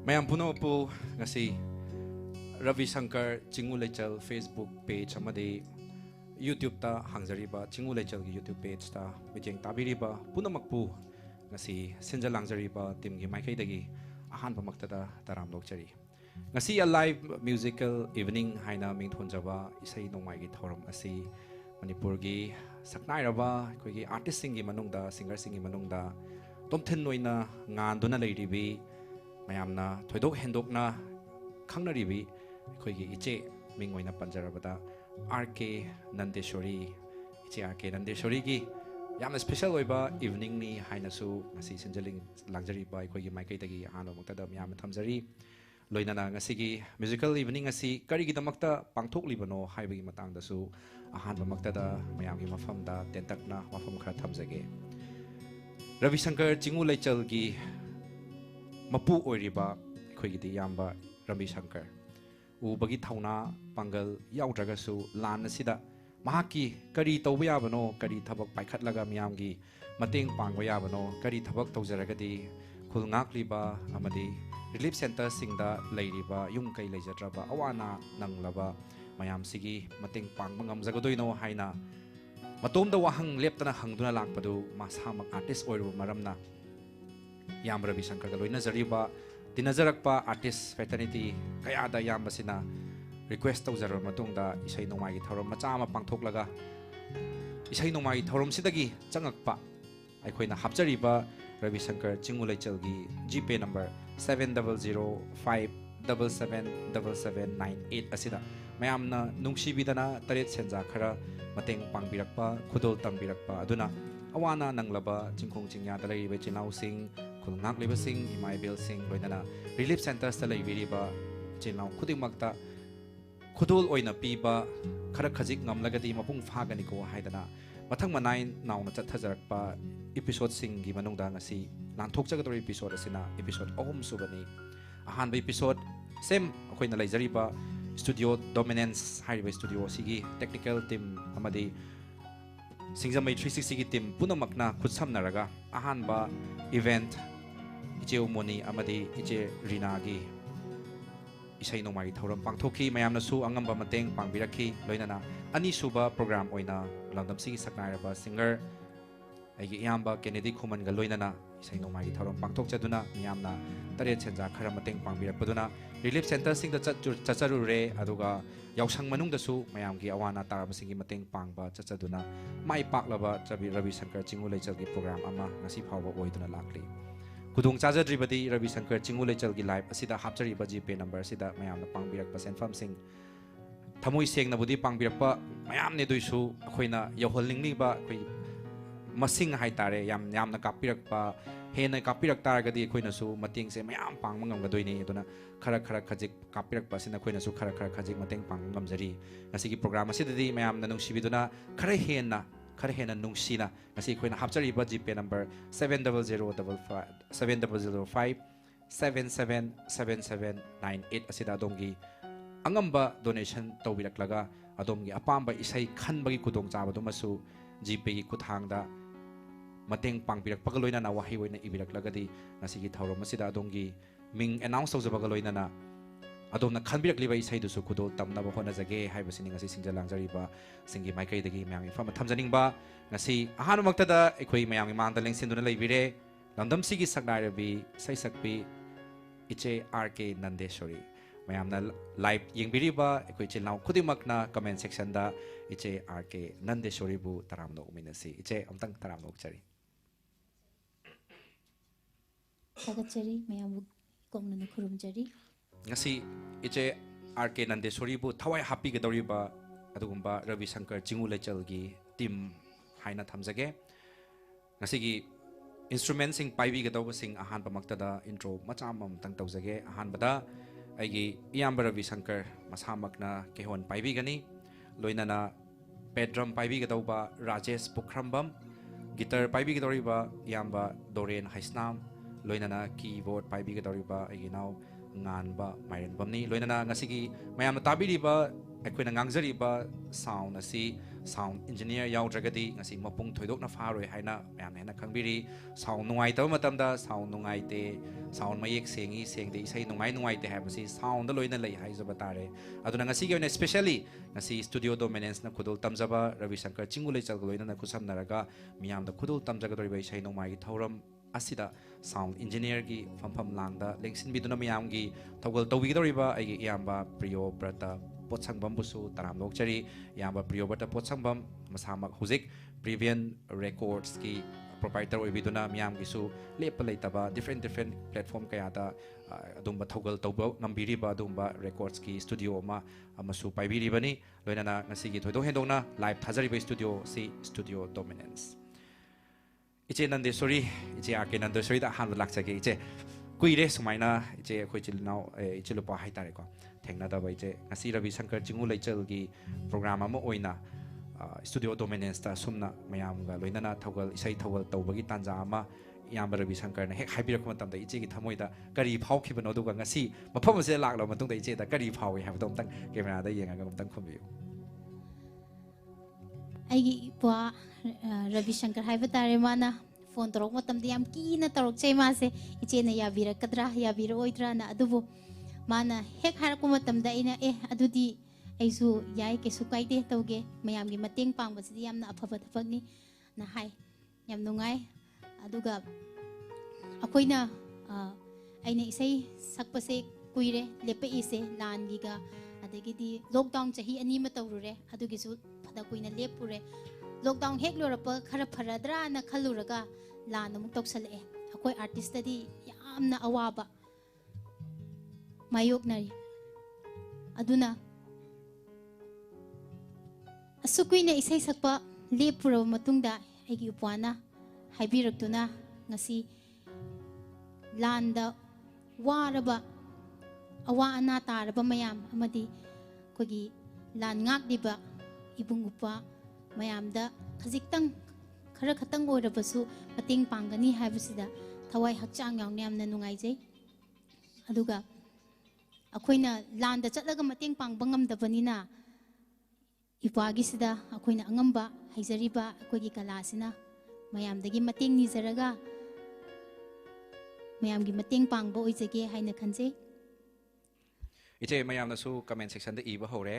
Mayam puno po ngasi Ravi Shankar Chingu Lechal Facebook page amadi YouTube ta hangjariba Chingu Lechal gi YouTube page ta bijeng tabiriba punamakpu ngasi sinja langjariba tim gi maikai dagi ahan pamaktada taram lokchari ngasi a live musical evening haina mingthon jaba isai nongmai gi thoram asi Manipur gi saknai raba koi gi artist sing gi manungda singer sing gi manungda tomthen noina ngan duna leiribi mayamna thoidok hendokna khangnaribi khoi iche mingoina panjarabada RK Nandeshwari iche RK Nandeshwari gi yamna special oiba evening ni hainasu ngasi sinjaling langjari ba khoi gi maikai tagi hano muktada myam thamjari loinana ngasi gi musical evening asi kari gi damakta pangthok libano haibagi matang dasu ahan ba maktada mayam gi mafam da tentakna mafam khara thamjage Ravi Shankar Chingu Lechal gi mapu oiriba khoi gi yamba Ravi Shankar ubagi thauna pangal yaudragasu lan asida mahaki kari tawba yabano kari thabak paikhatlaga miyam gi mateng pangba yabano kari thabak tawjaragadi khulngak liba amadi relief center singda leiriba yung kai leijadraba awana nanglaba mayam sigi mateng pangba ngamjagadoino haina matomda wahang leptana hangduna lakpadu masamak artist oiru maramna yam Ravi Shankar loina jariba tinajarakpa artist fraternity kayada yam basina request tawjar matungda isai nongmai gi thorom macha ama pangthoklaga isai nongmai thorom sidagi changakpa aikoina hapjariba Ravi Shankar Chingu Lechal gi GPay number 7005777798 asida mayamna nungsibidana taret senja khara mateng pangbirakpa khudol tangbirakpa aduna awana nanglaba chingkhong chingya dalai be chinau sing khulngak leba sing imai bel sing loinana relief centers ta leibiriba chinau khudingmakta khudol oina piba khara khajik ngamlagadi mapung phagani ko haidana mathang manai nauna chathajarakpa episode sing gi manungda ngasi lanthok jagador episode asina episode ahum subani ahan ba episode sem akoina leijariba studio dominance hariba studio sigi technical team amadi Singjamai 360 gi team punamakna khutsamnaraga ahanba event iche umoni amadi iche rina gi isai nongmai thoram pangthoki mayamna su angamba mateng pangbiraki loinana ani suba program oina langdam sigi saknairaba singer aigi iyamba Kennedy Khuman ga loinana isai nongmai gi thoram pangthok chaduna miyamna tare chenja khara mateng pangbirakpaduna relief center sing da chacharu re aduga yausang manung dasu mayam gi awana taraba singi mateng pangba chachaduna mai paklaba Ravi Shankar Chingu Lechal gi program ama ngasi phawba oiduna lakli kudung chajadribadi Ravi Shankar Chingu Lechal gi live asida hapchariba GPay number sida mayamna pangbirakpa senfam sing thamoi sengna budi pangbirakpa mayam ne duisu akoina yawholningni ba koi masing haitare yamna kapirakpa hena kapirak taragadi akoina su mateng se mayam pangma ngamgadoini aduna khara khajik kapirak pasina koina su khara khajik mateng pang ngamjari ngasi gi program asidadi mayam na nungsibiduna khara hena nungsina ngasi koina hapchari ba GPay number 7005777798 asida dongi angamba donation tawbiraklaga adomgi apamba isai khanbagi kudong chabadu masu GPay gi kuthangda mateng pangbirak pagaloina na wahi oina ibiraklagadi ngasi gi thawrom asida adongi ming announce tawjabaga loinana adomna khanbirakliba isai dusu kudol tamnaba honajage haibasini ngasi singjalangjariba singi maikai dagi mayam fama thamjaningba ngasi ahanu maktada ekhoi mayam mangda lengsinduna leibire lamdam sigi saknairabi saisakpi iche RK Nandeshwari mayamna live yengbiriba ekhoi chilnaw khudimakna comment section da iche RK Nandeshwari bu taramno uminasi iche amtang taramno chari Sagachari mayam kongna khurumjari ngasi iche RK Nandeshwari bu thawai happy gadoriba adugumba Ravi Shankar Chingu Lechal gi team haina thamjage ngasi gi instrument sing paibi gadoba sing ahan pamaktada intro macha mam tang tawjage ahan bada aigi iyamba Ravi Shankar masamakna kehon paibi gani loinana bedroom paibi gadoba Rajesh Pukhrambam guitar paibi gadoriba iyamba Doren Haisnam loinana keyboard paibi gadoriba aigi now ꯉꯥꯟꯕ ꯃꯥꯏꯔꯦꯟꯕꯝꯅꯤ ꯂꯣꯏꯅꯅ ꯉꯁꯤꯒꯤ ꯃꯌꯥꯝꯅ ꯇꯥꯕꯤꯔꯤꯕ ꯑꯩꯈꯣꯏꯅ ꯉꯥꯡꯖꯔꯤꯕ sound ꯑꯁꯤ sound engineer ꯌꯥꯎꯗ꯭ꯔꯒꯗꯤ ꯉꯁꯤ ꯃꯄꯨꯡ ꯊꯣꯏꯗꯣꯛꯅ ꯐꯥꯔꯣꯏ ꯍꯥꯏꯅ ꯃꯌꯥꯝꯅ ꯍꯦꯟꯅ ꯈꯪꯕꯤꯔꯤ ꯁꯥꯎꯟ ꯅꯨꯡꯉꯥꯏꯇꯕ ꯃꯇꯝꯗ ꯁꯥꯎꯟ ꯅꯨꯡꯉꯥꯏꯇꯦ ꯁꯥꯎꯟ ꯃꯌꯦꯛ ꯁꯦꯡꯉꯤ ꯁꯦꯡꯗꯦ ꯏꯁꯩ ꯅꯨꯡꯉꯥꯏꯇꯦ ꯍꯥꯏꯕꯁꯤ ꯁꯥꯎꯟꯗ ꯂꯣꯏꯅ ꯂꯩ ꯍꯥꯏꯖꯕ ꯇꯥꯔꯦ ꯑꯗꯨꯅ ꯉꯁꯤꯒꯤ ꯑꯣꯏꯅ ꯁ꯭ꯄꯦꯁꯤꯌꯦꯜꯂꯤ ꯉꯁꯤ ꯁ꯭ꯇꯨꯗꯤꯑꯣ ꯗꯣꯃꯤꯅꯦꯟꯁꯅ ꯈꯨꯗꯣꯜ ꯇꯝꯖꯕ ꯔꯕꯤ ꯁꯪꯀꯔ ꯆꯤꯡꯒꯨ ꯂꯩꯆꯜꯒ ꯂꯣꯏꯅꯅ ꯈꯨꯠꯁꯝꯅꯔꯒ ꯃꯤꯌꯥꯝꯗ ꯈꯨꯗꯣꯜ ꯇꯝꯖꯒꯗꯧꯔꯤꯕ ꯏꯁꯩ ꯅꯣꯡꯃꯥꯏꯒꯤ ꯊꯧꯔꯝ ꯑꯁꯤꯗ ꯁꯥꯎꯟ ꯏꯟꯖꯤꯅꯤꯌꯔꯒꯤ ꯐꯝꯐꯝ ꯂꯥꯡꯗ ꯂꯦꯡꯁꯤꯟꯕꯤꯗꯨꯅ ꯃꯌꯥꯝꯒꯤ ꯊꯧꯒꯜ ꯇꯧꯕꯤꯒꯗꯧꯔꯤꯕ ꯑꯩꯒꯤ ꯏꯌꯥꯝꯕ ꯄ꯭ꯔꯤꯌꯣ ꯕ꯭ꯔꯇ ꯄꯣꯠꯁꯪꯕꯝꯕꯨꯁꯨ ꯇꯔꯥꯝꯅ ꯑꯣꯛꯆꯔꯤ ꯏꯌꯥꯝꯕ ꯄ꯭ꯔꯤꯌꯣ ꯕ꯭ꯔꯇ ꯄꯣꯠꯁꯪꯕꯝ ꯃꯁꯥꯃꯛ ꯍꯧꯖꯤꯛ ꯄ꯭ꯔꯤꯚꯤꯌꯟ ꯔꯦꯀꯣꯔꯗꯁꯀꯤ ꯄ꯭ꯔꯣꯄꯥꯏꯇꯔ ꯑꯣꯏꯕꯤꯗꯨꯅ ꯃꯤꯌꯥꯝꯒꯤꯁꯨ ꯂꯦꯞꯄ ꯂꯩꯇꯕ ꯗꯤꯐ꯭ꯔꯦꯟ ꯄ꯭ꯂꯦꯠꯐꯣꯝ ꯀꯌꯥꯗ ꯑꯗꯨꯝꯕ ꯊꯧꯒꯜ ꯇꯧꯕ ꯉꯝꯕꯤꯔꯤꯕ ꯑꯗꯨꯒꯨꯝꯕ ꯔꯦꯀꯣꯔꯗꯁꯀꯤ ꯁ꯭ꯇꯨꯗꯤꯑꯣ ꯑꯃꯁꯨ ꯄꯥꯏꯕꯤꯔꯤꯕꯅꯤ ꯂꯣꯏꯅꯅ ꯉꯁꯤꯒꯤ ꯊꯣꯏꯗꯣꯛ ꯍꯦꯟꯗꯣꯛꯅ ꯂꯥꯏꯚ ꯊꯥꯖꯔꯤꯕ ꯁ꯭ꯇꯨꯗꯤꯑꯣ ꯑꯁꯤ ꯁ꯭ꯇꯨꯗꯤꯑꯣ ꯗꯣꯃꯤꯅꯦꯟꯁ इचे नंदेश्वरी इचे आके नंदेश्वरी अहम लाचगे इचे कुरे सूमायना इचे अखोई चिलनाव इचे लुपा हाइतारेको थेंगनादब इचे ngasi रवि शंकर चिंगु लेचलगी प्रोग्राम अमा ओइना स्टूडियो डोमिनेंस ता सुमना मयामगा लोइनाना थौगल इसै थौगल तौबगी तांजा अमा याम रवि शंकर ने हेक हाइबिरक मतमदा इचेगी थमोइदा करी फाउखिबनो दुगा ngasi मफम से लागलो मतुंगदा इचेदा करी फाउइ हाबदो अमतंग कैमरादा येंगागा अमतंग खुमियो ꯑꯩꯒꯤ ꯏꯄ꯭ꯋꯥ ꯔꯕꯤ ꯁꯪꯀꯔ ꯍꯥꯏꯕ ꯇꯥꯔꯦ ꯃꯥꯅ ꯐꯣꯟ ꯇꯧꯔꯛꯄ ꯃꯇꯝꯗ ꯌꯥꯝ ꯀꯤꯅ ꯇꯧꯔꯛꯆꯩ ꯃꯥꯁꯦ ꯏꯆꯦꯅ ꯌꯥꯕꯤꯔꯛꯀꯗ꯭ꯔꯥ ꯌꯥꯕꯤꯔꯛꯑꯣꯏꯗ꯭ꯔꯥꯅ ꯑꯗꯨꯕꯨ ꯃꯥꯅ ꯍꯦꯛ ꯍꯥꯏꯔꯛꯄ ꯃꯇꯝꯗ ꯑꯩꯅ ꯑꯗꯨꯗꯤ ꯑꯩꯁꯨ ꯌꯥꯏ ꯀꯩꯁꯨ ꯀꯥꯏꯗꯦ ꯇꯧꯒꯦ ꯃꯌꯥꯝꯒꯤ ꯃꯇꯦꯡ ꯄꯥꯡꯕꯁꯤꯗꯤ ꯌꯥꯝꯅ ꯑꯐꯕ ꯊꯕꯛꯅꯤ ꯅ ꯍꯥꯏ ꯌꯥꯝ ꯅꯨꯡꯉꯥꯏ ꯑꯗꯨꯒ ꯑꯩꯈꯣꯏꯅ ꯑꯩꯅ ꯏꯁꯩ ꯁꯛꯄꯁꯦ ꯀꯨꯏꯔꯦ ꯂꯦꯞꯄꯛꯏꯁꯦ ꯂꯥꯟꯒꯤꯒ ꯑꯗꯒꯤꯗꯤ ꯂꯣꯛꯗꯥꯎꯟ ꯆꯍꯤ 2 ꯑꯃ ꯇꯧꯔꯨꯔꯦ ꯑꯗꯨꯒꯤꯁꯨ ꯐꯅ ꯀꯨꯏꯅ ꯂꯦꯞꯄꯨꯔꯦ ꯂꯣꯛꯗꯥꯎꯟ ꯍꯦꯛ ꯂꯣꯏꯔꯛꯄ ꯈꯔ ꯐꯔꯗ꯭ꯔꯥꯅ ꯈꯜꯂꯨꯔꯒ ꯂꯥꯟ ꯑꯃꯨꯛ ꯇꯧꯁꯜꯂꯛꯑꯦ ꯑꯩꯈꯣꯏ ꯑꯥꯔꯇꯤꯁꯇꯗꯤ ꯌꯥꯝꯅ ꯑꯋꯥꯕ ꯃꯥꯌꯣꯛꯅꯔꯤ ꯑꯗꯨꯅ ꯑꯁꯨꯛ ꯀꯨꯏꯅ ꯏꯁꯩ ꯁꯛꯄ ꯂꯦꯞꯄꯨꯔꯕ ꯃꯇꯨꯡꯗ ꯑꯩꯒꯤ ꯏꯄ꯭ꯋꯥꯅ ꯍꯥꯏꯕꯤꯔꯛꯇꯨꯅ ꯉꯁꯤ ꯂꯥꯟꯗ ꯋꯥꯔꯕ ꯑꯋꯥ ꯑꯅꯥ ꯇꯥꯔꯕ ꯃꯌꯥꯝ ꯑꯃꯗꯤ ꯑꯩꯈꯣꯏꯒꯤ ꯂꯥꯟ ꯉꯥꯛꯂꯤꯕ इबुंग उपा मयामदा खजिक्तंग खरा खतंग ओइरबसु मतेंग पांगनी हाइबसिदा थवाई हक्चांग यावने यामना नुंगाइजै अदुगा अखोइना लांदा चटलगा मतेंग पांगबा ngamdabaniना इपागिसिदा अखोइना अंगंबा हाइजरिबा अखोइगी कलासिना मयामदगी मतेंग निजरगा मयामगी मतेंग पांगबा ओइजगे हाइना खनजै इचे मयामनसु कमेंट सेक्शन द इबा होरे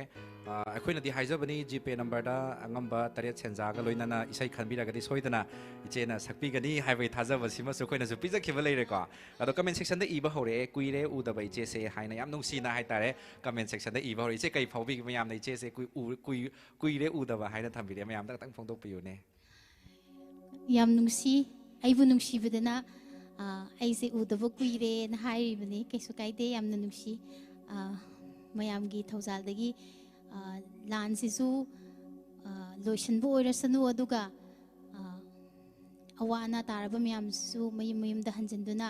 अखोइना दि हाइजबनी जीपे नंबर दा अंगंबा तरेत सेंजागा लोइनाना इसै खनबिरागदि सोइदना इचेना सकपिगनी हाइबै थाजबसिमसु अखोइनासु पिजखिबा लेरेको अदो कमेंट सेक्शन द इबा होरे कुइरे उदबा इचे से हाइना याम नुंसीना हाइतारे कमेंट सेक्शन द इबा होरे इचे कै फाउबि मयामना इचे से कुइरे उदबा हाइना थंबिरे मयामदा तंग फोंदोकपियुने याम नुंसी आइबु नुंसीबदना आइसे उदबा कुइरे न हाइरिबनी कैसु काइदे यामना नुंसी मयामगी थौजालदगी लानसिसु लोइसनबु ओइरसनु अदुगा अवा अना तारबा मयामसु मयम मयमदा हंजनदुना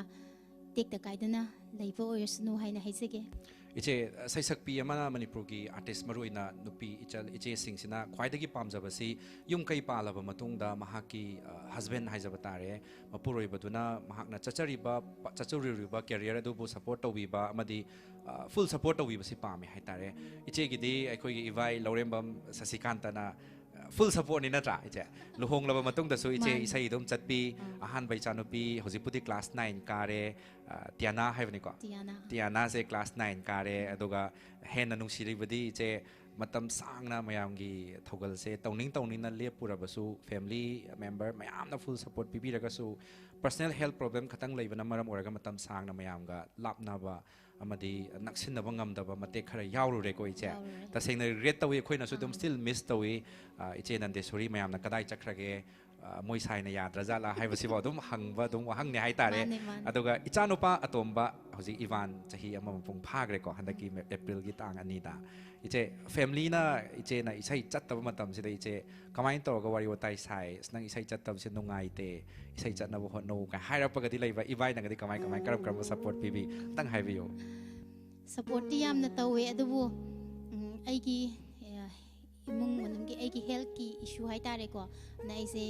टेक्ता काइदना लैबा ओइरसनु हाइना हाइजगे इचे सैसकपी अमना मणिपुर की आर्टिस्ट मरुइना नुपी इचल इचे सिंगसिना ख्वाइदगी पामजबसी युम कै पालबा मतुंगदा महाकी हस्बैंड हाइजबा तारे मपुरोइबदुना महाकना चचरिबा कैरियर अदुबु सपोर्ट तौबिबा अमदी फुल सपोर्ट तौबिबसी पामे हाइतारे इचेगिदी अखोइगी इवाई लौरेंबम ससिकांतना फुल सपोर्ट नि नत्रा इचे लुहोंगलबा मतुंगदसु इचे इसै दुम चटपी अहान बैचानुपी होजिपुदी क्लास 9 कारे तियाना हाइबनिको तियाना से क्लास 9 कारे अदुगा हेन नुंसिरिबदी इचे मतम सांगना मयामगी थौगल से तौनिंगना लेपुरबसु फैमिली मेंबर मयामना फुल सपोर्ट पिबिरगसु पर्सनल हेल्थ प्रॉब्लम खतंग लेबना मरम ओरगा मतम सांगना मयामगा लापनाबा अमदी नक्सिनबा ngamdaba मते खरा यावरुरेको इचे तसेंगना रेट तवे खोइनासु दम स्टिल मिस तवे इचे नंदेश्वरी मयामना कदाइ चखरगे मोइ साइना याद्रजाला हाइबसिबो दम हंगबा दम वहंगने हाइतारे अदुगा इचानुपा अतोम्बा हजि इवान चही अमम पुंग फाग्रेको हंदकी एप्रिल गी तांग अनीदा इचे फैमिली ना इचे ना इसै चत्तबा मतम सिदा इचे कमाइन तोरगा वारि वताइ साइ नंग इसै चत्तब से नुंगाइते इसै चत्नबो होनो का हाइरपगदि लैबा इवाइ नंगदि कमाइ करम सपोर्ट पिबि तंग हाइबियो सपोर्ट यामना तवे अदुबु आइगी इमुंग मनुंगी आइगी हेल्थ की इशू हाइतारेको ना इसे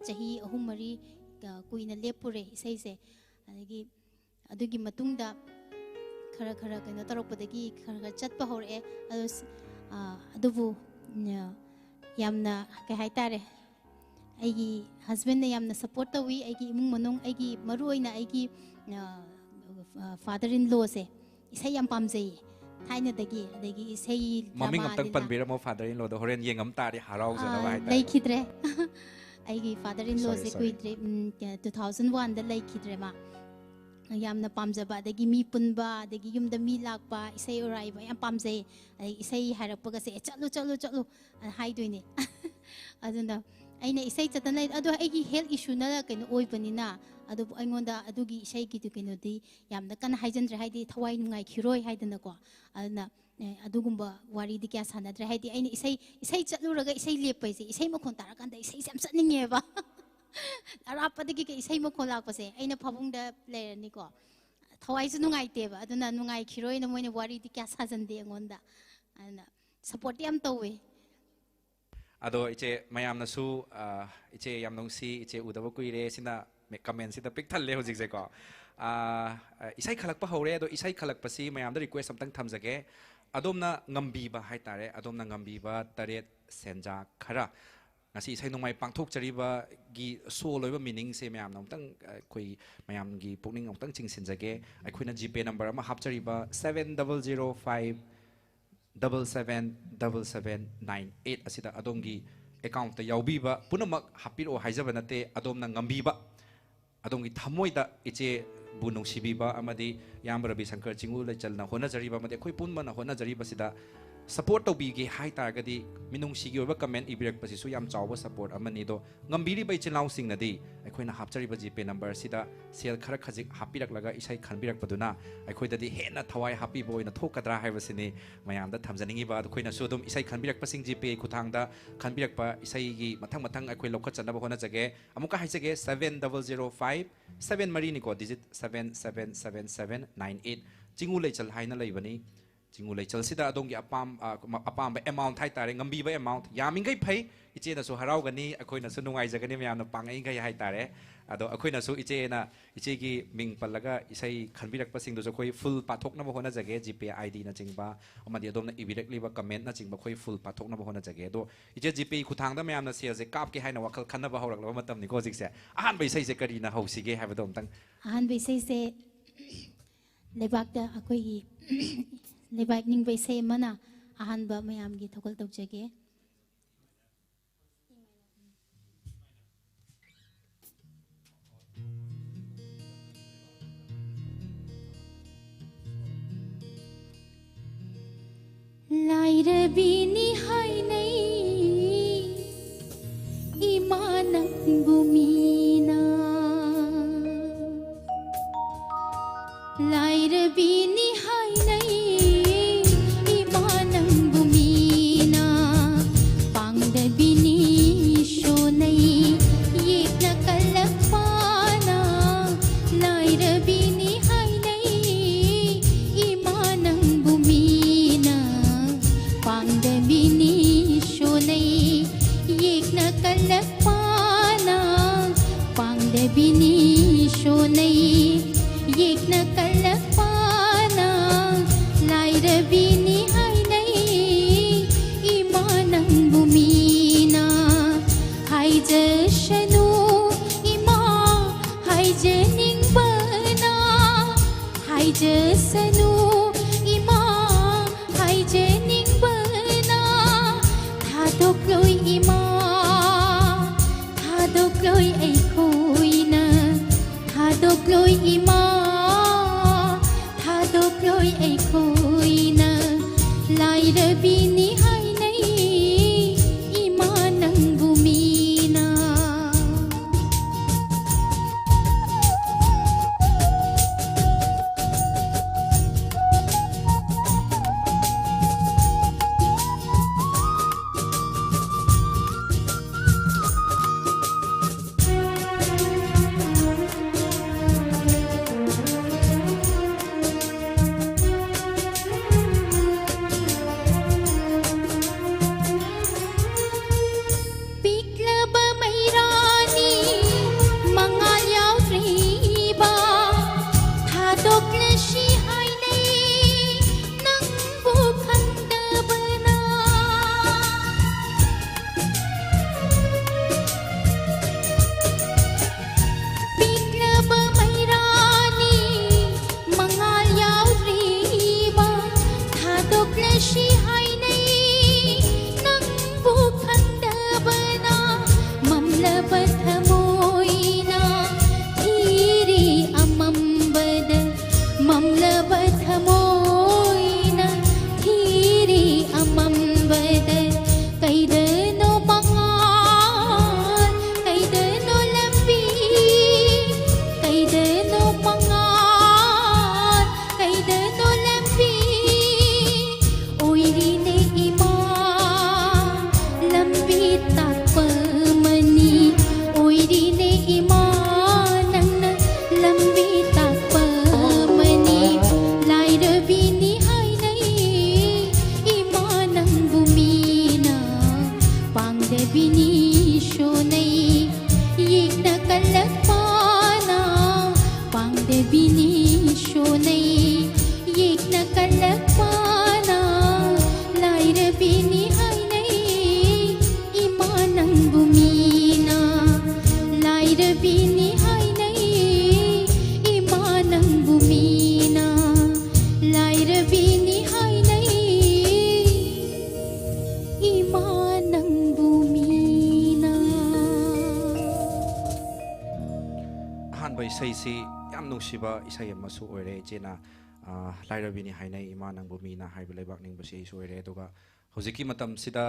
चही 3-4 कुइना लेपुरे इसैसे अदगी अदुगी मतुंगदा खरा कहीं तरपदगी खरा चट हौरे अदुबु यामना कहीं हाइतारे अगी हस्बैंड ने यामना सपोर्ट तवी अगी इमुंग मनुंग अगी मरुओइना अगी फादर इन लॉ से इसे याम पामजई थाइनदगी अदगी इसे mummy ngaptang panbiramo father in law do horen yengam tari harau jana ba haita laikidre अगी फादर इन लॉ से कुइद्रे 2001 दा laikidre ma यामना पामजबा अदगी मी पुनबा अदगी युमदा मी लाकपा इसे उराइबा याम पामजई इसे हारपगा से चलो चलो चलो हाइदोइने अदुना अने इसे चतन अदो अगी हेल्थ इशू ना कनो ओइबनिना अदो अइंगोंदा अदुगी इसे गिदु कनोदी यामना कन हाइजनद्रे हाइदि थवाइ नुंगाइ खिरोय हाइदनको अदना अदुगुंबा वारीदि क्या सानद्रे हाइदि अने इसे चलुरगा इसे लेपैसे इसे मखोन तारकांदा इसे याम चनिंगेबा अरापदगी के इसे मखोन लाकपसे अइना फबुंगदा लेरनिको थवाइसु नुंगाइतेबा अदुना नुंगाइ खिरोय न मोइने वारीदि क्या साजनदे अंगोंदा अना support yam तौवे ado iche mayam na su iche yam nong si iche udaba kuire sina comment sida pik thalle hojik je ko isai khalak pa hore ado isai khalak pa si mayam da request samtang thamjage adom na ngambi ba hai tare adom na ngambi ba taret senja khara ngasi isai nongmai pangthok chari ba gi so loiba meaning se mayam nong tang koi mayam gi pukning nong tang chingsin jage akhoi na gpay number ama hap chari ba 7005 777798 asida adongi account ta yaubiba punamak hapiro haijaba nate adomna ngambiba adongi thamoida iche bunong sibiba amadi yam Ravi Shankar Chingu lechalna hona jariba amadi khoi punma na hona jariba sida support to bi ge hai targadi minung sigi oba comment ibirak pasi su yam chawba support amani do ngambiri bai chilau sing nadi akhoi na hapchari ba gpay number sida sel khara khajik hapirak laga isai khanbirak paduna akhoi dadi hena thawai happy boy na thokadra hai basini mayam da thamjaningi ba khoi na sudum isai khanbirak pasing gpay khuthang da khanbirak pa isai gi mathang akhoi lokha chanaba hona jage amuka hai jage 7005 7 mari ni ko digit 777798 chingu lechal haina leibani Chingu lechal sida adongi apam amount hai tare ngambi ba amount yamingai phai iche na so harau gani akhoi na su nungai jagani myam na pangai gai hai tare ado akhoi na su iche gi ming pallaga isai khanbirak pasing do khoi full pathok na hona jage gpay id na chingba amadi adom na ibirak liba comment na chingba khoi full pathok na hona jage do iche gpay khuthang da myam na share je kap ke hai na wakal khanna ba horak lo matam ni ko jik se ahan bai sai je kari na hausige hai ba dom tang ahan bai sai se lebak da akhoi gi lebak ning bai sai mana ahan ba mayam gi thokol tok jage lairabi ni hai nei imanang bumina lairabi ni hai nei imanang bumina pangdabi ni shonai yekna kalakpana lairabi ni hai nei imanang bumina pangdabi ni shonai yekna kalakpana pangdabi ni shonai yekna kalakpana lairabi ni hai nei imanang bumina haija shanu ima haija ningbana haija sanu ima haija ningbana thadok loi ima thadok loi ai khoina thadok loi ima thadok loi ai khoina lairabi ni hai nei imanang bumina piklaba mairani mangal yaudriba thadok na shi hai nei ꯃꯝꯂꯕ ꯊꯃꯣꯏꯅ ꯊꯤꯔꯤ ꯑꯃꯝꯕꯗ ꯀꯩꯗꯅꯣ ꯃꯉꯥꯜ ꯀꯩꯗꯅꯣ ꯂꯝꯕꯤ ꯀꯩꯗꯅꯣ ꯃꯉꯥꯜ ꯀꯩꯗꯅꯣ ꯂꯝꯕꯤ ꯑꯣꯏꯔꯤꯅꯦ ꯏꯃꯥ ꯂꯝꯕꯤ ꯇꯥꯛꯄ ꯃꯅꯤ ꯑꯣꯏꯔꯤꯅꯦ ꯏꯃꯥ ꯅꯪꯅ ꯂꯝꯕꯤ ꯇꯥꯛꯄ ꯃꯅꯤ ꯂꯥꯏꯔꯕꯤꯅꯤ ꯍꯥꯏꯅꯩ 이마 낭부 미나 빵대비니 쇼네이 익나 깔락파나 빵대비니 쇼네이 익나 깔락파나 라이르비니 하이네이 이마 낭부 미나 라이르비니 하이네이 이마 낭부 미나 라이르비니 하이네이 이마 낭부 미나 အဟန်ဘိုင်ဆိုင်စီယမ်နုရှိဘာအဆိုင်မဆူဝရဲဂျေနာလိုက်ရဘီနီဟိုင်နေအီမာနန်ဘူမီနာဟိုင်ဘလေးဘက်နင်းဘစီဆူဝရဲတော့ကဟိုဇီကီမတမ်စီဒါ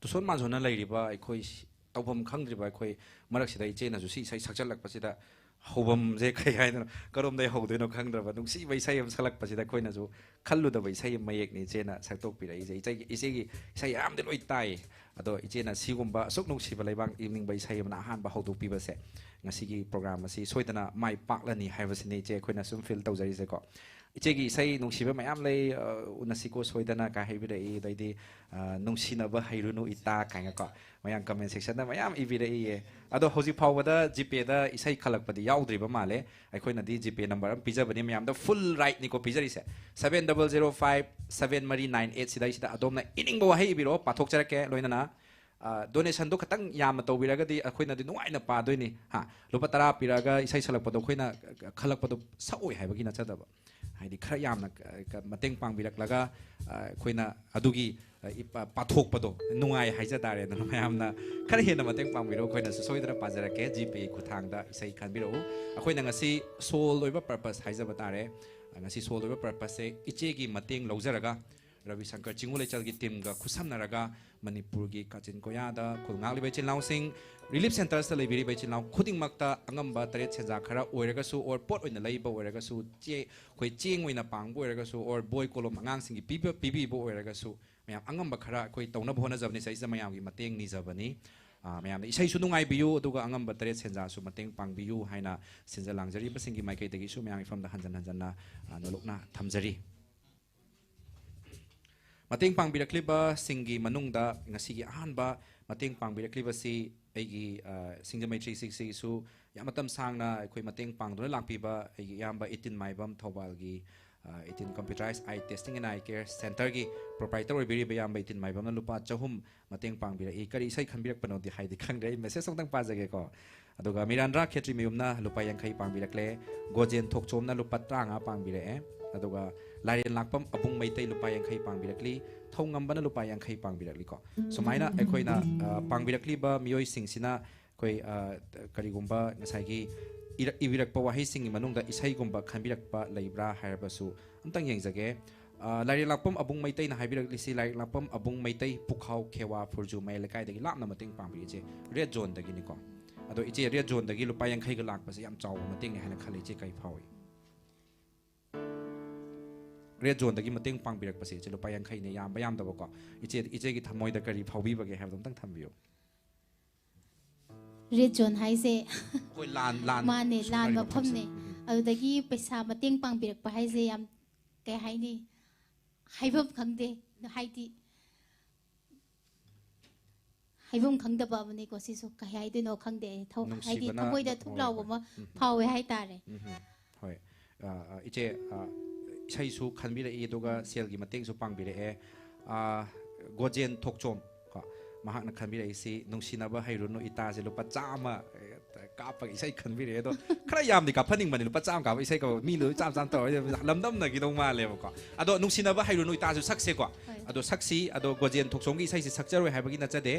သူဆွန်မန်ဇွန်နလိုက်ရီဘာအခွိတောက်ဖမ်ခန်းရီဘာအခွိမရက်စီဒါဂျေနာဇူစီဆိုင်ဆက်ချက်လက်ပစီဒါဟိုဘမ်ဇေခိုင်ဟိုင်နော်ကရုံဒေဟိုဒေနော်ခန်းဒဘနုစီဘိုင်ဆိုင်ယမ်ဆလက်ပစီဒါခွိနာဇူခက်လူဒဘိုင်ဆိုင်မယက်နေဂျေနာဆက်တော့ပြရအီဂျေအီစီဆိုင်ယမ်ဒေလိုတိုင်အတော့အီဂျေနာစီကွန်ဘာဆုကနုစီဘလေးဘန်အီဗနင်းဘိုင်ဆိုင်ယမ်နာဟန်ဘာဟိုဒူပီဘဆေngasi program asi soidana mai pak lani haibasini je khoina sum feel tawjari se ko ichegi sai nungsiba mayam lei unasi ko soidana ka haibira e daidi nungsina ba hairunu ita kanga ko mayam comment section da mayam ibira e ado hoji phawada gp da isai khalak padi yaudri ba male ai khoina di gp number am pija bani mayam da full right ni ko pijari se 7005 sida sida adom na ining bo hai ibiro pathok charake loina na donation do khatang yam to biraga di akoina di nuai na pa doini ha lupa tara piraga isai salak pado khoina khalak pado saoi haibagi na chadaba haidi khara yam na mateng pang birak laga khoina adugi pathok pado nuai haija dare na mayam na khara hena mateng pang biro khoina soidra pajara ke gp khuthang da isai khan biro akoina ngasi soul loiba purpose haija batare ngasi soul loiba purpose se iche gi mateng lojaraga Ravi Shankar Chingulechal gi team ga khusamnaraga Manipur gi Kachin Koyada khulngang libai chinlaw sing relief centers ta leibiri bai chinlaw khuding makta angamba tare chenja khara oiraga su or pot oina leiba oiraga su che khoi cheng oina pangbo oiraga su or boy kolom angang sing gi pibi bo oiraga su mayam angamba khara khoi tawna bhona jabni sai sa mayam gi mateng ni jabani mayam na isai su nungai biyu aduga angamba tare chenja su mateng pangbiyu haina sinja langjari basing gi maikai tagi su mayam ifam da hanjan na nolokna thamjari mateng pangbirakliba singi manungda ngasigi ahanba mateng pangbirakliba si aigi singjamai 360 su yamatam sangna akhoi mateng pangduna langpiba aigi yamba 18 maibam thobal gi 18 computerized eye testing and eye care center gi proprietary biri ba yamba 18 maibam na lupa chahum mateng pangbira e kari sai khanbirak pano di haidi khangrei message songtang pajage ko aduga mirandra khetri miyumna lupa yankhai pangbirakle gojen thokchomna lupa tranga pangbira e aduga Larian lakpam abung maitai lupa yankhai pangbirakli thongambana lupa yankhai pangbirakli ko sumaina ekhoina pangbirakli ba mioi singsina koi karigumba ngasai ibirakpa wahi singi manungda isai gumba khanbirakpa leibra haibasu amtang yengjage Larian lakpam abung maitai na haibirakli si Larian lakpam abung maitai pukhau khewa phurju mai lekai dagi lapna mating pangbi je red zone dagi ni ko ado iche red zone dagi lupa yankhai ga lakpa se yam chaw mating ni hana khali che kai phawi red zone dagi mateng pangbirak pase che lupa yankhai ne yam bayam dabo ko iche gi thamoi da kari phawbi bage have dam tang thambiyo red zone hai se koi lan mane lan mafam ne adagi paisa mateng pangbirak pa hai se yam kai hai ni haibam khangde haidi haibam khangda ba ne ko si so kai hai de no khangde thau haidi thamoi da thuklaw ma phawe hai tare hoi iche isai su khanbira e doga sel gi mateng su pangbira e gojen thokchom ko mahakna khanbira isi nungsinaba hairunu ita je lupa chama kapa isai khanbira do khara yam di ka phaning mani lupa cham ka isai ko mi lu cham tor lamdam na gi dong ma le ko ado nungsinaba hairunu ita ju sakse ko ado saksi ado gojen thokchom gi isai se sakjaroi haibagi na chade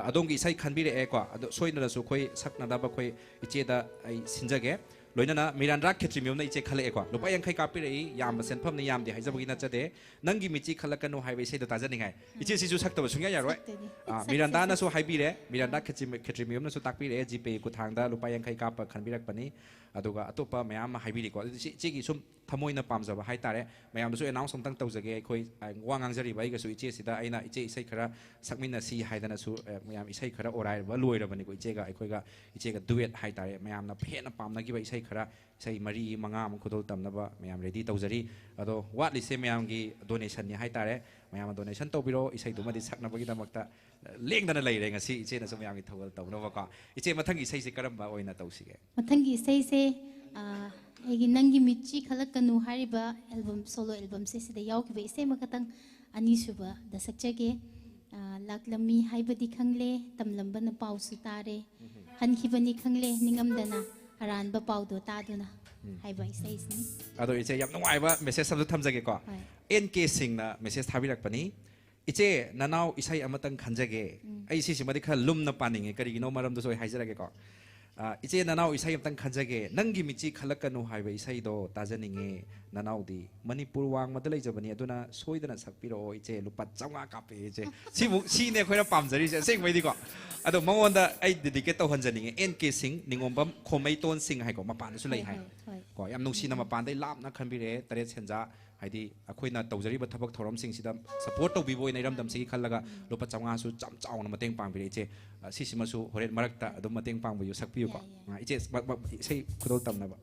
adong gi isai khanbira e ko ado soina su khoi sakna da ba khoi iche da ai sinjage ลอยนั่นนะมีรันรักเขตริมิวในเจคัลเอกว่าลูกไปยังใครกาปิเลยยามมาเซนพัมในยามเดียให้จะบุกินนัดจะเดนั่งกิมิจิคัลกันโนไฮเวย์เซดตาจะยังไงอีเจสิจูสักตัวสุงยาอย่างไรมีรันดานะสู้ไฮบีเลยมีรันรักเขตริมิวนะสู้ตักปีเลยจีเปกุทางดาลูกไปยังใครกาปขันบิรักปนี้ตัวก็ตัวป้าแม่ยามมาไฮบีดีกว่าเจกิชุมทำมวยน่ะปั๊มจะว่าให้ตาเลยแม่ยามดูสู้น้องสมตั้งตัวจะเกยคุยว่างงานจะรีบไปก็สู้เจสิตาไอ้น่ะเจใส่ขระสักมินาซีให้ตานะสู้แม่ยามใส่ขระโอไรว่าลอยแล้วมันนี่ก็เจก็ไอ้คุยก็เจก็ดูเอ็ดให้ตาเลยแม่ยามน่ะเพชรน่ะปั๊มน่ะกี่ใบใส่ขระใส่มารีมังงามันคุดตำนะว่าแม่ยามเรดี้ตัวจะรีตัววัดลิเซแม่ยามกี่โดเนชั่นเนี่ยให้ตาเลยแม่ยามโดเนชั่นตัวบิโรใส่ตัวมาดิสักนะว่ากี่ตามักตาเลี้ยงดันอะไรเลยงั้นสิเจน่ะสมัยยามกี่ตัวตัวนะว่าก็เจมาทั้งกี่ใส่สิกระมบ่าโอ้ยน่ะตัวสิแกมาทั้งกี่เซ่ไอ้กินนั่งกิมิจิขลักกันนูฮาริบะอัลบั้มโซโล่อัลบั้มเซ่ได้ยาวกี่เบสเซ่มากระตั้งอันนี้สุบะดัสักเจเกลักลำมีให้บดีขังเล่ตำลำบันเป่าสุตาเรหันขีบันขังเล่นิงมดนะอารานบะเป่าดูตาดูนะให้ใบเซ่สิตัวเจยังน้องไอ้ว่าเมสเซจสำหรับทำจะเกี่ยวกับเอ็นเคสิงนะเมสเซจทาวิรักปนี้เจนั่นเอาอิสัยอมตังขันจะเกไอ้สิ่งที่มันได้ขั้นลุ่มนับปานิงก็ดีกินเอามารำดูสวยให้จะได้เกี่ยวกับเจนั่นเอาอิสัยอมตังขันจะเกนั่งกิมิจิขลักกันนูไฮเวย์อิสัยโดตาจะนิงนั่นเอาดีมณีปูวางมาได้เลยจะบันนี้ตัวน่ะสวยตัวน่ะสักปีโรเจลุปัดจังหวะกับเจชีเนี่ยคนละปั๊มจะรีเจเซ็งไปดีกว่าตัวมังวันดาไอ้ดิเกตตัวหันจะนิงเอ็นเคสิงนิงอมบัมคมไม่ต้นสิงให้ก็มาปานสุดเลยให้ก็ยามนุ่งชีนมาปานได้ลาบนักขันบิเรตเรศเซนจ้าให้ดีคุยน่ะตัวจะรีบัตรทักทอรมสิงสิดำสปอร์ตตัวบีบอยในรำดำสิขันละก็ลุปัดจังหวะสุดจำเจ้าน่ะมาเต็งปังบิเรเจสิมาสุหัวเรศมารักตาดูมาเต็งปังไปอยู่สักปีก็เจใช่คุณต้องตำนะบ่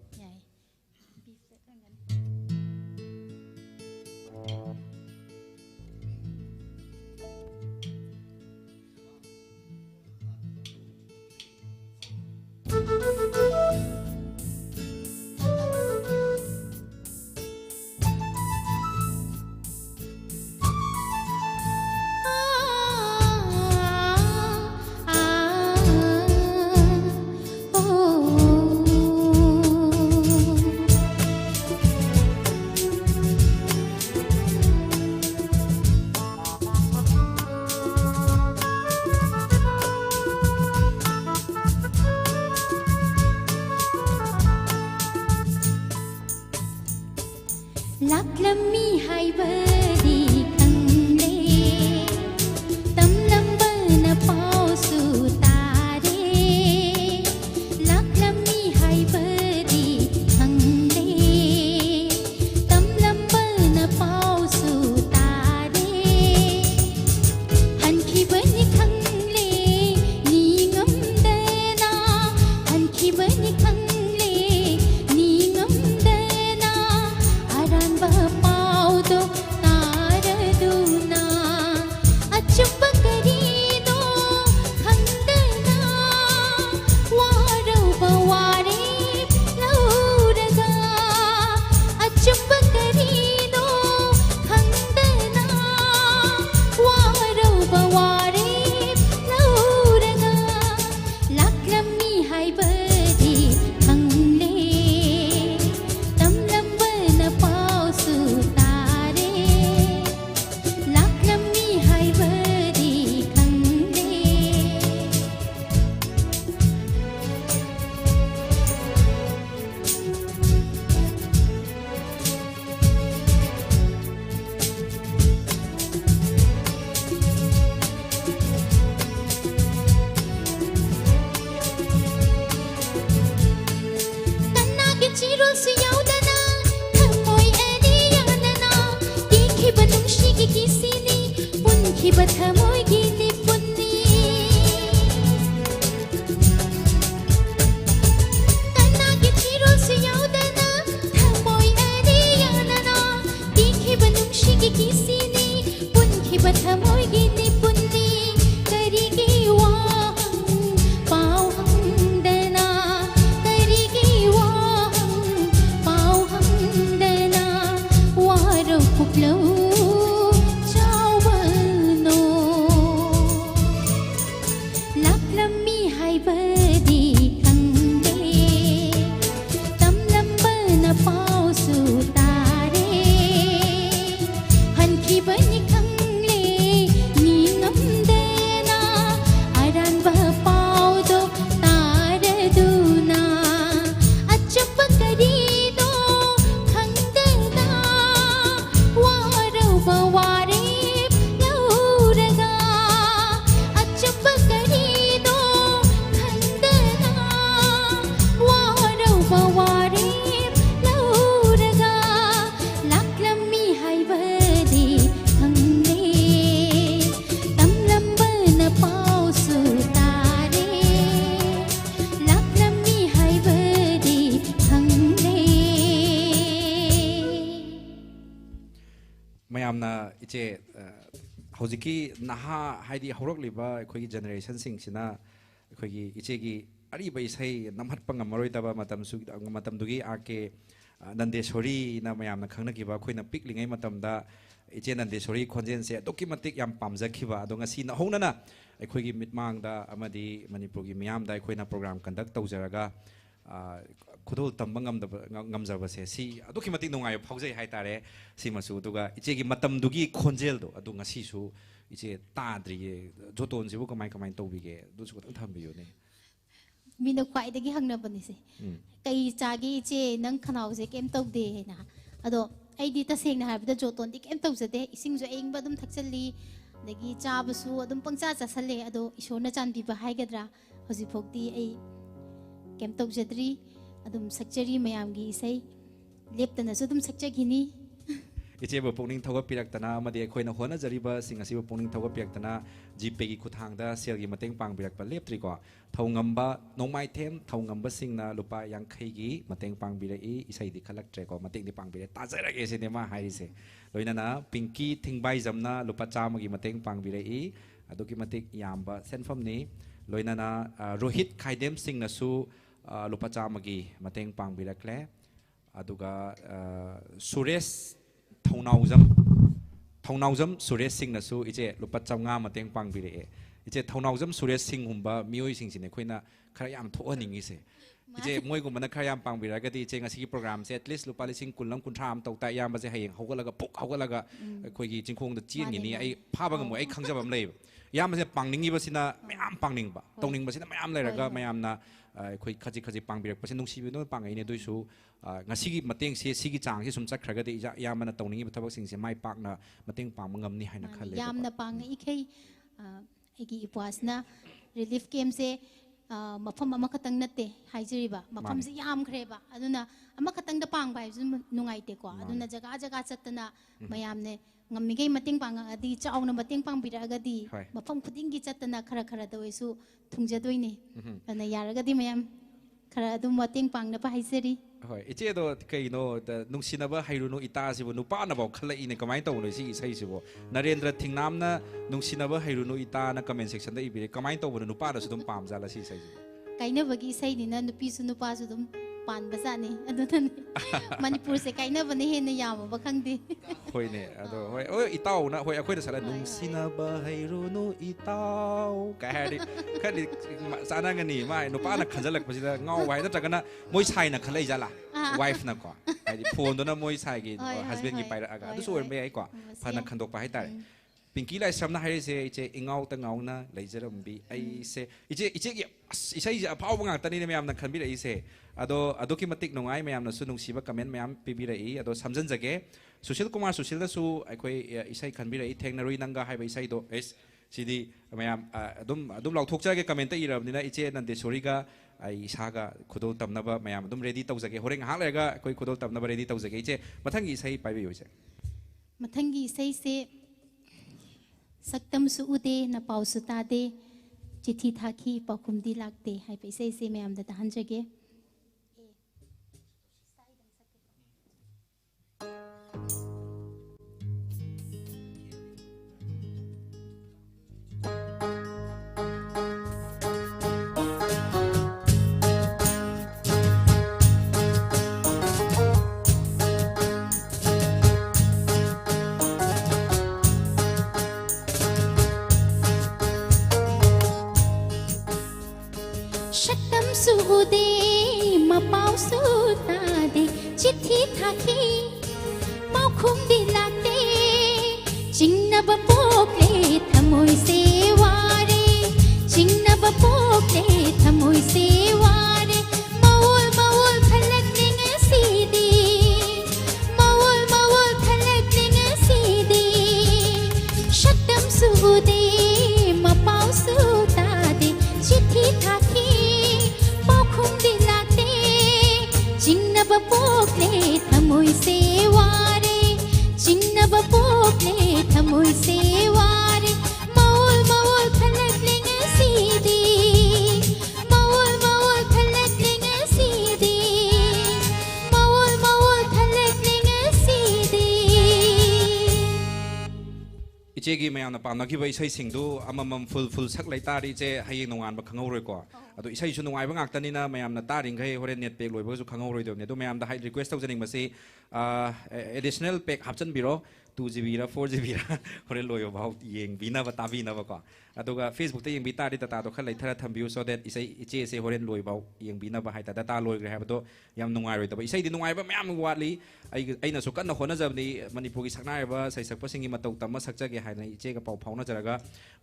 ลักลำมีไฮเบอร์ดีขังเลตำลำเบอร์น่ะเป่าสู่ตาเรลักลำมีไฮเบอร์ดีขังเลตำลำเบอร์น่ะเป่าสู่ตาเรหันขี้เบอร์นี่ขังเลนี่งมเดนาหันขี้เบอร์นี่ขังจุบ ꯃꯌꯥꯝꯅ ꯏꯆꯦ ꯍꯧꯖꯤꯛꯀꯤ ꯅꯍꯥ ꯍꯥꯏꯗꯤ ꯍꯧꯔꯛꯂꯤꯕ ꯑꯩꯈꯣꯏꯒꯤ ꯖꯦꯅꯦꯔꯦꯁꯟꯁꯤꯡꯁꯤꯅ ꯑꯩꯈꯣꯏꯒꯤ ꯏꯆꯦꯒꯤ ꯑꯔꯤꯕ ꯏꯁꯩ ꯅꯝꯍꯠꯄ ꯉꯝꯃꯔꯣꯏꯗꯕ ꯃꯇꯝꯗꯨꯒꯤ ꯑꯥꯔ.ꯀꯦ ꯅꯟꯗꯦꯁꯣꯔꯤꯅ ꯃꯌꯥꯝꯅ ꯈꯪꯅꯈꯤꯕ ꯑꯩꯈꯣꯏꯅ ꯄꯤꯛꯂꯤꯉꯩ ꯃꯇꯝꯗ ꯏꯆꯦ ꯅꯟꯗꯦꯁꯣꯔꯤ ꯈꯣꯟꯖꯦꯜꯁꯦ ꯑꯗꯨꯛꯀꯤ ꯃꯇꯤꯛ ꯌꯥꯝ ꯄꯥꯝꯖꯈꯤꯕ ꯑꯗꯣ ꯉꯁꯤ ꯅꯧꯍꯧꯅꯅ ꯑꯩꯈꯣꯏꯒꯤ ꯃꯤꯠꯃꯥꯡꯗ ꯑꯃꯗꯤ ꯃꯅꯤꯄꯨꯔꯒꯤ ꯃꯤꯌꯥꯝꯗ ꯑꯩꯈꯣꯏꯅ ꯄ꯭ꯔꯣꯒ꯭ꯔꯥꯝ ꯀꯟꯗꯛ ꯇꯧꯖꯔꯒ ꯈꯨꯗꯣꯜ ꯇꯝꯕ ꯉꯝꯖꯕꯁꯦ ꯁꯤ ꯑꯗꯨꯛꯀꯤ ꯃꯇꯤꯛ ꯅꯨꯡꯉꯥꯏꯕ ꯐꯥꯎꯖꯩ ꯍꯥꯏꯇꯥꯔꯦ ꯁꯤꯃꯁꯨ ꯑꯗꯨꯒ ꯏꯆꯦꯒꯤ ꯃꯇꯝꯗꯨꯒꯤ ꯈꯣꯟꯖꯦꯜꯗꯣ ꯑꯗꯨ ꯉꯁꯤꯁꯨ ꯏꯆꯦ ꯇꯥꯗ꯭ꯔꯤꯌꯦ ꯖꯣꯇꯣꯟꯁꯤꯕꯨ ꯀꯃꯥꯏꯅ ꯇꯧꯕꯤꯒꯦ ꯑꯗꯨꯁꯨ ꯈꯤꯇꯪ ꯊꯝꯕꯤꯌꯨꯅꯦ ꯃꯤꯅ ꯈ꯭ꯋꯥꯏꯗꯒꯤ ꯍꯪꯅꯕꯅꯤꯁꯦ ꯀꯩ ꯆꯥꯒꯦ ꯏꯆꯦ ꯅꯪ ꯈꯅꯥꯎꯁꯦ ꯀꯩꯝ ꯇꯧꯗꯦ ꯍꯥꯏꯅ ꯑꯗꯣ ꯑꯩꯗꯤ ꯇꯁꯦꯡꯅ ꯍꯥꯏꯕꯗ ꯖꯣꯇꯣꯟꯗꯤ ꯀꯩꯝ ꯇꯧꯖꯗꯦ ꯏꯁꯤꯡꯁꯨ ꯑꯏꯪꯕ ꯑꯗꯨꯝ ꯊꯛꯆꯜꯂꯤ ꯑꯗꯒꯤ ꯆꯥꯕꯁꯨ ꯑꯗꯨꯝ ꯄꯪꯆꯥ ꯆꯥꯁꯜꯂꯦ ꯑꯗꯣ ꯏꯁꯣꯔꯅ ꯆꯥꯟꯕꯤꯕ ꯍꯥꯏꯒꯗ꯭ꯔꯥ ꯍꯧꯖꯤꯛꯐꯥꯎꯗꯤ ꯑꯩ ꯀꯩꯝ ꯇꯧꯖꯗ꯭ꯔꯤ ꯑꯗꯨꯝ ꯁꯛꯆꯔꯤ ꯃꯌꯥꯝꯒꯤ ꯏꯁꯩ ꯂꯦꯞꯇꯅꯁꯨ ꯑꯗꯨꯝ ꯁꯛꯆꯈꯤꯅꯤ ꯏꯆꯦꯕꯨ ꯄꯨꯛꯅꯤꯡ ꯊꯧꯒꯠꯄꯤꯔꯛꯇꯅ ꯑꯃꯗꯤ ꯑꯩꯈꯣꯏꯅ ꯍꯣꯠꯅꯖꯔꯤꯕꯁꯤꯡ ꯑꯁꯤꯕꯨ ꯄꯨꯛꯅꯤꯡ ꯊꯧꯒꯠꯄꯤꯔꯛꯇꯅ ꯖꯤꯄꯦꯒꯤ ꯈꯨꯠꯊꯥꯡꯗ ꯁꯦꯜꯒꯤ ꯃꯇꯦꯡ ꯄꯥꯡꯕꯤꯔꯛꯄ ꯂꯦꯞꯇ꯭ꯔꯤꯀꯣ ꯊꯧꯉꯝꯕ ꯅꯣꯡꯃꯥꯏꯊꯦꯝ ꯊꯧꯉꯝꯕꯁꯤꯡꯅ ꯂꯨꯄꯥ 50ꯒꯤ ꯃꯇꯦꯡ ꯄꯥꯡꯕꯤꯔꯛꯏ ꯏꯁꯩꯗꯤ ꯈꯜꯂꯛꯇ꯭ꯔꯦꯀꯣ ꯃꯇꯦꯡꯗꯤ ꯄꯥꯡꯕꯤꯔꯛꯑꯦ ꯇꯥꯖꯔꯒꯦ ꯁꯤꯅꯦ ꯃꯥ ꯍꯥꯏꯔꯤꯁꯦ ꯂꯣꯏꯅꯅ ꯄꯤꯡꯀꯤ ꯊꯤꯡꯕꯥꯏꯖꯝꯅ ꯂꯨꯄꯥ 100ꯒꯤ ꯃꯇꯦꯡ ꯄꯥꯡꯕꯤꯔꯛꯏ ꯑꯗꯨꯛꯀꯤ ꯃꯇꯤꯛ ꯌꯥꯝꯕ ꯁꯦꯟꯐꯝꯅꯤ ꯂꯣꯏꯅꯅ ꯔꯣꯍꯤꯠ ꯈꯥꯏꯗꯦꯝꯁꯤꯡꯅꯁꯨ ꯂꯨꯄꯥ 100ꯒꯤ ꯃꯇꯦꯡ ꯄꯥꯡꯕꯤꯔꯛꯂꯦ ꯑꯗꯨꯒ ꯁꯨꯔꯦꯁ ꯊꯧꯅꯥꯎꯖꯝ ꯁꯨꯔꯦꯁ ꯁꯤꯡꯅꯁꯨ ꯏꯆꯦ ꯂꯨꯄꯥ 150 ꯃꯇꯦꯡ ꯄꯥꯡꯕꯤꯔꯛꯑꯦ ꯏꯆꯦ ꯊꯧꯅꯥꯎꯖꯝ ꯁꯨꯔꯦꯁ ꯁꯤꯡꯒꯨꯝꯕ ꯃꯤꯑꯣꯏꯁꯤꯡꯁꯤꯅꯦ ꯑꯩꯈꯣꯏꯅ ꯈꯔ ꯌꯥꯝ ꯊꯣꯛꯍꯟꯅꯤꯡꯉꯤꯁꯦ ꯏꯆꯦ ꯃꯣꯏꯒꯨꯝꯕꯅ ꯈꯔ ꯌꯥꯝ ꯄꯥꯡꯕꯤꯔꯒꯗꯤ ꯏꯆꯦ ꯉꯁꯤꯒꯤ ꯄ꯭ꯔꯣꯒ꯭ꯔꯥꯝꯁꯦ ꯑꯦꯠꯂꯤꯁ ꯂꯨꯄꯥ 10,000-30,000 ꯑꯃ ꯇꯧ ꯇꯥꯏ ꯏꯌꯥꯝꯕꯁꯦ ꯍꯌꯦꯡ ꯍꯧꯒꯠꯂꯒ ꯑꯩꯈꯣꯏꯒꯤ ꯆꯤꯡꯈꯣꯡꯗ ꯆꯦꯟꯈꯤꯅꯤ ꯑꯩ ꯐꯥꯕ ꯉꯝꯃꯣꯏ ꯑꯩ ꯈꯪꯖꯕ ꯑꯃ ꯂꯩꯌꯦꯕ ꯏꯌꯥꯝꯕꯁꯦ ꯄꯥꯡꯅꯤꯡꯉꯤꯕꯁꯤꯅ ꯃꯌꯥꯝ ꯄꯥꯡꯅꯤꯡꯕ ꯇꯧꯅꯤꯡꯕꯁꯤꯅ ꯃꯌꯥꯝ ꯂꯩꯔꯒ ꯃꯌꯥꯝꯅ ꯑꯩꯈꯣꯏ ꯈꯖꯤꯛ ꯄꯥꯡꯕꯤꯔꯛꯄꯁꯦ ꯅꯨꯡꯁꯤꯕꯤꯗꯨꯅ ꯄꯥꯡꯉꯛꯏꯅꯦ ꯑꯗꯨꯏꯁꯨ ꯉꯁꯤꯒꯤ ꯃꯇꯦꯡꯁꯦ ꯁꯤꯒꯤ ꯆꯥꯡꯁꯦ ꯁꯨꯝ ꯆꯠꯈ꯭ꯔꯒꯗꯤ ꯏꯌꯥꯝꯕꯅ ꯇꯧꯅꯤꯡꯉꯤꯕ ꯊꯕꯛꯁꯤꯡꯁꯦ ꯃꯥꯏ ꯄꯥꯛꯅ ꯃꯇꯦꯡ ꯄꯥꯡꯕ ꯉꯝꯅꯤ ꯍꯥꯏꯅ ꯈꯜꯂꯦ ꯌꯥꯝꯅ ꯄꯥꯡꯉꯛꯏꯈꯩ ꯑꯩꯒꯤ ꯏꯄ꯭ꯋꯥꯁꯤꯅ ꯔꯤꯂꯤꯐ ꯀꯦꯝꯁꯦ ꯃꯐꯝ ꯑꯃꯈꯛꯇꯪ ꯅꯠꯇꯦ ꯍꯥꯏꯖꯔꯤꯕ ꯃꯐꯝꯁꯦ ꯌꯥꯝꯈ꯭ꯔꯦꯕ ꯑꯗꯨꯅ ꯑꯃꯈꯛꯇꯪꯗ ꯄꯥꯡꯕ ꯍꯥꯏꯕꯁꯨ ꯅꯨꯡꯉꯥꯏꯇꯦꯀꯣ ꯑꯗꯨꯅ ꯖꯒꯥ ꯆꯠꯇꯅ ꯃꯌꯥꯝꯅ ꯉꯝꯃꯤꯈꯩ ꯃꯇꯦꯡ ꯄꯥꯡꯉꯛꯑꯗꯤ ꯆꯥꯎꯅ ꯃꯇꯦꯡ ꯄꯥꯡꯕꯤꯔꯛꯑꯒꯗꯤ ꯃꯐꯝ ꯈꯨꯗꯤꯡꯒꯤ ꯆꯠꯇꯅ ꯈꯔꯗ ꯑꯣꯏꯁꯨ ꯊꯨꯡꯖꯗꯣꯏꯅꯤ ꯑꯗꯨꯅ ꯌꯥꯔꯒꯗꯤ ꯃꯌꯥꯝ ꯈꯔ ꯑꯗꯨꯝ ꯃꯇꯦꯡ ꯄꯥꯡꯅꯕ ꯍꯥꯏꯖꯔꯤ ꯍꯣꯏ ꯏꯆꯦꯗꯣ ꯀꯩꯅꯣ ꯅꯨꯡꯁꯤꯅꯕ ꯍꯩꯔꯨꯅꯨ ꯏꯇꯥꯁꯤꯕꯨ ꯅꯨꯄꯥꯅꯐꯥꯎ ꯈꯜꯂꯛꯏꯅꯦ ꯀꯃꯥꯏꯅ ꯇꯧꯕꯅꯣ ꯁꯤ ꯏꯁꯩꯁꯤꯕꯨ ꯅꯔꯦꯟꯗ꯭ꯔ ꯊꯤꯡꯅꯥꯝꯅ ꯅꯨꯡꯁꯤꯅꯕ ꯍꯩꯔꯨꯅꯨ ꯏꯇꯥꯅ ꯀꯃꯦꯟ ꯁꯦꯛꯁꯟꯗ ꯏꯕꯤꯔꯦ ꯀꯃꯥꯏꯅ ꯇꯧꯕꯅꯣ ꯅꯨꯄꯥꯅꯁꯨ ꯑꯗꯨꯝ ꯄꯥꯝꯖꯥꯠꯂ ꯁꯤ ꯏꯁꯩꯁꯤꯕꯨ ꯀꯥꯏꯅꯕꯒꯤ ꯏꯁꯩꯅꯤꯅ ꯅꯨꯄꯤꯁꯨ ꯅꯨꯄꯥꯁꯨ ꯑꯗꯨꯝ ꯄꯥꯟꯕꯖꯥꯠꯅꯤ ꯑꯗꯨꯅꯅꯦ ꯃꯅꯤꯄꯨꯔꯁꯦ ꯀꯥꯏꯅꯕꯅ ꯍꯦꯟꯅ ꯌꯥꯝꯃꯕ ꯈꯪꯗꯦ ꯍꯣꯏꯅꯦ ꯑꯗꯣ ꯍꯣꯏ ꯏꯇꯥꯎꯅ ꯍꯣꯏ ꯑꯩꯈꯣꯏꯅ ꯁꯥꯟꯅ ꯅꯨꯡꯁꯤꯅꯕ ꯍꯩꯔꯨꯅꯨ ꯏꯇꯥꯎ ꯀꯥꯏ ꯍꯥꯏꯔꯗꯤ ꯈꯔꯗꯤ ꯆꯥꯟꯅꯒꯅꯤ ꯃꯥ ꯅꯨꯄꯥꯅ ꯈꯟꯖꯜꯂꯛꯄꯁꯤꯗ ꯉꯥꯎꯕ ꯍꯥꯏ ꯅꯠꯇ꯭ꯔꯒꯅ ꯃꯣꯏ ꯁꯥꯏꯅ ꯈꯜꯂꯛꯏ ꯖꯥꯠꯂꯥ ꯋꯥꯏꯐꯅꯀꯣ ꯍꯥꯏꯗꯤ ꯐꯣꯟꯗꯨꯅ ꯃꯣꯏ ꯁꯥꯏꯒꯤ ꯍꯁꯕꯦꯟꯒꯤ ꯄꯥꯏꯔꯛꯑꯒ ꯑꯗꯨꯁꯨ ꯑꯣꯏꯔꯝꯕ ꯌꯥꯏꯀꯣ ꯐꯅ ꯈꯟꯗꯣꯛꯄ ꯍꯥꯏꯇꯥꯔꯦ ꯄꯤꯡꯀꯤ ꯂꯥꯏꯁ꯭ꯔꯝꯅ ꯍꯥꯏꯔꯤꯁꯦ ꯏꯆꯦ ꯏꯉꯥꯎꯇ ꯉꯥꯎꯅ ꯂꯩꯖꯔꯝꯕꯤ ꯑꯩꯁꯦ ꯏꯆꯦꯒꯤ ꯏꯁꯩꯁꯦ ꯑꯐꯥꯎꯕ ꯉꯥꯛꯇꯅꯤꯅꯦ ꯃꯌꯥꯝꯅ ꯈꯟꯕꯤꯔꯛꯏꯁꯦ ꯑꯗꯣ ꯑꯗꯨꯛꯀꯤ ꯃꯇꯤꯛ ꯅꯨꯡꯉꯥꯏ ꯃꯌꯥꯝꯅꯁꯨ ꯅꯨꯡꯁꯤꯕ ꯀꯃꯦꯟ ꯃꯌꯥꯝ ꯄꯤꯕꯤꯔꯛꯏ ꯑꯗꯣ ꯁꯝꯖꯟꯖꯒꯦ ꯁꯨꯁꯤꯜ ꯀꯨꯃꯥꯔ ꯁꯨꯁꯤꯜꯅꯁꯨ ꯑꯩꯈꯣꯏ ꯏꯁꯩ ꯈꯟꯕꯤꯔꯛꯏ ꯊꯦꯡꯅꯔꯨꯏ ꯅꯪꯒ ꯍꯥꯏꯕ ꯏꯁꯩꯗꯣ ꯁꯤꯗꯤ ꯃꯌꯥꯝ ꯑꯗꯨꯝ ꯂꯥꯎꯊꯣꯛꯆꯔꯒꯦ ꯀꯃꯦꯟꯇ ꯏꯔꯕꯅꯤꯅ ꯏꯆꯦ ꯅꯟꯗꯦꯁꯣꯔꯤꯒ ꯑꯩ ꯏꯁꯥꯒ ꯈꯨꯗꯣꯜ ꯇꯝꯅꯕ ꯃꯌꯥꯝ ꯑꯗꯨꯝ ꯔꯦꯗꯤ ꯇꯧꯖꯒꯦ ꯍꯣꯔꯦꯟ ꯉꯥꯏꯍꯥꯛ ꯂꯩꯔꯒ ꯑꯩꯈꯣꯏ ꯈꯨꯗꯣꯜ ꯇꯝꯅꯕ ꯔꯦꯗꯤ ꯇꯧꯖꯒꯦ ꯏꯆꯦ ꯃꯊꯪꯒꯤ ꯏꯁꯩ ꯄꯥꯏꯕꯤꯌꯨ ꯏꯆꯦ ꯃꯊꯪꯒꯤ ꯏꯁꯩꯁꯦ ꯁꯛꯇꯝꯁꯨ ꯎꯗꯦ ꯅꯄꯥꯎꯁꯨ ꯇꯥꯗꯦ ꯆꯤꯊꯤ ꯊꯥꯈꯤ ꯄꯥꯎꯈꯨꯝꯗꯤ ꯂꯥꯛꯇꯦ ꯍꯥꯏꯕ ꯏꯁꯩꯁꯦ ꯃꯌꯥꯝꯗ ꯇꯥꯍꯟꯖꯒꯦ शक्तमसु उदे मपावसु तादे चिट्ठी थाकी पाखुमदी लाते चिंगनब पोकले थमोई से वारे चिंगनब पोकले थमोई से वारे मवुल मवुल खलक निंग सीदी मवुल मवुल खलक निंग सीदी शक्तमसु उदे मपावसु तादे चिट्ठी थाकी चिंगनब पोकले थमोई से वारे चिंगनब पोकले थमोई से वारे मवुल मवुल खलक लिंग सीदी मवुल मवुल खलक लिंग सीदी मवुल मवुल खलक लिंग सीदी इचेगी मैम पामनखिब इसेसिंगदु अममम फुल sak लेतारी इचे हयेंग नोंगान खंगौरोइको अदो इसेसु नुंगाइबा ngaktanina मैमना तारिंगै होरे नेट पैक लोइबगसु खंगौरोइदोने दो मैम दा हाई रिक्वेस्ट तौजनिंगबसि एडिशनल पैक हापचनबिरो 2GB रा 4GB रा होरे लोयो भाव येंगबिनाबा ताबिनाबको अदुगा फेसबुक ता येंगबि तारि ता दो खल लेथरा थंबिउ सो दैट इसे इचे से होरे लोय भाव येंगबिनाबा हाइता दा लोइग्रे हाबदो याम नुंगाइरोइदबा इसेदि नुंगाइबा मैम वाटली अइनासु कन्न होनजबनि मणिपुरगी सकनाइबा सैसकपसिंगी मतौ तम सकजगे हाइना इचेगा पाउ फाउनजरगा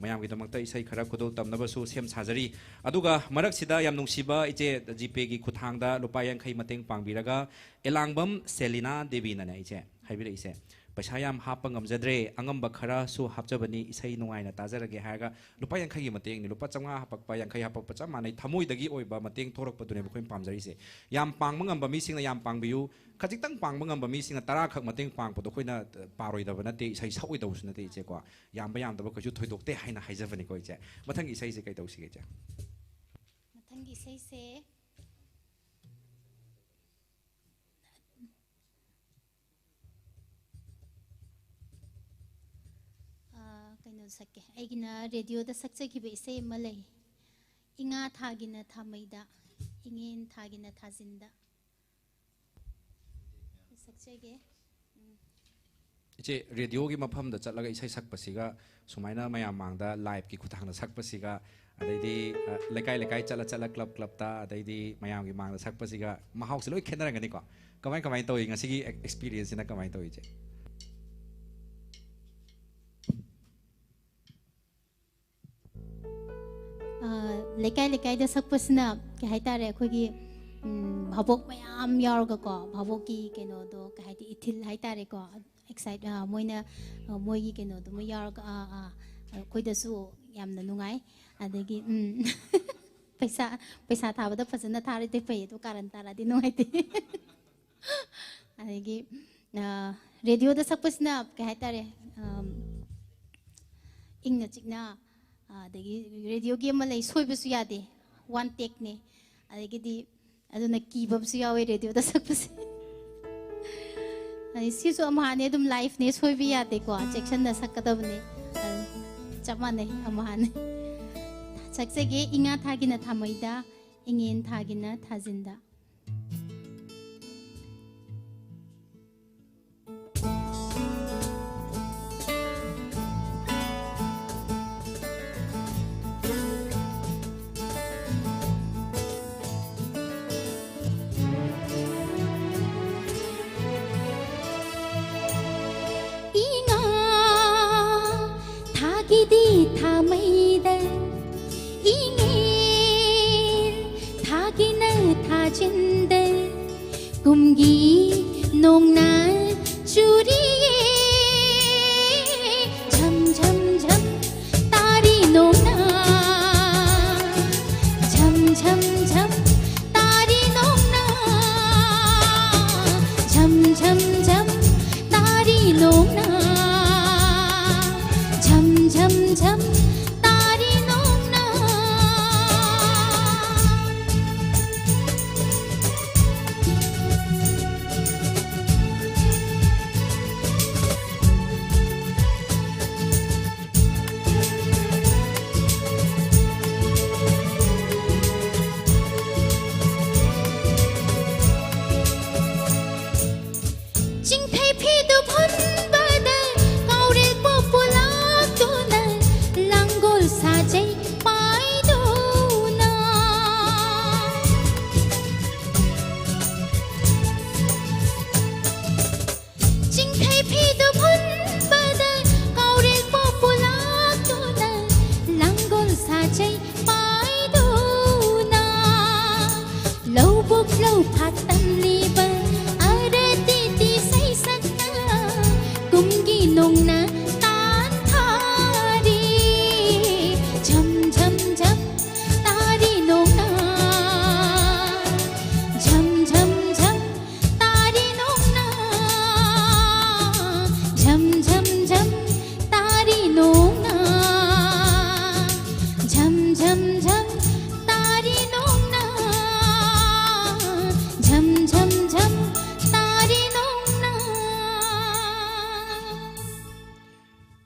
मैम गिदमक्ता इसे खरा खुदो तमनबसु सेम साजरी अदुगा मरकसिदा याम नुंसिबा इचे जीपे गी खुथांगदा लुपा यांखै मतेंग पांगबिरगा एलांगबम सेलिना देवी नने इचे हाइबिरे इसे पैसा याम हाप ngamjadre angamba khara su hapjabani isai nungaina tajarage haga lupa yankhai gi mateng ni lupa changa hapakpa yankhai hapakpa cha manai thamoi dagi oiba mateng thorakpa dune bkhoi pamjari se yam pangma ngamba mi singna yam pangbiu khajitang pangma ngamba mi singna tara khak mateng pangpa do khoina paroi da bana te isai sawi da usna te che ko yam ba yam da ba kaju thoidokte haina haijabani ko che mathang isai se kai tausi ge che mathang isai se कहीं सके ऐगिना radio दा सक्चे की बेसे मले इंगा थागिना थामैदा इंगेन थागिना थाजिंदा सक्चे के इचे radio की मफम दा चलगा इसै सकपसिगा सुमाइना मया मांगदा लाइव की खुथांगना सकपसिगा अदैदी लेकाई लेकाई चला चला क्लब ता अदैदी मयाम की मांगदा सकपसिगा महाउस लोइ खेनरंगनि को कमाई तोइ ngasi एक्सपीरियंस ना कमाई तोइ जे लेकाई लेकाई दा सकपसना के हाइतारे अखोगी भाबोक मयाम यारगको भाबोक की केनो दो के हाइति इथिल हाइतारे को एक्साइट मोइना मोइगी केनो दो मो यारग कोइदसु यामना नुंगाई अदगी पैसा थाबदा फजना थारिते फै तो कारण तारादि नुंगाइते अदगी रेडियो दा सकपसना के हाइतारे इंगना चिकना रेडियो गेम लई सोइबसु यादे वन टेक ने अदगी अदुना कीबबसु यावे रेडियो दा सकपसे सिसु अमाने दुम लाइफ ने सोइबि यादे को सेक्शन दा सकदबने चमाने अमाने सक्सेगे इंगा थागिना थामैदा इंगेन थागिना थाजिंदा थामैदा इंगेन थागिना थाजिंदा कुमगी नोंगना चुरिये झम झम झम तारी नोंगना झम झम झम तारी नोंगना झम झम झम तारी नोंगना झम झम झम तारी नोंगना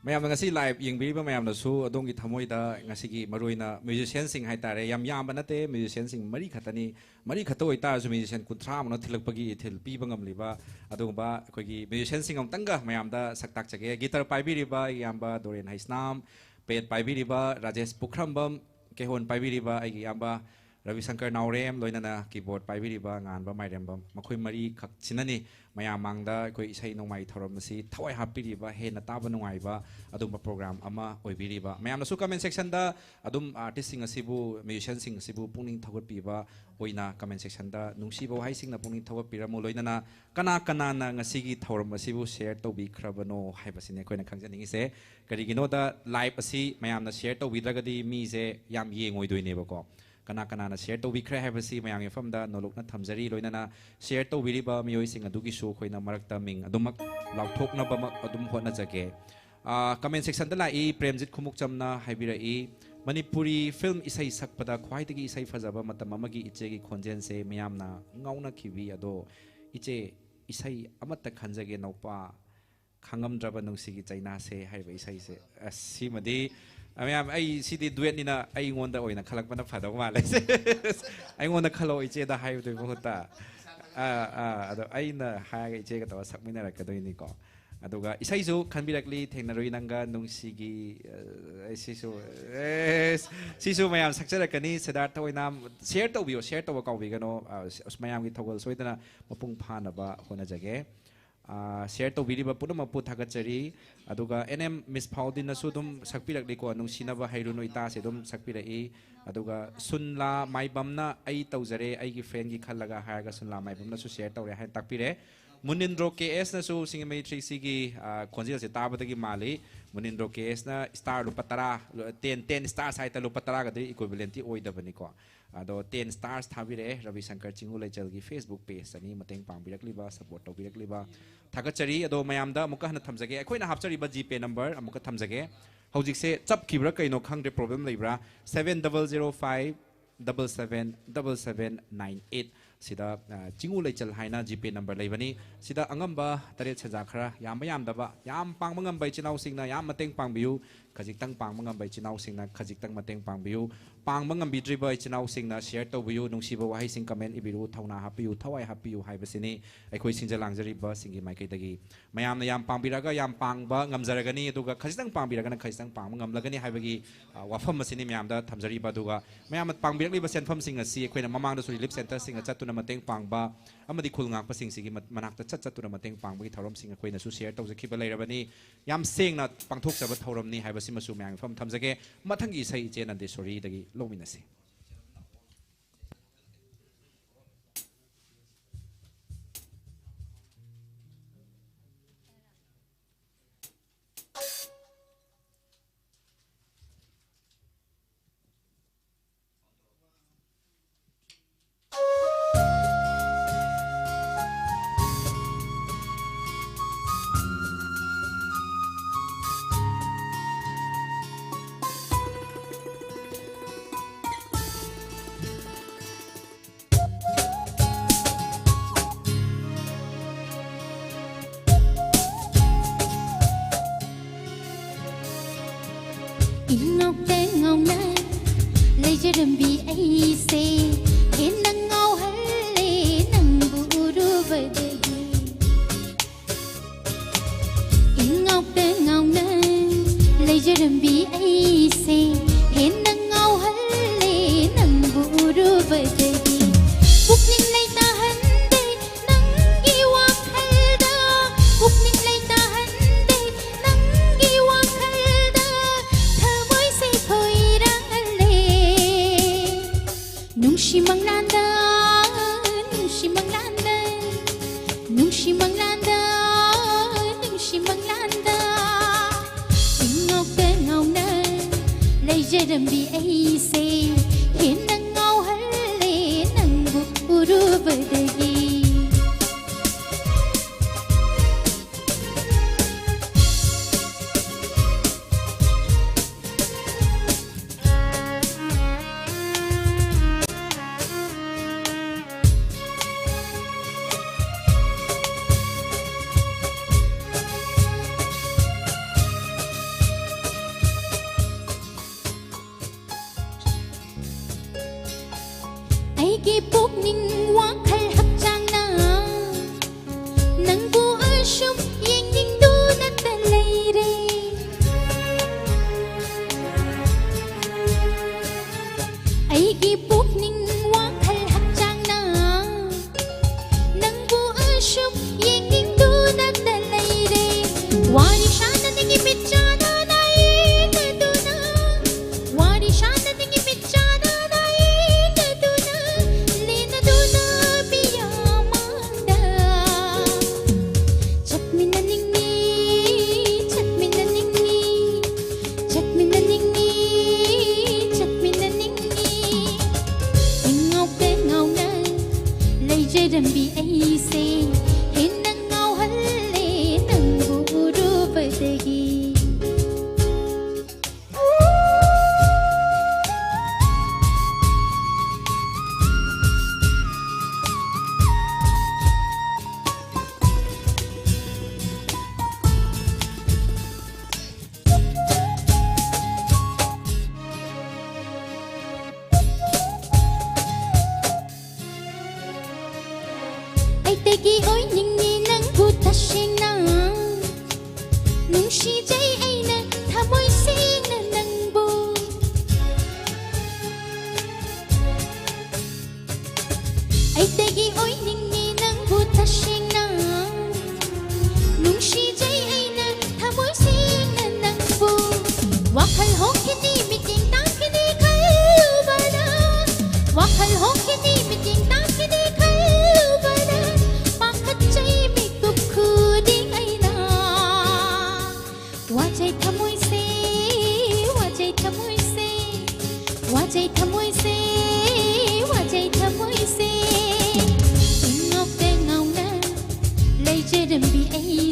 mayam na ngasi live yung biri ba mayam na su adong ki thamoy da ngasi ki maroi na musician sing hai tare yam yam banate musician sing mari khatani mari khato ita su musician kunthra mano thilak pagi thil pi bangam liba adong ba koi ki musician sing am tanga mayam da saktak chage guitar pai biri ba yam ba Dorian Haisnam pet pai biri ba Rajesh Pukhrambam kehon pai biri ba ai yam ba Ravi Shankar Naurem loinana keyboard pai biri ba ngan ba mairembam makhoi mari khak chinani mayam mangda koi isai nongmai thorom si thawai hapiri ba he na taba nongai ba adum program ama oibiri ba mayam na su comment section da adum artist sing asibu musician sing asibu pungning thogot pi ba oina comment section da nungsi bo hai sing na pungning thogot pi ra mo loinana kana kana na ngasi gi thorom asibu share to bi khrabano hai basine koina khangjaningi se karigino da live asi mayam na share to bidragadi mi se yam yengoi doine ba ko kana kana na share to bi khre have si mayang yafam da nolok na thamjari loina na share to biri ba mioi sing adu gi show khoina marakta ming adumak lauthok na ba adum hona jage comment section da la I premjit khumuk chamna haibira I manipuri film isai sakpada khwai tagi isai fajaba matam amagi iche gi khonjen se mayam na ngauna khibi ado iche isai amatta khanjage nopa khangam draba nungsi gi chaina se haiba isai se asimadi mayam ai sidi duet ni na ai ngonda oina khalak bana phada ma lai se ai ngonda khalo iche da hayu de bohuta ado ai na ha ga iche ga tawa sakmina ra ka doi ni ko aduga isai ju khanbirakli thengnaroi nanga nungsigi sisu mayam sakjara kani Siddhartha oina share to bio share to ba kaw bi gano mayam gi thogol soidana mapung phana ba hona jage share to biri ba puna mapu thagachari aduga NM Miss Faudin na su dum sakpirak liko anung sinaba hairuno ita se dum sakpirai aduga sunla maibamna ai taujare ai gi friend gi khalaga haiga sunla maibamna su share tawre hai takpire Munindro KS na su singamay 3C gi konjil se tabata gi mali Munindro KS na star lupatara 10 stars hai ta lupatara gadri equivalent oida bani ko ado 10 stars thabire Ravi Shankar Chingulaichal gi Facebook page ani mateng pangbirakliba support tawbirakliba thagachari ado mayamda amuka hana thamjage akoina hapchari ba GPay number amuka thamjage hojik se chap khibra kaino khangde problem leibra 7005 777798 sida Chingulaichal haina GPay number leibani sida angamba tare chaja khara yam daba yam pang mangam bai chinau singna yam mateng pangbiu khajik tang pang mangam bai chinau singna khajik tang mateng pangbiu pang mangam bidri bai chinau singna share to biu nungsiba wahai sing comment ibiru thauna hapiu thawai hapiu haibasini aikoi singjalangjari ba singi maikai dagi mayam na yam pangbiraga yam pangba ngamjaragani aduga khajitang pangbiraga na khajitang pang ngamlagani haibagi wafam masini mayam da thamjari ba aduga mayam pangbirakli ba senfam sing asi akoina mamang da su relief center sing chatuna mateng pangba amadi khulngak pasing sigi manakta chatuna mateng pangbagi thorom sing akoina su share tawjakhiba leirabani yam sengna pangthok jaba thorom ni haibasi masu mayam fam thamjage mathangi sai che nande sorry dagi lominasi Inok teng ngau na lay jaram bi ai se hen nang ngau halle nang buru badagi Inok teng ngau na lay jaram bi ai se hen nang ngau halle nang buru badagi Bukning lay tahan de nang giwak halda Bukning lay tahan de nang giwak halda Thamoy se khoi rangale Nungshi manglanda Nungshi manglanda Nungshi manglanda Nungshi manglanda Ingok te ngau na lay jaram bi ai se hen nang ngau halle nang buru badagi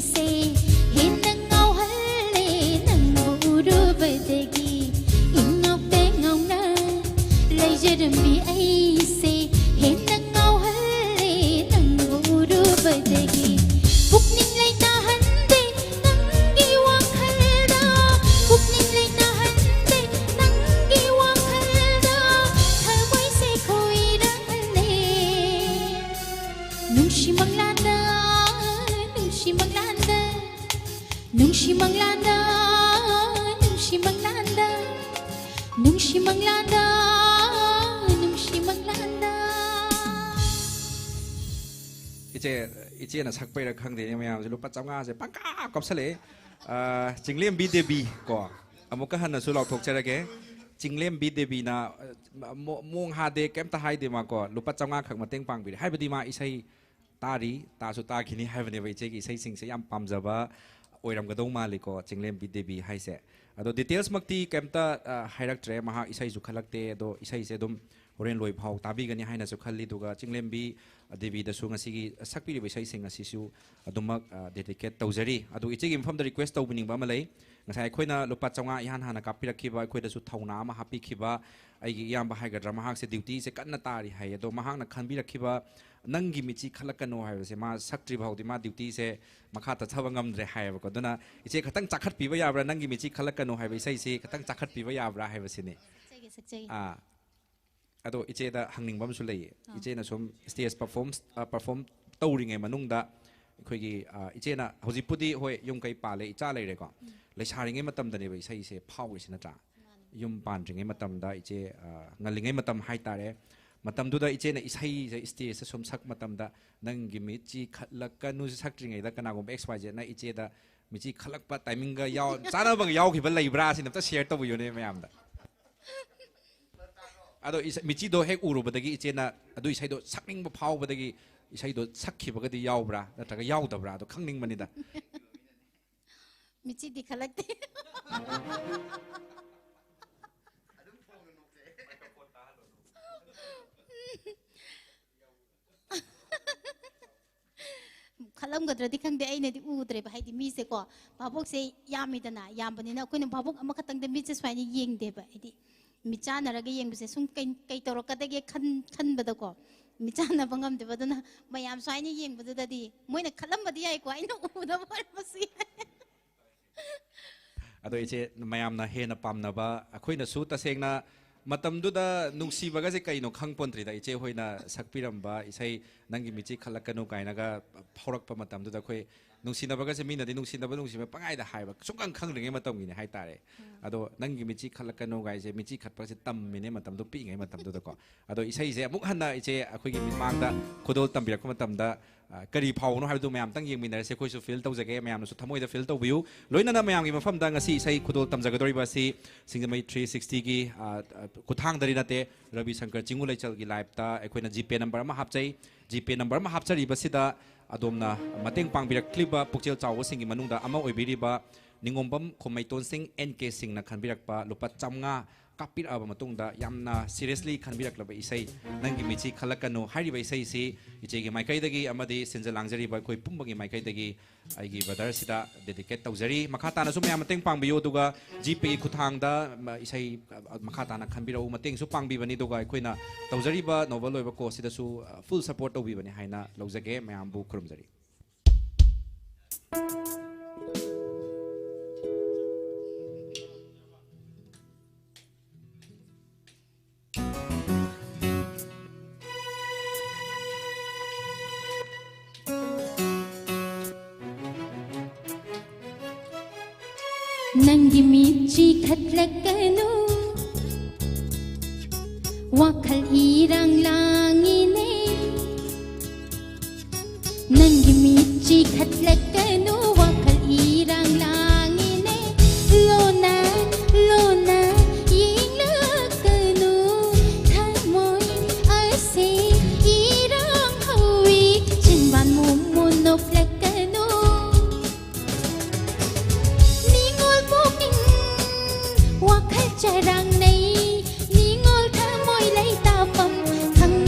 से हे नंगाव हल्ले नंगूरू बदगी इंगाव ते ngawna leijarambi ai se he nंगाव हल्ले नंगूरू बदगी pukning leina hande nangi wakhalda pukning leina hande nangi wakhalda thamoi se khoirale nungshi manglanda nungshi manglanda nungshi manglanda nungshi manglanda nungshi manglanda nungshi manglanda इचे ना सकपै र खंगदे ने मयाम लुपा चंगा से पंका कपसले चिंगलेम B देबी को अमुक हन सु लौक थोकचरगे चिंगलेम बी देबी ना मोंग हादे केमता हाइदे मा को लुपा चंगा खक मतेंग पांगबि हाइबदि मा इसै तारी तासु ताखिनि हाइबने बै इचे इसै सिंग से याम पामजबा ओइरमगदौ मालिको चिंगलेम बी देबी हाइसे अदो डिटेल्स मक्ति केमता हाइरक्ट्रे महा इसै जु खलक्ते अदो इसै से दुम होरेन लोई भाव ताबीगनी हाइनासु खल्ली दुगा चिंगलेम्बी देवी दसु ngasiगी sakpiriba isai sing asisu adumak dedicate tawjari adu ichigi mfam da request tawbining ba malai ngasai khoina lupa chawnga ihan hana kapirakhiba khoida su thauna ma hapi khiba aigi yamba haigadra mahak se duty se kanna tari hai ado mahak na khanbirakhiba nangi michi khalakano hai se ma saktri bhaudi ma duty se makha ta thawa ngamdre hai ba ko duna iche khatang chakhat piba yabra nangi michi khalakano hai ba isai se khatang chakhat piba yabra hai ba sine अदो इचे दा हंगनिंग बम सु लई इचे ना सोम stage perform तौरिंगे मनुंग दा अखोगी इचे ना हजिपुदी होय yum कई पाले इचा लेरे को लेसारिंगे मतम दने बे सही से फाव इसे नटा युम पानरिंगे मतम दा इचे ngaliंगे मतम हाइ तारे मतम दुदा इचे ना इसै स्टेज से सोम सक मतम दा नंगी मिची खलकनु सक्ट्रिंगे दा कनागो एक्स वाई जे ना इचे दा मिची खलकपा टाइमिंग गा याव चाना बग याव खिबा लैब्रा सिन त शेयर तबु योने मयाम दा अदो मिची दो हेक उरुबदगी इचेना अदु इसैदो सक्निंग फावबदगी इसैदो सक्खिबगदी यावब्रा नत्रगा यावदब्रा अदो खंगनिंग मनिदा मिची दिखलकते खलमगद्रदी खंगदे आइनेदी उद्रे हाइदि मीसे को भाबोक से यामिदना यामबनिना कोइन भाबोक अमा खतंगदे मीचे स्वाइनि येंगदेबा हाइदि मिचानरगे येंबसे सुम कई तौरकदगे खनबदको मिचाना बंगमदेबदना मयाम स्वाइनि येंबददि मोइना खलमबदि याइको आइना उदब मसी अदो इचे मयामना हेना पामनबा अखोइना सु तसेंगना मतमदुदा नुंसीबगसे कइनो खंगपोन्त्रिदा इचे होइना सकपिरम्बा इसै नंगी मिची खलकनु काइनागा फौरकपा मतमदुदा खोइ नुंसिनबगसे मीनदि नुंसिनबा नुंसिबा पंगाइदा हाइबा सुंगं खंगरिंगे मतमगिने हाइतारे अदो नंगी मिची खलकनु गाइसे मिची खटपसे तम्मिने मतमदु पिंगे मतमदुदा को अदो इसैसे अमुक हन्ना इचे अखोइगी मिमांगदा खुदोल तम्बिरक मतमदा करी फावनो हाइदु मयाम तंग येंमिनरसे खोइसु फील तौजगे मयामनसु थमोइदा फील तौबियु लोइनना मयामगी मफमदा ngasi isai खुदोल तमजगदोरिबा सि सिंगमई 360 की कुथांग दरि नते रवि शंकर चिंगु लेचल की लाइव ता अखोइना जीपे नंबर मा हापचै जीपे नंबर मा हापचरिबा सिदा अदोमना मतेंग पांगबिरक्लिबा पुक्चेल चावो सिंगी मनुंगदा अमा ओइबिरिबा निंगोंबम खोमैतोन सिंग एनके सिंगना खनबिरक्पा लुपा चामंगा कापिरअबा मतुंगदा यामना सीरियसली खनबिरक्लबा इसै नंगी मिची खलकनो हारिबा इसै सि इचेगी माइकैदगी अमदि सिंजल लांगजरिबा कोइ पुंबगी माइकैदगी आइगी ब्रदर सिदा डेडिकेट तौजरी मखाताना सु मयाम मतेंग पांगबियो दुगा जीपे खुथांगदा इसै मखाताना खनबिरौ मतेंग सु पांगबिबनी दुगा अखोइना तौजरीबा नोवेल ओइबा कोर्स सिदा सु फुल सपोर्ट तौबिबनी हाइना लौजगे मयाम बु खुरुमजरी नंगी मिची खटलकनु वाखल इरंग लांगिने नंगी मिची खटलकनु वाखल इरंग लांगिने लोना लोना यिंगलकनु थमोय असे इरंग हवी चिनबान मुमुनोपलकनु वाखल चरंग नहीं निंगोल थमोय लै तापम खंग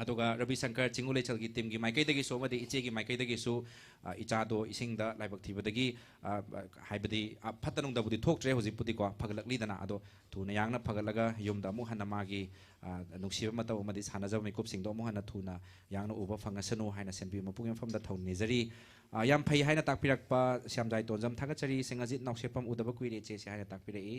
अदुगा रवि शंकर चिंगु लेचल की टीम की माइकई दगी सोमदि इचे की माइकई दगी सु इचादो इसिंगदा लाइबक थिबदगी हाइबदि फतनुंगदबुदि थोक्ट्रे होजिपुदि को फगलकलिदना अदो थुना यांगना फगलगा युमदा मु हना मागी नुक्सिबा मतौ मदि सानाजब मिकुप सिंगदो मु हना थुना यांगना उबा फंगसनु हाइना सेंबि मपुंग फमदा थौ नेजरी याम फै हाइना ताकपिरकपा श्यामजाय तोंजम थागचरी सिंगजित नौसेपम उदबा कुइरे चे से हाइना ताकपिरई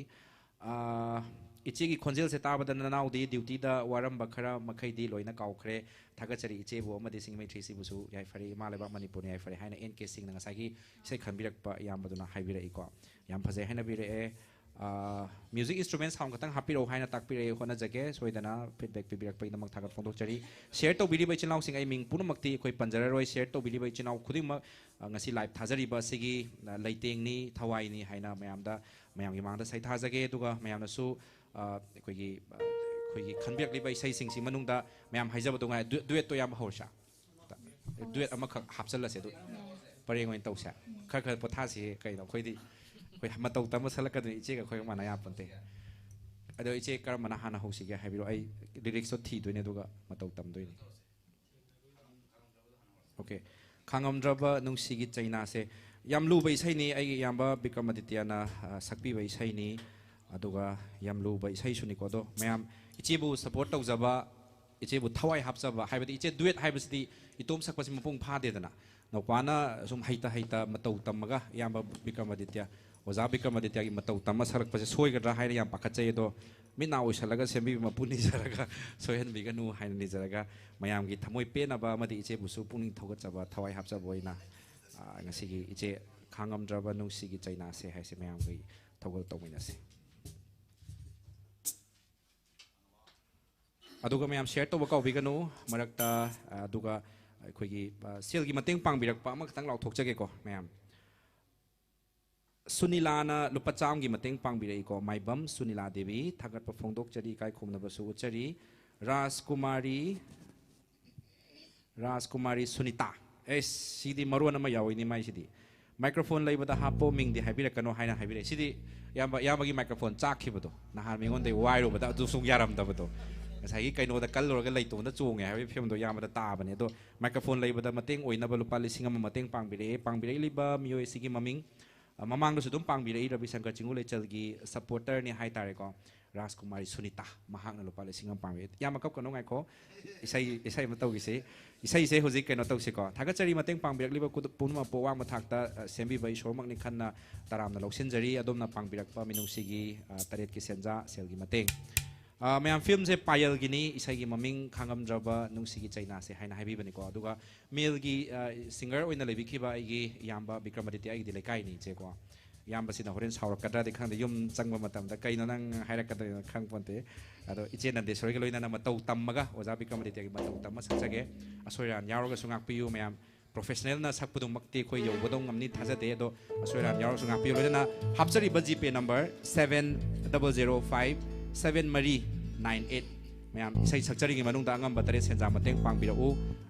इचे की खोंजेल से ताबद ननाउदी ड्यूटी दा वारम बखरा मखैदी लोइना काउखरे थागचरी इचे बो अमदि सिंगमै थ्रीसी बुसु याइ फरे मालेबा मणिपुर याइ फरे हाइना एन के सिंग नंगासागी से खनबिरकपा यामबदुना हाइबिरई को याम फजे हाइना बिरे म्यूजिक इंस्ट्रूमेंट्स हम खतंग हापिरो हाइना ताकपिरे होना जगे सोइदना फीडबैक पिबिरकपा इनमक थागत फोंदोकचरी शेयर तौबिरिबा इचिनाउ सिंग आई मिंग पुनमक्ति कोइ पंजररोय share तौबिरिबा इचिनाउ खुदिमक ngasi live thajariba sigi leitengni thawai haina mayamda mayamgi mangda sai thajage duga mayamna su koigi khanbiak liba isai singsi manungda mayam haijaba dunga duet to yam horsa duet ama hapsal la se du pareng oin tausa khar khar pothasi kaino khoidi koi matau tam salaka du iche ga khoi mana ya ponte ado iche kar mana hana hosige habiro ai lyrics to thi doine duga matau tam doine okay खांगमद्रबा नुंसिगी चाइना से याम लुबा इसैनी आई यामबा बिक्रमादित्यना सक्पीबा इसैनी अदुगा याम लुबा इसै सुनिको दो मयाम इचेबु support तौजबा इचेबु थवाई हापजबा हाइबदि इचे दुएट हाइबसदि इतोम सकपसि मपुंग फादेदना नौपाना सुम हैता मतौ तमगा यामबा बिक्रमादित्य ओजा बिक्रमादित्य की मतौ तम सरकपसे सोइगद्रा हाइना याम पाखचै दो मिना ओइसलगा सेमबि मपुनि जरगा सोयन बिगनु हाइना निजरगा मयाम की थमोय पेनबा मदि इचे बुसु पुनिंग थौगचबा थवाई हापजबोइना ngasiगी इचे खांगमद्रबा नुंसिगी चाइना से हाइसे मयाम गई थौगल तौमिनासे अदुगा मयाम शेयर तौबा काउबिगनु मरक्ता अदुगा अखोगी सेलगी मतेंग पांगबिरकपा अमा खतंग लाउथोकजगे को मयाम सुनीलाना लुपा चामगी मतेंग पांगबिरई को माइबम सुनीला देवी थागत फोंदोक चरी काय खुमनबसु उचरी राजकुमारी सुनीता एस सीदी मरोन अमा यावइनी माइ सीदी माइक्रोफोन लेबदा हापो मिंगदी हाइबिरकनो हाइना हाइबिरे सीदी यामगी माइक्रोफोन चाखिबदो नहार मिंगोंदे वाइरोबदा अदु सुंग यारमदबदो ngasi kainoda kallorga leitona chonge habi phemdo yamada tabane do microphone leibada mateng oinaba lupa lising ama mateng pangbire liba mioi sigi maming mamang do sudum pangbire Ravi Shankar Chingu Lechal gi supporter ni hai tare ko Rajkumari Sunita mahang na lupa lising ama pangbire yamakap kono ngai ko isai matau gi se isai se hoji kaino tau se ko thagachari mateng pangbire liba punma powang mathakta sembi bai shormak ni khanna taramna loksinjari adomna pangbirak pa minung sigi taret ki senja selgi mateng ma'am film से पायल गिनी इसाई ममिंग खांगमद्रबा नुंसिगी चाइना से हाइना हाइबिबनी को अदुगा mail गी singer ओइना लेबिखिबा आइगी याम्बा Vikramaditya आइगी लेकाई नि चे को याम्बा सिना होरेन सावरकद्रा दे खांदे युम चंगबा मतमदा कइनो नंग हाइरकदा खांग पंते अदो इचे नंदे सोरगे लोइना मतौ तम्मगा ओजा बिक्रमादित्य गी मतौ तम्मा संजगे असोइरान यारोगा सुंगाकपियु मैम प्रोफेशनल ना सकपुदुं मक्ति खोय यौबदों ngamni thajade do asोइरान यारो सुंगाकपियु लोइना हापचरी जीपे नंबर 7005 7398 मैम इसाई सक्चरी की मनुंग दांगम बतरे सेंजा मतेंग पांगबिरउ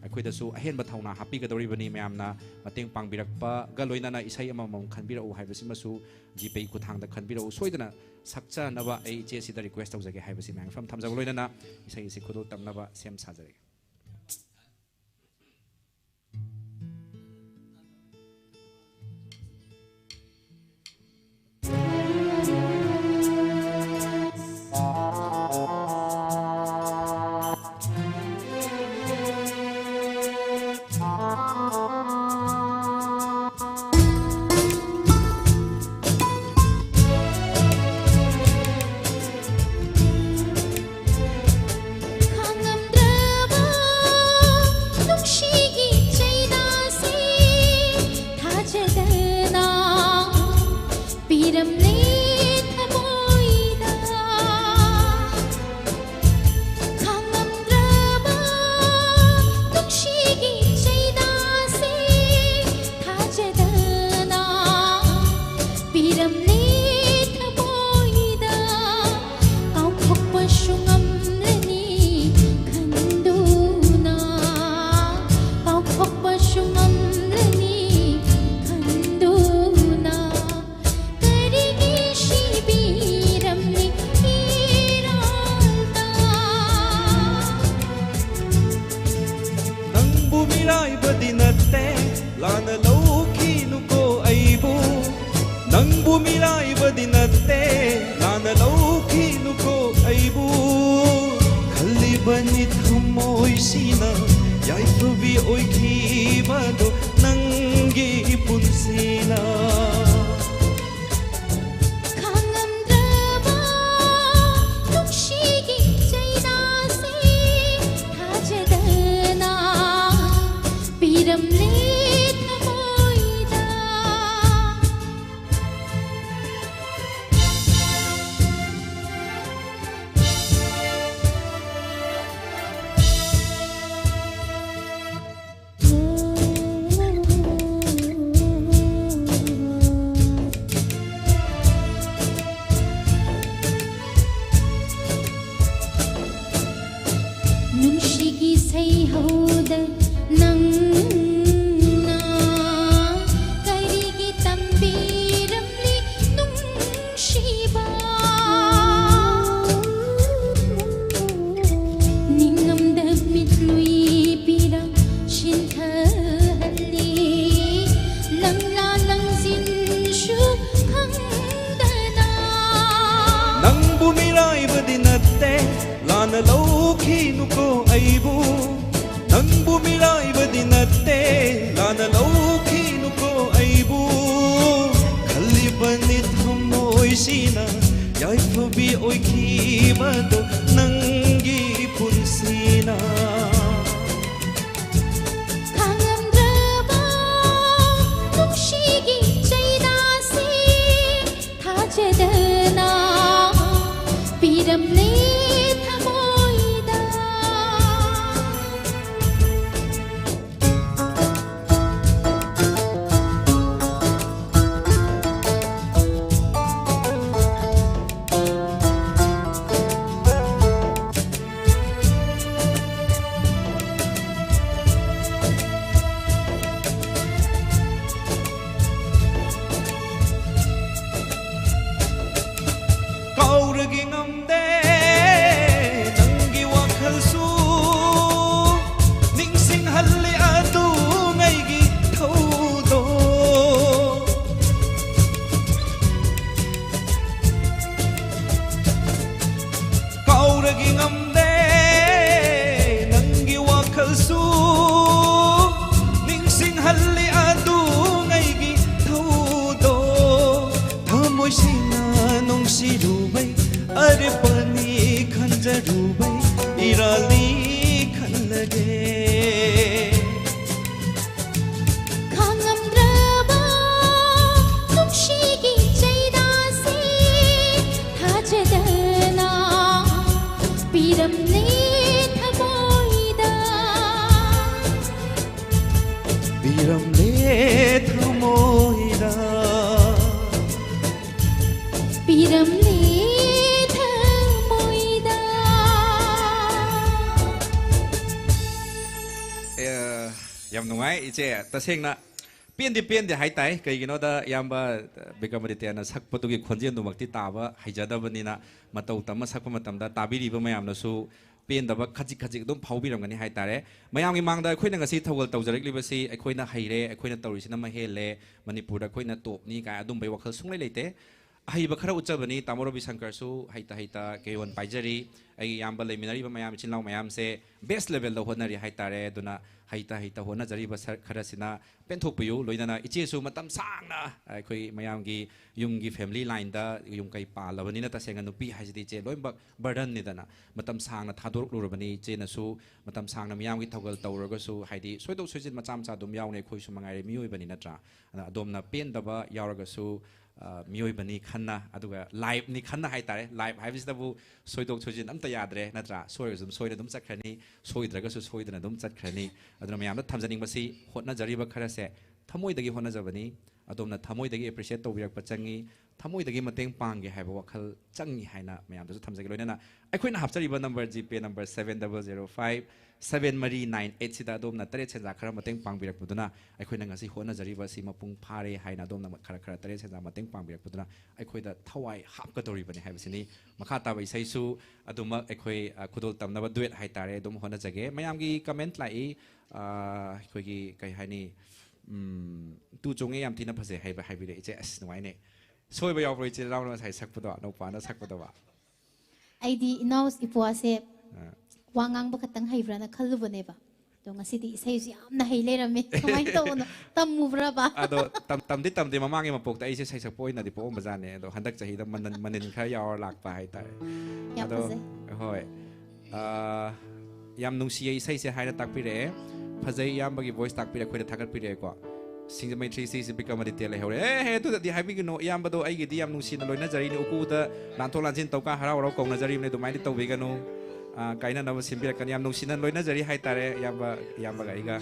अखोइदसु अहेनबा थौना हापिगदोरिबनी मैमना मतेंग पांगबिरकपा गलोइनाना इसाई अममम खनबिरउ हाइबसिमसु जीपे कुथांगदा खनबिरउ सोइदना सक्चा नबा ए जे सिदा रिक्वेस्ट तौजगे हाइबसि मैम फ्रम थमजगलोइनाना इसाई सि खुदो तमनबा सेम साजरे खांगमद्रबा ꯃꯤꯔꯥꯏꯕꯗꯤ ꯅꯠꯇꯦ ꯂꯥꯟꯅ ꯂꯧꯈꯤꯅꯨꯀꯣ ꯑꯩꯕꯨ ꯅꯪꯕꯨ ꯃꯤꯔꯥꯏꯕꯗꯤ ꯅꯠꯇꯦ ꯂꯥꯟꯅ ꯂꯧꯈꯤꯅꯨꯀꯣ ꯑꯩꯕꯨ ꯈꯜꯂꯤꯕꯅꯤ ꯊꯃꯣꯏꯁꯤꯅ ꯌꯥꯏꯐꯕꯤ ꯑꯣꯏꯈꯤꯕꯗꯣ ꯅꯪꯒꯤ ꯄꯨꯟꯁꯤꯅ ꯈꯥꯡꯉꯝꯗ꯭ꯔꯕ ꯅꯨꯡꯁꯤꯒꯤ ꯆꯩꯅꯥꯁꯦ ꯊꯥꯖꯗꯅ ꯄꯤꯔꯝꯂꯦ ꯊꯃꯣꯏꯗ ꯅꯨꯡꯁꯤꯒꯤ ꯁꯩꯍꯧꯗ ꯅꯪꯅ ꯀꯔꯤꯒꯤ ꯇꯝꯕꯤꯔꯝꯂꯤ ꯅꯨꯡꯁꯤꯕ ꯅꯤꯡꯉꯝꯗ ꯃꯤꯠꯂꯨꯏ ꯄꯤꯔꯝ ꯁꯤꯟꯊꯍꯜꯂꯤ ꯂꯪꯂꯥ ꯂꯪꯁꯤꯟꯁꯨ ꯈꯪꯗꯅ ꯅꯪꯕꯨ ꯃꯤꯔꯥꯏꯕꯗꯤ ꯅꯠꯇꯦ ꯂꯥꯟꯅ ꯂꯧꯈꯤꯅꯨꯀꯣ ꯑꯩꯕꯨ ꯅꯪꯕꯨ ꯃꯤꯔꯥꯏꯕꯗꯤ ꯅꯠꯇꯦ ꯂꯥꯟꯅ ꯂꯧꯈꯤꯅꯨꯀꯣ ꯑꯩꯕꯨ ꯈꯜꯂꯤꯕꯅꯤ ꯊꯃꯣꯏꯁꯤꯅ ꯌꯥꯏꯐꯕꯤ ꯑꯣꯏꯈꯤꯕꯗꯣ ꯅꯪꯒꯤ ꯄꯨꯟꯁꯤꯅ ꯈꯥꯡꯉꯝꯗ꯭ꯔꯕ ꯅꯨꯡꯁꯤꯒꯤ ꯆꯩꯅꯥꯁꯦ ꯊꯥꯖꯗꯅ ꯄꯤꯔꯝꯂꯦ ꯊꯃꯣꯏꯗ ꯀꯥꯎꯔꯒꯤ ꯉꯝꯗꯦ ꯅꯪꯒꯤ ꯋꯥꯈꯜꯁꯨ ꯅꯤꯡꯁꯤꯡꯍꯜꯂꯤ ꯑꯗꯨꯉꯩꯒꯤ ꯊꯧꯗꯣꯛ ꯀꯥꯎꯔꯒꯤ ꯉꯝꯗꯦ ꯅꯪꯒꯤ ꯋꯥꯈꯜꯁꯨ ꯅꯤꯡꯁꯤꯡꯍꯜꯂꯤ ꯑꯗꯨꯉꯩꯒꯤ ꯊꯧꯗꯣꯛ ꯊꯃꯣꯏꯁꯤꯅ ꯅꯨꯡꯁꯤꯔꯨꯕꯩ ꯑꯔꯦꯞꯄꯅꯤ ꯈꯟꯖꯔꯨꯕꯩ ꯏꯔꯥꯜꯅꯤ ꯈꯜꯂꯒꯦ ꯈꯥꯡꯉꯝꯗ꯭ꯔꯕ ꯅꯨꯡꯁꯤꯒꯤ ꯆꯩꯅꯥꯁꯦ ꯊꯥꯖꯗꯅ ꯄꯤꯔꯝꯂꯦ ꯊꯃꯣꯏꯗ ꯄꯤꯔꯝꯂꯦ ꯊꯃꯣꯏꯗ ꯄꯤꯔꯝꯂꯦ ꯊꯃꯣꯏꯗ ꯌꯥꯝ ꯅꯨꯡꯉꯥꯏ ꯏꯆꯦ ꯇꯁꯦꯡꯅ ꯄꯦꯟꯗꯦ ꯍꯥꯏꯇꯥꯏ ꯀꯩꯒꯤꯅꯣꯗ ꯏꯌꯥꯝꯕ ꯕꯤꯀ꯭ꯔꯃꯥꯗꯤꯇ꯭ꯌꯅ ꯁꯛꯄꯗꯨꯒꯤ ꯈꯣꯟꯖꯦꯜꯗꯨꯃꯛꯇꯤ ꯇꯥꯕ ꯍꯩꯖꯗꯕꯅꯤꯅ ꯃꯇꯧ ꯇꯝꯃ ꯁꯛꯄ ꯃꯇꯝꯗ ꯇꯥꯕꯤꯔꯤꯕ ꯃꯌꯥꯝꯅꯁꯨ ꯄꯦꯟꯗꯕ ꯈꯖꯤꯛ ꯑꯗꯨꯝ ꯐꯥꯎꯕꯤꯔꯝꯒꯅꯤ ꯍꯥꯏꯇꯥꯔꯦ ꯃꯌꯥꯝꯒꯤ ꯃꯥꯡꯗ ꯑꯩꯈꯣꯏꯅ ꯉꯁꯤ ꯊꯧꯒꯜ ꯇꯧꯖꯔꯛꯂꯤꯕꯁꯤ ꯑꯩꯈꯣꯏꯅ ꯍꯩꯔꯦ ꯑꯩꯈꯣꯏꯅ ꯇꯧꯔꯤꯁꯤꯅ ꯃꯍꯦꯜꯂꯦ ꯃꯅꯤꯄꯨꯔꯗ ꯑꯩꯈꯣꯏꯅ ꯇꯣꯞꯅꯤ ꯀꯥꯏ ꯑꯗꯨꯝꯕꯒꯤ ꯋꯥꯈꯜ ꯁꯨꯡꯂꯩ ꯂꯩꯇꯦ ꯑꯍꯩꯕ ꯈꯔ ꯎꯠꯆꯕꯅꯤ ꯇꯥꯃꯣ ꯔꯕꯤꯁꯪꯀꯔꯁꯨ ꯍꯩꯇ ꯀꯦꯌꯣꯟ ꯄꯥꯏꯖꯔꯤ ꯑꯩꯒꯤ ꯏꯌꯥꯝꯕ ꯂꯩꯃꯤꯟꯅꯔꯤꯕ ꯃꯌꯥꯝ ꯏꯆꯤꯟ ꯏꯅꯥꯎ ꯃꯌꯥꯝꯁꯦ ꯕꯦꯁ ꯂꯦꯚꯦꯜꯗ ꯍꯣꯠꯅꯔꯤ ꯍꯥꯏꯇꯥꯔꯦ ꯑꯗꯨꯅ ꯍꯩꯇ ꯍꯣꯠꯅꯖꯔꯤꯕ ꯈꯔꯁꯤꯅ ꯄꯦꯟꯊꯣꯛꯄꯤꯌꯨ ꯂꯣꯏꯅꯅ ꯏꯆꯦꯁꯨ ꯃꯇꯝ ꯁꯥꯡꯅ ꯑꯩꯈꯣꯏ ꯃꯌꯥꯝꯒꯤ ꯌꯨꯝꯒꯤ ꯐꯦꯃꯤꯂꯤ ꯂꯥꯏꯟꯗ ꯌꯨꯝ ꯀꯩ ꯄꯥꯜꯂꯕꯅꯤꯅ ꯇꯁꯦꯡꯅ ꯅꯨꯄꯤ ꯍꯥꯏꯁꯤꯗꯤ ꯏꯆꯦ ꯂꯣꯏꯅꯃꯛ ꯕꯔꯗꯟꯅꯤꯗꯅ ꯃꯇꯝ ꯁꯥꯡꯅ ꯊꯥꯗꯣꯔꯛꯂꯨꯔꯕꯅꯤ ꯏꯆꯦꯅꯁꯨ ꯃꯇꯝ ꯁꯥꯡꯅ ꯃꯤꯌꯥꯝꯒꯤ ꯊꯧꯒꯜ ꯇꯧꯔꯒꯁꯨ ꯍꯥꯏꯗꯤ ꯁꯣꯏꯗꯣꯛ ꯁꯣꯏꯖꯤꯟ ꯃꯆꯥ ꯑꯗꯨꯝ ꯌꯥꯎꯅꯤ ꯑꯩꯈꯣꯏꯁꯨ ꯃꯉꯥꯏꯔꯦ ꯃꯤꯑꯣꯏꯕꯅꯤ ꯅꯠꯇ꯭ꯔꯥ ꯑꯗꯨꯅ ꯑꯗꯣꯝꯅ ꯄꯦꯟꯗꯕ ꯌꯥꯎꯔꯒꯁꯨ ꯃꯤꯑꯣꯏꯕꯅꯤ ꯈꯟꯅ ꯑꯗꯨꯒ ꯂꯥꯏꯐꯅꯤ ꯈꯟꯅ ꯍꯥꯏꯇꯥꯔꯦ ꯂꯥꯏꯐ ꯍꯥꯏꯕꯁꯤꯗꯕꯨ ꯁꯣꯏꯗꯣꯛ ꯁꯣꯏꯖꯤꯟ ꯑꯝꯇ ꯌꯥꯗ꯭ꯔꯦ ꯅꯠꯇ꯭ꯔꯥ ꯁꯣꯏꯔꯒꯁꯨ ꯑꯗꯨꯝ ꯁꯣꯏꯅ ꯑꯗꯨꯝ ꯆꯠꯈ꯭ꯔꯅꯤ ꯁꯣꯏꯗ꯭ꯔꯒꯁꯨ ꯁꯣꯏꯗꯅ ꯑꯗꯨꯝ ꯆꯠꯈ꯭ꯔꯅꯤ ꯑꯗꯨꯅ ꯃꯌꯥꯝꯗ ꯊꯝꯖꯅꯤꯡꯕꯁꯤ ꯍꯣꯠꯅꯖꯔꯤꯕ ꯈꯔꯁꯦ ꯊꯃꯣꯏꯗꯒꯤ ꯍꯣꯠꯅꯖꯕꯅꯤ ꯑꯗꯣꯝꯅ ꯊꯃꯣꯏꯗꯒꯤ ꯑꯦꯄ꯭ꯔꯤꯁꯤꯌꯦꯠ ꯇꯧꯕꯤꯔꯛꯄ ꯆꯪꯉꯤ ꯊꯃꯣꯏꯗꯒꯤ ꯃꯇꯦꯡ ꯄꯥꯡꯒꯦ ꯍꯥꯏꯕ ꯋꯥꯈꯜ ꯆꯪꯉꯤ ꯍꯥꯏꯅ ꯃꯌꯥꯝꯗꯁꯨ ꯊꯝꯖꯒꯦ ꯂꯣꯏꯅꯅ ꯑꯩꯈꯣꯏꯅ ꯍꯥꯞꯆꯔꯤꯕ ꯅꯝꯕꯔ ꯖꯤꯄꯦ ꯅꯝꯕꯔ 7005-7398 ꯁꯤꯗ ꯑꯗꯣꯝꯅ ꯇꯔꯦꯠ ꯁꯦꯟꯖꯥ ꯈꯔ ꯃꯇꯦꯡ ꯄꯥꯡꯕꯤꯔꯛꯄꯗꯨꯅ ꯑꯩꯈꯣꯏꯅ ꯉꯁꯤ ꯍꯣꯠꯅꯖꯔꯤꯕ ꯑꯁꯤ ꯃꯄꯨꯡ ꯐꯥꯔꯦ ꯍꯥꯏꯅ ꯑꯗꯣꯝꯅ ꯈꯔ ꯇꯔꯦꯠ ꯁꯦꯟꯖꯥ ꯃꯇꯦꯡ ꯄꯥꯡꯕꯤꯔꯛꯄꯗꯨꯅ ꯑꯩꯈꯣꯏꯗ ꯊꯋꯥꯏ ꯍꯥꯞꯀꯗꯧꯔꯤꯕꯅꯤ ꯍꯥꯏꯕꯁꯤꯅꯤ ꯃꯈꯥ ꯇꯥꯕ ꯏꯁꯩꯁꯨ ꯑꯗꯨꯃꯛ ꯑꯩꯈꯣꯏ ꯈꯨꯗꯣꯜ ꯇꯝꯅꯕ ꯗꯨꯋꯦꯠ ꯍꯥꯏꯇꯥꯔꯦ ꯑꯗꯨꯝ ꯍꯣꯠꯅꯖꯒꯦ ꯃꯌꯥꯝꯒꯤ ꯀꯃꯦꯟꯠ ꯂꯥꯛꯏ ꯑꯩꯈꯣꯏꯒꯤ ꯀꯩ ꯍꯥꯏꯅꯤ ꯇꯨ ꯆꯣꯡꯉꯦ ꯌꯥꯝ ꯊꯤꯅ ꯐꯖꯩ ꯍꯥꯏꯕꯤꯔꯦ ꯏꯆꯦ ꯑꯁ ꯅꯨꯡꯉꯥꯏꯅꯦ ꯁꯣꯏꯕ ꯌꯥꯎꯕ꯭ꯔꯣ ꯏꯆꯦ ꯏꯅꯥꯎꯅ ꯉꯁꯥꯏ ꯁꯛꯄꯗꯣ ꯅꯧꯄꯥꯅ ꯁꯛꯄꯗꯣ ꯑꯩꯗꯤ ꯏꯅꯥꯎ ꯏꯄ꯭ꯋꯥꯁꯦ ꯋꯥ ꯉꯥꯡꯕ ꯈꯛꯇꯪ ꯍꯩꯕ꯭ꯔꯥꯅ ꯈꯜꯂꯨꯕꯅꯦꯕ ꯑꯗꯣ ꯉꯁꯤꯗꯤ ꯏꯁꯩꯁꯨ ꯌꯥꯝꯅ ꯍꯩ ꯂꯩꯔꯝꯃꯦ ꯀꯃꯥꯏꯅ ꯇꯧꯕꯅꯣ ꯇꯝꯃꯨꯕ꯭ꯔꯕ ꯑꯗꯣ ꯇꯝꯗꯦ ꯃꯃꯥꯡꯒꯤ ꯃꯄꯣꯛꯇ ꯑꯩꯁꯦ ꯁꯩꯁꯛꯄ ꯑꯣꯏꯅꯗꯤ ꯄꯣꯛꯑꯝꯕꯖꯥꯠꯅꯦ ꯑꯗꯣ ꯍꯟꯗꯛ ꯆꯍꯤꯗ ꯃꯅꯤꯟ ꯈꯔ ꯌꯥꯎꯔ ꯂꯥꯛꯄ ꯍꯥꯏꯇꯥꯔꯦ ꯌꯥꯝ ꯑꯗꯣ ꯐꯖꯩ ꯍꯣꯏ ꯌꯥꯝ ꯅꯨꯡꯁꯤꯌꯦ ꯏꯁꯩꯁꯦ ꯍꯥꯏꯅ ꯇꯥꯛꯄꯤꯔꯛꯑꯦ ꯐꯖꯩ ꯏꯌꯥꯝꯕꯒꯤ ꯚꯣꯏꯁ ꯇꯥꯛꯄꯤꯔꯦ ꯑꯩꯈꯣꯏꯗ ꯊꯥꯒꯠꯄꯤꯔꯛꯑꯦꯀꯣ ꯁꯤꯡꯖꯃꯩ ꯁꯤꯁꯦ ꯕꯤꯀ꯭ꯔꯃꯥꯗꯤꯇ꯭ꯌ ꯂꯩꯍꯧꯔꯦ ꯑꯗꯨꯗꯗꯤ ꯍꯥꯏꯕꯤꯒꯅꯨ ꯏꯌꯥꯝꯕꯗꯣ ꯑꯩꯒꯤꯗꯤ ꯌꯥꯝ ꯅꯨꯡꯁꯤꯅ ꯂꯣꯏꯅꯖꯔꯤꯅꯤ ꯎꯀꯨꯗ ꯂꯥꯟꯊꯣꯛ ꯂꯥꯟꯁꯤꯟ ꯇꯧꯀꯥꯟ ꯍꯔꯥꯎ ꯍꯔꯥꯎ ꯀꯧꯅꯖꯔꯤꯕꯅꯤ ꯑꯗꯨꯃꯥꯏꯅ ꯇꯧꯕꯤꯒꯅꯨ ꯀꯥꯏꯅꯅꯕ ꯁꯤꯟꯕꯤꯔꯛꯀꯅꯤ ꯌꯥꯝ ꯅꯨꯡꯁꯤꯅ ꯂꯣꯏꯅꯖꯔꯤ ꯍꯥꯏꯇꯥꯔꯦ ꯏꯌꯥꯝꯕꯒ ꯑꯩꯒ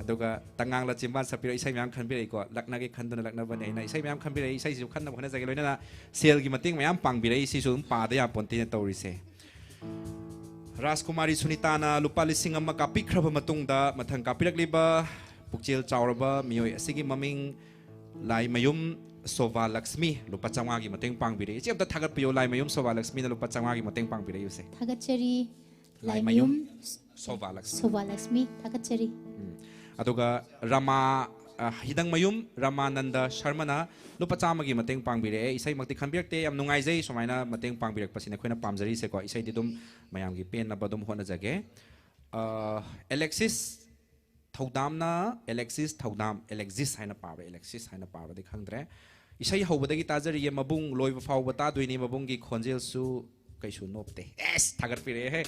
ꯑꯗꯨꯒ ꯇꯉꯥꯡꯂ ꯆꯤꯝꯕꯥꯟ ꯁꯛꯄꯤꯔꯛ ꯏꯁꯩ ꯃꯌꯥꯝ ꯈꯟꯕꯤꯔꯛꯏꯀꯣ ꯂꯛꯅꯒꯦ ꯈꯟꯗꯨꯅ ꯂꯛꯅꯕꯅꯤ ꯑꯩꯅ ꯏꯁꯩ ꯃꯌꯥꯝ ꯈꯟꯕꯤꯔꯛꯏ ꯏꯁꯩꯁꯤꯁꯨ ꯈꯟꯅꯕ ꯍꯣꯠꯅꯖꯒꯦ ꯂꯣꯏꯅꯅ ꯁꯦꯜꯒꯤ ꯃꯇꯦꯡ ꯃꯌꯥꯝ ꯄꯥꯡꯕꯤꯔꯛꯏ ꯁꯤꯁꯨ ꯑꯗꯨꯝ ꯄꯥꯗ ꯌꯥꯄꯣꯟꯇꯦꯅ ꯇꯧꯔꯤꯁꯦ ꯔꯥꯖꯀꯨꯃꯥꯔꯤ ꯁꯨꯅꯤꯇꯥꯅ ꯂꯨꯄꯥ 1,000 ꯀꯥꯞꯄꯤꯈ꯭ꯔꯕ ꯃꯇꯨꯡꯗ ꯃꯊꯪ ꯀꯥꯞꯄꯤꯔꯛꯂꯤꯕ ꯄꯨꯛꯆꯦꯜ ꯆꯥꯎꯔꯕ ꯃꯤꯑꯣꯏ ꯑꯁꯤꯒꯤ ꯃꯃꯤꯡ ꯂꯥꯏꯃꯌꯨꯝ ꯁꯣꯚꯥ ꯂꯛꯁꯃꯤ ꯂꯨꯄꯥ 500ꯒꯤ ꯃꯇꯦꯡ ꯄꯥꯡꯕꯤꯔꯛꯏ ꯏꯆꯦ ꯑꯝꯇ ꯊꯥꯒꯠꯄꯤꯌꯨ ꯂꯥꯏꯃꯌꯨꯝ ꯁꯣꯚꯥ ꯂꯛꯁꯃꯤꯅ ꯂꯨꯄा 500ꯒꯤ ꯃꯇꯦꯡ ꯄꯥꯡꯕꯤꯔꯛꯏꯁꯦ ꯊꯥꯒꯠꯆꯔꯤ ꯂꯥꯏꯃꯌꯨꯝ ꯂꯥꯏꯃꯌꯨꯝ ꯁꯣꯚꯥ ꯂꯛꯁꯃꯤ ꯁꯣꯚꯥ ꯂꯛꯁꯃꯤ ꯊꯥꯒꯠꯆꯔꯤ ꯑꯗꯨꯒ ꯔꯃꯥ ꯍꯤꯗꯪꯃꯌꯨꯝ ꯔꯃꯥꯅꯟꯗ ꯁꯔꯃꯅ ꯂꯨꯄꯥ 100ꯒꯤ ꯃꯇꯦꯡ ꯄꯥꯡꯕꯤꯔꯛꯑꯦ ꯏꯁꯩꯃꯛꯇꯤ ꯈꯟꯕꯤꯔꯛꯇꯦ ꯌꯥꯝ ꯅꯨꯡꯉꯥꯏꯖꯩ ꯁꯨꯃꯥꯏꯅ ꯃꯇꯦꯡ ꯄꯥꯡꯕꯤꯔꯛꯄꯁꯤꯅ ꯑꯩꯈꯣꯏꯅ ꯄꯥꯝꯖꯔꯤꯁꯦꯀꯣ ꯏꯁꯩꯗꯤ ꯑꯗꯨꯝ ꯃꯌꯥꯝꯒꯤ ꯄꯦꯟꯅꯕ ꯑꯗꯨꯝ ꯍꯣꯠꯅꯖꯒꯦ ꯑꯦꯂꯦꯛꯁꯤꯁ ꯊꯧꯗꯥꯝ ꯑꯦꯂꯦꯛꯖꯤꯁ ꯍꯥꯏꯅ ꯄꯥꯕ ꯑꯦꯂꯦꯛꯁꯤꯁ ꯍꯥꯏꯅ ꯄꯥꯕꯗꯤ ꯈꯪꯗ꯭ꯔꯦ ꯏꯁꯩ ꯍꯧꯕꯗꯒꯤ ꯇꯥꯖꯔꯤꯌꯦ ꯃꯕꯨꯡ ꯂꯣꯏꯕ ꯐꯥꯎꯕ ꯇꯥꯗꯣꯏꯅꯤ ꯃꯕꯨꯡꯒꯤ ꯈꯣꯟꯖꯦꯜꯁꯨ ꯀꯩꯁꯨ ꯅꯣꯞꯇꯦ ꯑꯦꯁ ꯊꯥꯒꯠꯄꯤꯔꯛꯑꯦ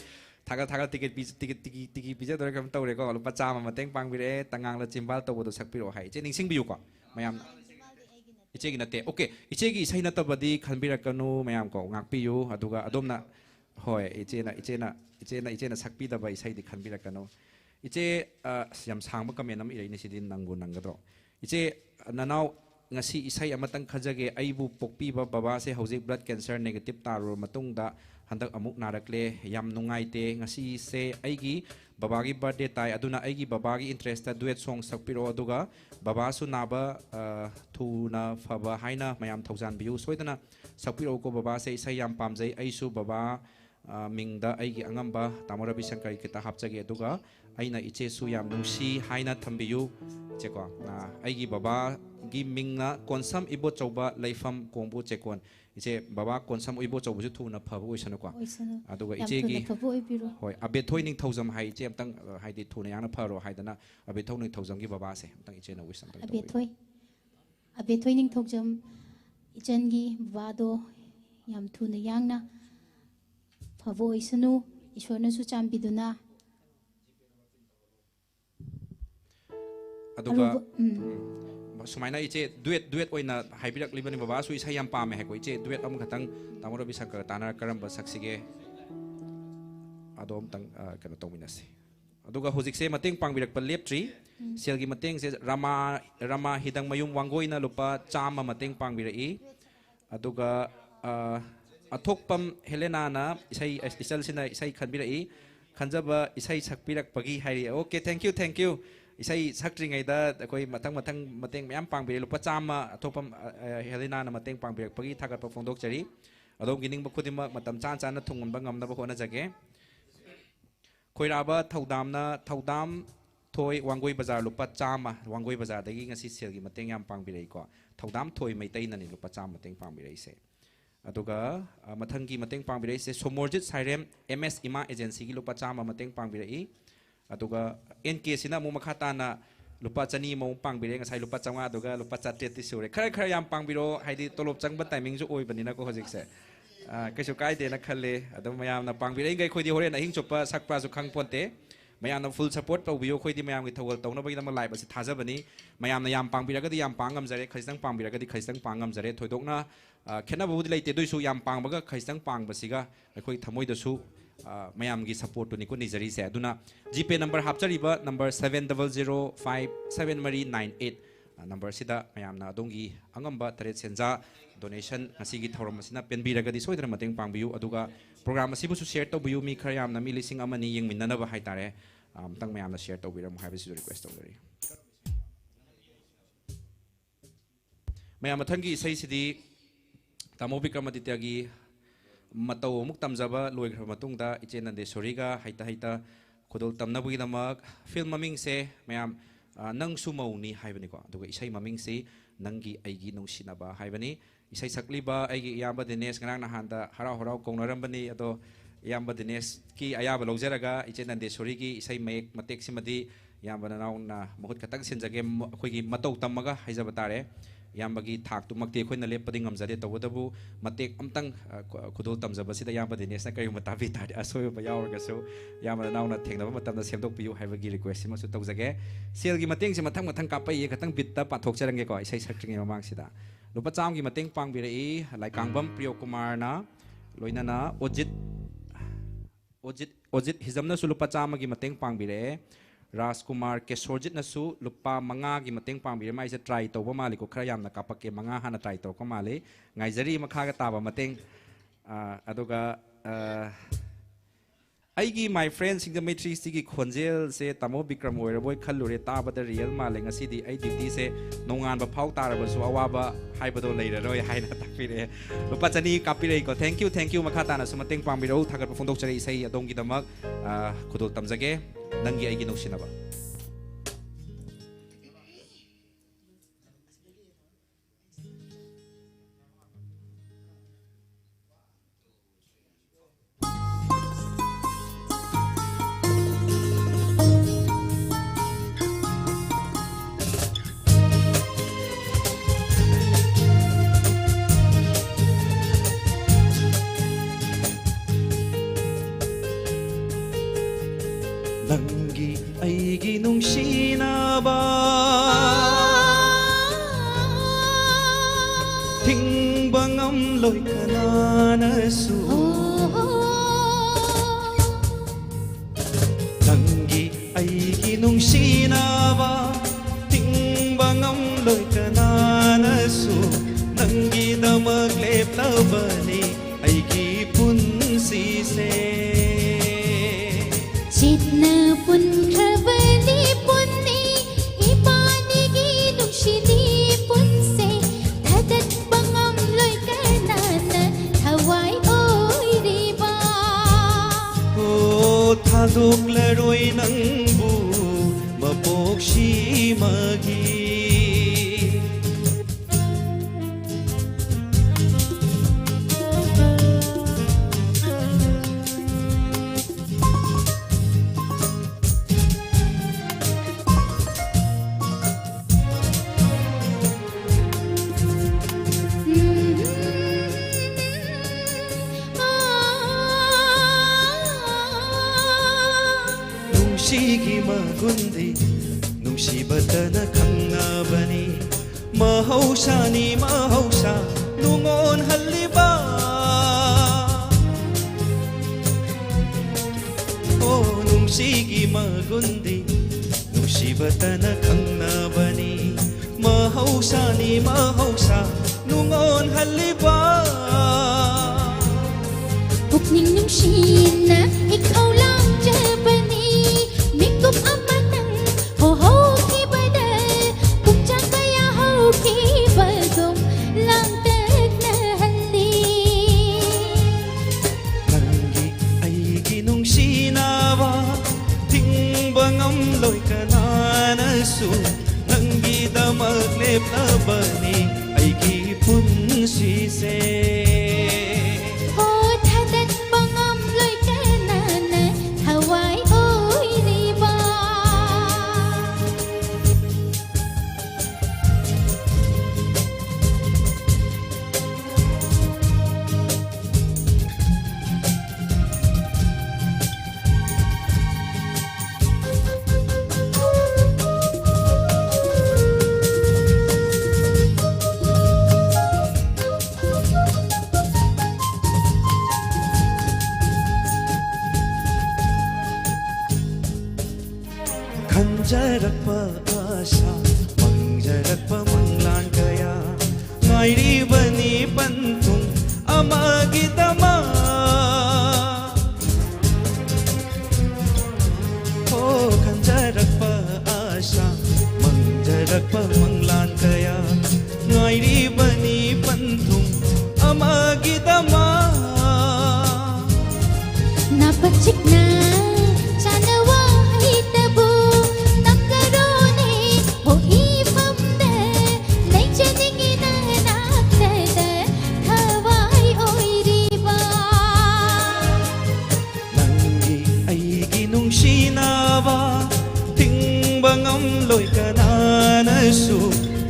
ꯊꯥꯒꯠ ꯇꯤꯀꯦꯠ ꯄꯤꯖꯗꯣꯏꯔꯥ ꯀꯩꯅꯣ ꯇꯧꯔꯦꯀꯣ ꯂꯨꯄꯥ 100 ꯃꯇꯦꯡꯄꯥꯡꯕꯤꯔꯛꯑꯦ ꯇꯉꯥꯡꯂ ꯆꯤꯝꯕꯥꯜ ꯇꯧꯕꯗꯣ ꯁꯛꯄꯤꯔꯛꯑꯣ ꯍꯥꯏ ꯏꯆꯦ ꯅꯤꯡꯁꯤꯡꯕꯤꯌꯨꯀꯣ ꯃꯌꯥꯝ ꯏꯆꯦꯒꯤ ꯅꯠꯇꯦ ꯑꯣꯀꯦ ꯏꯆꯦꯒꯤ ꯏꯁꯩ ꯅꯠꯇꯕꯗꯤ ꯈꯟꯕꯤꯔꯛꯀꯅꯨ ꯃꯌꯥꯝ ꯀꯣ ꯉꯥꯛꯄꯤꯌꯨ ꯑꯗꯨꯒ ꯑꯗꯣꯝꯅ ꯍꯣꯏ ꯏꯆꯦꯅ ꯁꯛꯄꯤꯗꯕ ꯏꯁꯩꯗꯤ ꯈꯟꯕꯤꯔꯛꯀꯅꯨ 이제 ꯌꯥꯝ ꯁꯥꯡꯕ ꯀꯃꯦꯟ ꯑꯃ ꯏꯔꯩꯅꯤ ꯁꯤꯗꯤ ꯅꯪꯒꯗ꯭ꯔꯣ 이제 ꯅꯅꯥꯎ ngasi isai amatang khajage aibu pokpiba babase hojik blood cancer negative tarur matungda handak amuk narakle yam nungaite ngasi se aigi babagi birthday tai aduna aigi babagi interest ta duet song sakpiro aduga baba su naba thuna faba haina mayam thaujan biu soidana sakpiro ko baba se isai yam pamjai aisu baba mingda aigi angamba tamora bisankari kita hapjage aduga aina iche su yam nungsi haina thambiu cheko aigi baba gi mingna konsam ibo chauba laifam kongbu chekon iche baba konsam ibo chaubu ju thuna phabu oisana ko aduga iche gi hoi abe thoi ning thaujam hai iche amtang haidi thuna yana pharo haidana abe thoi ning thaujam gi baba se amtang iche na wisam tang abe thoi ning thaujam ichen gi baba do yam thuna yangna phabu oisanu ishorna su chambiduna aduga sumaina iche duet oina haibirak libani baba su isai yam pame he ko iche duet am khatang tamoro bisakar tanar karamba saksige adom tang kana tawminase aduga hojik se mateng pangbirak pa leptri selgi mateng se rama hidang mayum wangoina lupa chama mateng pangbirai aduga athokpam helena na isai isal sina isai khanbirai khanjaba isai sakpirak pagi hari okay thank you isai sakringai da koi matang mateng mayam pangbire lupa chama athopam helena na mateng pangbirak pagi thagat pa fondok chari adom gining ba khudima matam chan na thungun ba ngamna ba hona jage koiraba thaudam thoi wangoi bazar lupa chama wangoi bazar dagi ngasi selgi mateng yam pangbirai ko thaudam thoi maitai na ni lupa chama mateng pangbirai se aduga mathangi mateng pangbirai se somorjit sairem ms ima agency gi lupa chama mateng pangbirai aduga NK sina mu makhata na lupa chani mo pangbire ngasai lupa changa aduga lupa chatet ti sure khara yam pangbiro haidi tolop changba timing ju oi banina ko hojik se kaisu kai de na khalle adum mayam na pangbire ngai khoidi horen ahing chopa sakpa ju khang ponte mayam na full support tawbiyo khoidi mayam gi thawal tawna bagi na live asi thajabani mayam na yam pangbira gadi yam pangam jare khaisang pangbira gadi khaisang pangam jare thoidokna khena budi laite doisu yam pangbaga khaisang pangbasiga akhoi thamoi da su mayam gi support to ni ko nizari se aduna gp number hapchariba number 70057398 number sida mayamna adongi angamba taret senja donation ngasigi thorom asina penbiragadi soidra mateng pangbiu aduga program asibu su share tobiu mi khara yamna mi lising amani yeng minnanaba haitare tang mayamna share tobiram haibisi request tawdari mayam mathangi isai sidi tamo bikramaditya matau amuk tamjaba loikhra matungda iche Nandeswariga haita haita khudol tamnabugidamag film maming se mayam nang sumauni haibani ko aduga isai maming se nangi aigi nungsinaba haibani isai sakliba aigi iyamba Dinesh ngarang nahanda harau harau kongnarambani ado iyamba Dinesh ki ayaba lojaraga iche Nandeswari ki isai mayek matek simadi iyamba nauna mahut khatang sinjage akhoi matau tamaga haijaba tare yambagi thak tu makti khoi na lepadi ngamjade tawdabu matek amtang khudol tamjaba sida yamba Dinesh na kari matabi tade asoy ba yawarga so yamba nauna thengnaba matamda semdok piu haibagi request ma su tawjage sel gi mateng se mathang mathang kapai ye khatang bitta pathok charange ko isai sakring mamang sida lupa cham gi mateng pangbirei laikangbam Priyo Kumar na loinana ojit hizamna su lupa cham gi mateng pangbire Rajkumar Kesorjit nasu lupa manga gi mateng pangbire mai se try tawba mali ko khara yamna kapake manga hana try taw ko mali ngaijari makhaga taba mateng aduga aigi my friends sing the matrix gi khonjel se tamo Bikram oiraboi khallure taba da real mali ngasidi ai duty se nongan ba phau taraba su awaba haibado leiraroi haina takpire lupa chani kapire ko thank you makha tana su mateng pangbiro thagat phondok chare isai adongi damak khudol tamjage nangi aigi nungsinaba nangi aigi nungsinaba thingba ngamloi kananasu nangi aigi nungsinaba thingba ngamloi kananasu nangi damak leptabani aigi punsi se Chitna pun khabali punni ipani gi nukshidi punse thadat bangam loi kanana thawai oi riba o thaduk laroi nangbu mapokshi magi nungshigi magundi nungshibadana khangabani mahausani mahausa nungon haliba o nungshigi magundi nungshibadana khangnabani mahausani mahausa nungon haliba pukning nungshina ikaw lang jabani mikup amanang ho ki badal pukcha kaya ho ki bagom lang tag na hali nangi aigi nungsinaba thingba ngamloi kananasu nangi damak leptabani aigi punsi se ho thadat bangam loi kanana thawai oi riba kanjarakpa asa ꯈꯟꯖꯔꯛꯄ ꯃꯪꯂꯥꯟ ꯀꯌꯥ ꯉꯥꯏꯔꯤꯕꯅꯤ ꯄꯟꯊꯨꯡ ꯑꯃꯒꯤꯗꯃꯛ ꯈꯟꯖꯔꯛꯄ ꯑꯥꯁꯥ ꯃꯪꯖꯔꯛꯄ ꯃꯪꯂꯥꯟ ꯀꯌꯥ ꯉꯥꯏꯔꯤꯕꯅꯤ ꯄꯟꯊꯨꯡ ꯑꯃꯒꯤꯗꯃꯛ napachikna chanawa hitabu namkarone ho ifamda leichaningi na naktada thawai oiriba ꯅꯪꯒꯤ ꯑꯩꯒꯤ ꯅꯨꯡꯁꯤꯅꯕ ꯊꯤꯡꯕ ꯉꯝꯂꯣꯏ ꯀꯅꯥꯅꯁꯨ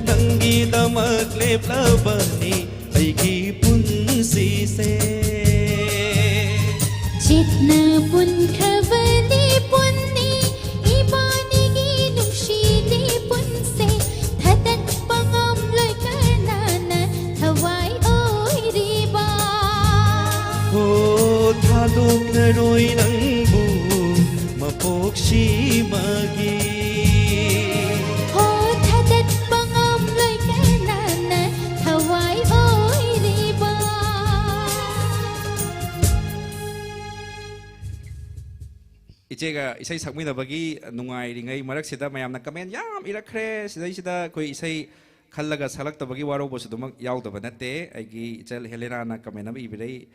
ꯅꯪꯒꯤꯗꯃꯛ ꯂꯦꯞꯂꯕꯅꯤ ꯑꯩꯒꯤ ꯄꯨꯟꯁꯤꯁꯦ chitna punkhavani punni ibanigi nungshili punse thatat pangam loi kanana thawai oiriba 오 타독나로이 낭부 마복심하기 ho thatat pangam loi kanana thawai oiriba 이제가 이사이 삭미나버기 농아이링의 마락시다 마얌나 까멘 얌 이라크레 시다이시다 거의 이사이 칼라가 살락다버기 와로보스도 막 야우다바 나때 아기 이제 헬레나나 까멘나 이비레이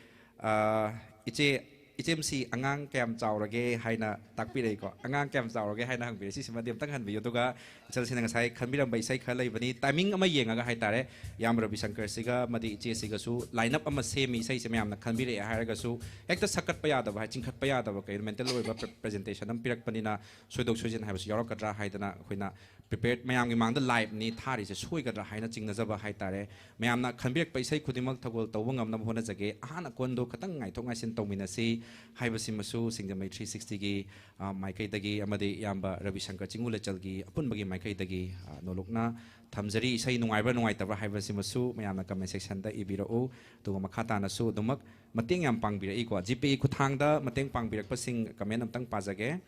아 이제 이제음시 앙앙 캠 짜오라게 하이나 딱비레이거 앙앙 캠 짜오라게 하이나 항비레 시시마디엄 땅한 비요도가 이제 세나가 사이 칸비람 바이사이 칼라이바니 타이밍 아마 예nga가 하이타레 얌 러비상커 시가 마디 이제 시가수 라인업 아마 세미 이사이 세미암나 칸비레 하이라가수 액터 사컷 빠야다바 하이 징컷 빠야다바 그 멘탈 오이바 프레젠테이션 암 피락바니나 소이독 소진 하이버스 여러가드라 하이드나 코이나 prepared mayamgi mangda live ni thari se soigadra haina jingnajaba haitare mayamna khanbirak paisai khudimak thagol tawang amna hona jage ahana kondo khatang ngai thongai sin tawminasi haibasi masu singamai 360 gi maikai dagi amadi yamba ravi shankar chingulachal gi apunbagi maikai dagi nolokna thamjari isai nungaiba nungaitabra haibasi masu mayamna comment section da ibirao tuga makhata na su dumak mateng yam pangbira iko gpe khuthangda mateng pangbirak pasing comment amtang pajage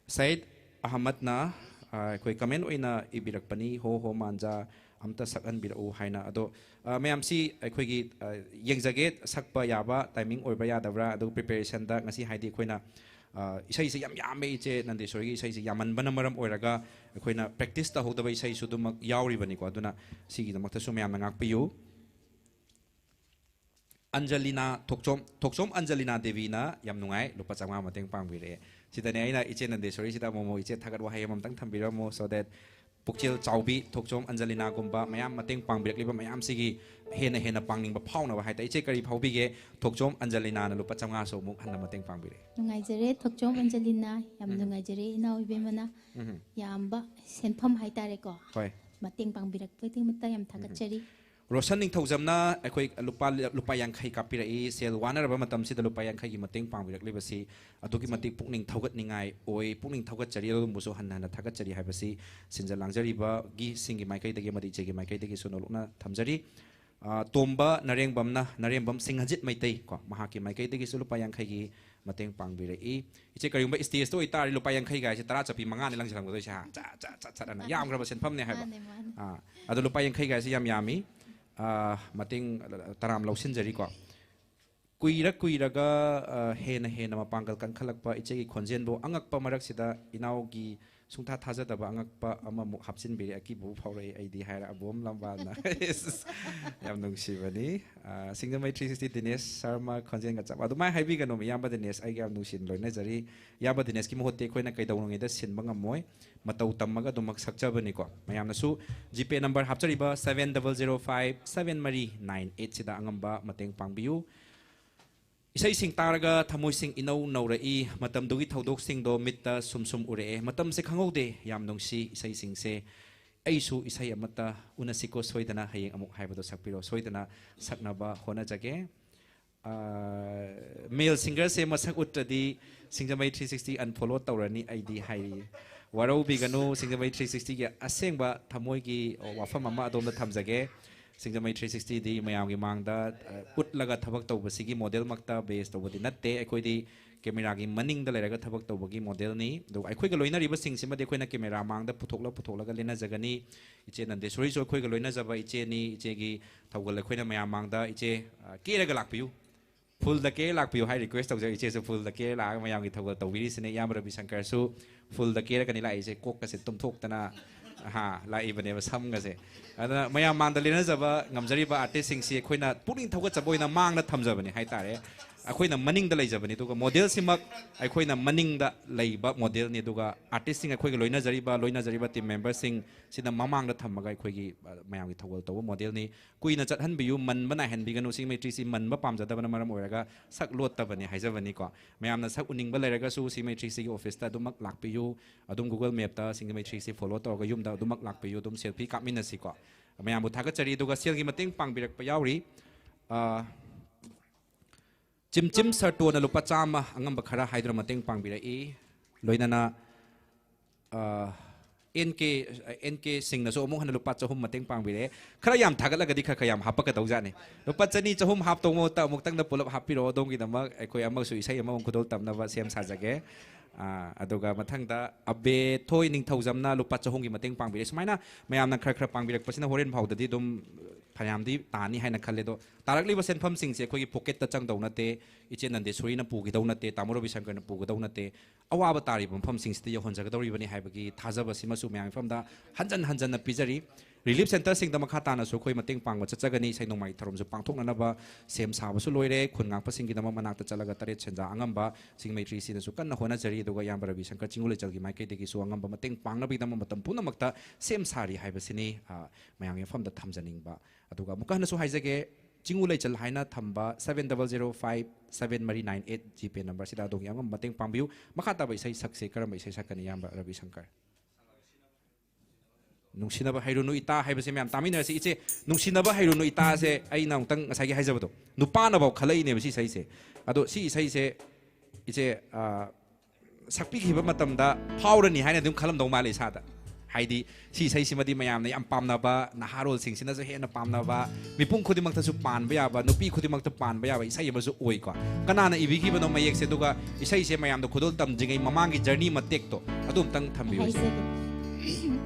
said ahmad na कोई comment ओइना इबिरकपनी हो मानजा अमता सकन बिरउ हाइना अदो मैमसी अखोगी यंगजगे सकपा याबा timing ओइबा यादबरा अदो preparation दा ngasi हाइदि खोइना इसै से यामे इचे नंदेश्वरी इसै से यामनबन मरम ओइरगा अखोइना प्रैक्टिस ता होदबा इसै सुदुमक यावरिबनी को अदुना सिगी दमक्ता सु मैम ngak पियु अंजलिना थोकचोम अंजलिना देवी ना याम नुंगाई लुपा चांगा मतeng पांगबिरे सिदाने आइना इचे नंदेश्वरी सिदा मोमो इचे थागत वाहाय ममतंग थंबिरमो सो दैट पुकचिल चाउबी थोकचोम अंजलिना गुम्बा मयाम मतeng पांगबिरकलिबा मयाम सिगी हेना हेना पांगनिंगबा फाउना हाइता इचे करी फाउबिगे थोकचोम अंजलिना ना लुपा चांगा सो मुक हन्ना मतeng पांगबिरे नुंगाइजरे थोकचोम अंजलिना याम नुंगाइजरे इनाउ इबेमना यामबा सेनफम हाइतारे को होय मतeng पांगबिरकपति मता याम थागतचरी रोशन निंगथौजमना अखोई लुपा यांखै कापिरई सेल वानरबा मतमसिदा लुपा यांखैगी मतeng पांगबिरकलिबसी अदुगी मतिक पुकनिंग थौगतनिंगाई ओइ पुकनिंग थौगतचरी अदुमबुसु हन्ना थागतचरी हाइबसी सिंजा लांगजरीबा गी सिंगी माइकैदगी मदि चेगी माइकैदगी सुनोलुना थमजरी तोम्बा नरेंबम सिंहजित मैतै को महाकी माइकैदगी लुपा यांखैगी मतeng पांगबिरई इचे करिंबा स्टेज तो इतारि लुपा यांखै गाइसे तरा चपि मंगा ने लंगजरंगदoi सा चा ना यामग्रबा सेनफमने हाइबा अदु लुपा यांखै गाइसे यामी मतeng taram lausinjari ko kuiraga hena mapangal kan khalakpa ichegi khonjenbo angakpa marak sida inaugi sungtha thajadaba angakpa amamuk hapsin biri aki bu phaurai aidi haira abom lamba na yam nungsibani singamai 360 dinesh sarma khonjen ga chap adumai haibi ga no yamba dinesh ai ga nungsin loina jari yamba dinesh ki mohote khoina kaidawngei da sinba ngamoi matau tammaga dumak sakchabani ko mayamna su gpe number hapchariba 7005 mari 98 sida angamba mateng pangbiu isai sing taraga thamoi sing inau naurei matam dugi thodok sing do mitta sumsum ure matam se khangode yam nongsi isai sing se aisu isai amata unasiko soidana hayeng amuk haibado sakpiro soidana saknaba hona jage male singer se masak uttadi singamai 360 unfollow tawrani id hairi warau biganu singamai 360 ge asengba thamoi gi wafam ama adom da thamjage singamai 360 di mayam gi mangda utlaga thabak tawbasigi model makta base tawbadi natte ekoi di camera gi maning da leraga thabak tawbagi model ni do akhoi ga loina riba sing sima de khoina camera mang da puthokla ga lena jagani iche nande sori so khoi ga loina jaba iche ni iche gi thawgal khoina maya mang da iche kera ga lakpiu full da ke lakpiu hai request tawja iche so full da ke la mayam gi thawgal tawbiri sine yam Ravi Shankar su full da ke ga ni la iche kok ka se tumthok tana ha la ibane ba sam ga se ada mayam mang da lena jaba ngamjari ba artist sing si khoina puning thawga chaboina mang na thamjabani hai tare अखोइना मनिंग दा लेजबनी दुगा model सिमक अखोइना मनिंग दा लेबा model नि दुगा artist सिंग अखोइगा लोइना जरिबा team member सिंग सिना ममांग दा थमगा अखोइगी मयाम gi थवल तव model नि कुइना चटहन बियु मन बना हन बिगनु सिंग मेट्री सि मन बा पाम जदबना मरम ओरगा सक लोट तबनी हाइजबनी को मयाम ना सक उनिंग बा लेरगा सु सि मेट्री सि ऑफिस ता दुमक लाक पियु अदुम गूगल मैप ता सिंग मेट्री सि फॉलो तोगा युम दा दुमक लाक पियु दुम सेल्फी कामिन सि को मयाम बु थागा चरी दुगा सेल gi मतेंग पांग बिरक प यावरी चिम चिम सर्टो ना लुपा चामा अंगम बखरा हाइद्र मतेंग पांगबिरा ई लोइना एनके सिंग ना सो अमु हन लुपा चहुम मतेंग पांगबिरे खरा याम थागलगदी खरा याम हापक दौजाने लुपा चनी चहुम हाप तोमो ता अमुक तंग दा पुलप हापिरो दोंगी दमा अखोय अमक सु इसै अमक खुदोल तमनबा सेम साजगे अदुगा मथंगदा अबे थोय निंग थौजमना लुपा चहुंगी मतेंग पांगबिरे सुमाइना मयामना खरा खरा पांगबिरक पसिना होरेन भावददी दुम फयामदी तानी हाइना खल्लेदो तारकलिबा सेनफम सिंगसे अखोयगी पॉकेट ता चंग दौनते इचे नंदे सोरीना पुगी दौनते तामो रवि शंकर ना पुगी दौनते अवाब तारिब मफम सिंगसिते यहोनजगदौरिबनी हाइबगी थाजब सिमसु मयाम फमदा हंजन हंजन ना पिजरी रिलीफ सेंटर सिंग दा मखा ताना सु खोय मतेंग पांगबा चचगनी सैनोमाई थरम सु पांगथोकननबा सेम साबसु लोइरे खुनगांगपा सिंगी दमा मनाकता चलगा तरे सेंजा अंगंबा सिंग मेट्री सिदा सु कन्ना होना जरी दुगा याम रवि शंकर चिंगुले चलगी माइके देगी सु अंगंबा मतेंग पांगनबी दमा मतम पुनमक्ता सेम सारी हाइबसिनी मयाम यफमदा थमजनिंगबा अदुगा मुकहनसु हाइजगे चिंगुले चल हाइना थंबा 70057998 जीपे नंबर सिदा दोगी अंगम मतेंग पांगबियु मखा तबा इसै सक्से करम इसै सकनी याम रवि शंकर नुंसिनबा हाइरुनु इता हाइबसे मैम तामिनरसे इचे नुंसिनबा हाइरुनु इता से आई नाउतंग ngसाई गे हाइजबदो नुपाना बाव खलैने बसी सैसे अदो सी सैसे इचे सक्पिखिबा मतमदा फावरनी हाइना दुम खलम दौ माले सादा हाइदी सी सैसिमदी मयामने याम पामनाबा नहारोल सिंगसिनाजु हेना पामनाबा मिपुंग खुदिमक्तसु पानबा याबा नुपी खुदिमक्त पानबा याबा इसै अमसु ओइ को कनाना इबिगिबनो मयेकसे दुगा इसैसे मयामदो खुदोल तमजिंगै ममांगी जर्नी मतेक्तो अदुमतंग थम्बियो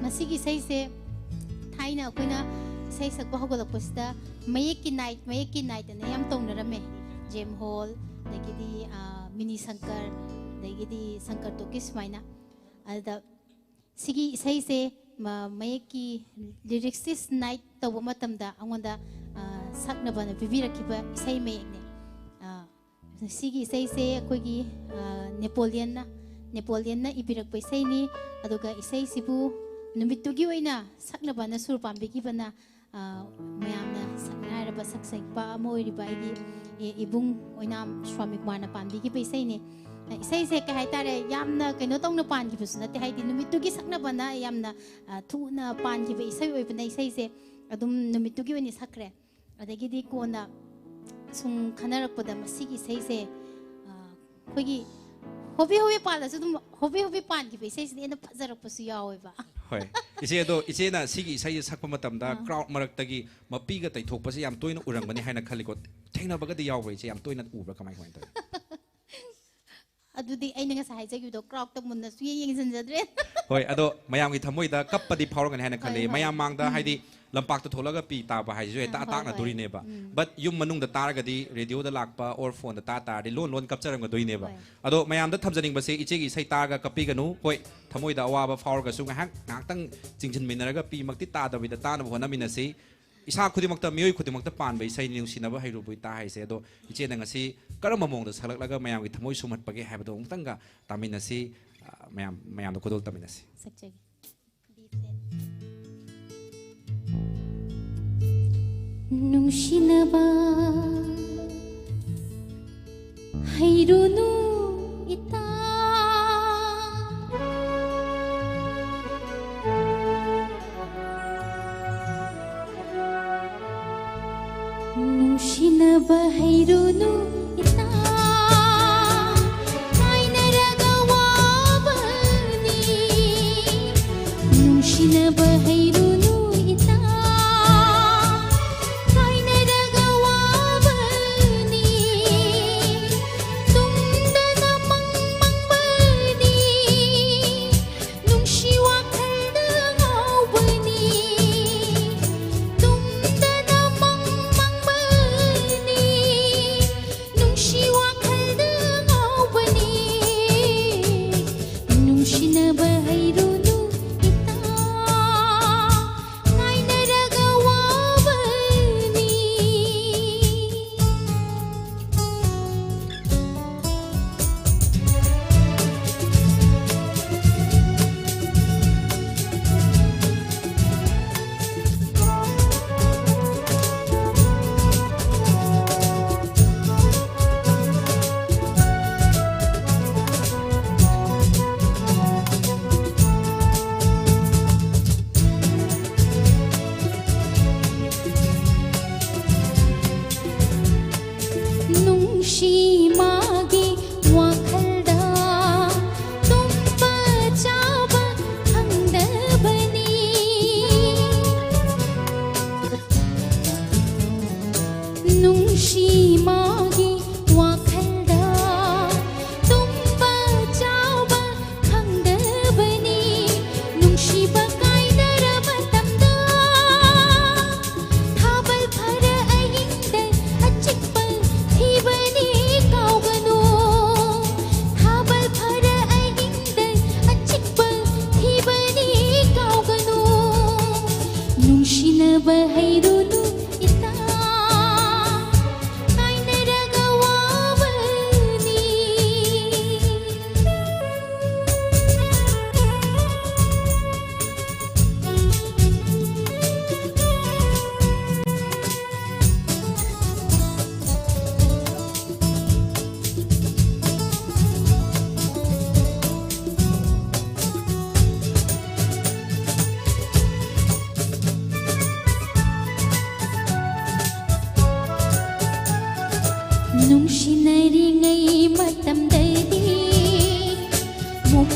मसीगी सैसे थाइना अखोइना सै सकबा होगलकपसदा मयेकी नाइट ने याम तौनरमे जेम हॉल दगिदी मिनी शंकर दगिदी शंकर टोकिस माइना अदा सिगी सैसे मयेकी लिरिक्सिस नाइट तौबा मतमदा अंगोंदा सकनबना बिबिरकिबा सै मयेकने सिगी सैसे अखोइगी नेपोलियन ना इबिरक पैसैनी अदुगा इसै सिबु नुमितुगी ओइना सकनबना सुर पाम्बिगिबना मयामना सकनारबा सकसैपा मोइरिबा आइगी इबुंग ओइना स्वामी कुमारना पाम्बिगी पैसैनी इसै से का हाइतारे यामना कइनो तौना पानगिबसु नते हाइदि नुमितुगी सकनबना यामना थुना पानगिबा इसै ओइबना इसै से अदुम नुमितुगी ओइनि सकरे अदगिदि कोना सुं खनरकपदा मसिगी इसै से खोगी होबे पालसु तुम होबे पानगी पैसे ने फजरपसु यावेबा होय इसे दो इसे ना सिगी इसाई सकप मतमदा क्राउड मरक्तगी मपीगा तैथोकपसे याम तोइना उरंगबनी हाइना खलिको थेंगनबगदि यावबा इसे याम तोइना उबा कमाय कमाय तय अदुदी आइना ngasa हाइजगिदो क्राउड त मुन्नसु येंगजनजद्रे होय अदो मयामगी थमोइदा कप्पदि फावरगन हाइना खले मयाम मांगदा हाइदि लंपाक तो थोलगा पी ताबा हाइजु हेता ताकना दुरिनेबा बट युम मनुंग द तारगदी रेडियो द लाकपा और फोन द तारदि लोन कपचरंग दुइनेबा अदो मयाम द थमजनिंग बसे इचेगी सै तारगा कपिगनु होय थमोइदा अवाबा फावरगा सु ngahang चिंजन मिनरगा पी मक्ति तादबिदा तानब होनमिनसि इसा खुदिमक्ता मियोय खुदिमक्ता पानबा इसै निउसिनबा हाइरुबुइ ता हाइसे अदो इचेना ngasi करम ममोंग द सलकलगा मयामगी थमोइ सुमतपगे हाइबदो उंगतंगा तामिनसि मयाम द खुदोल तामिनसि सक्चेगी नुंसिनबा हाइरुनु इता नुंसिनबा हाइरुनु इता हाइनरगा वाबनी नुंसिनबा हाइरुनु इता हाइनरगा वाबनी तुमदना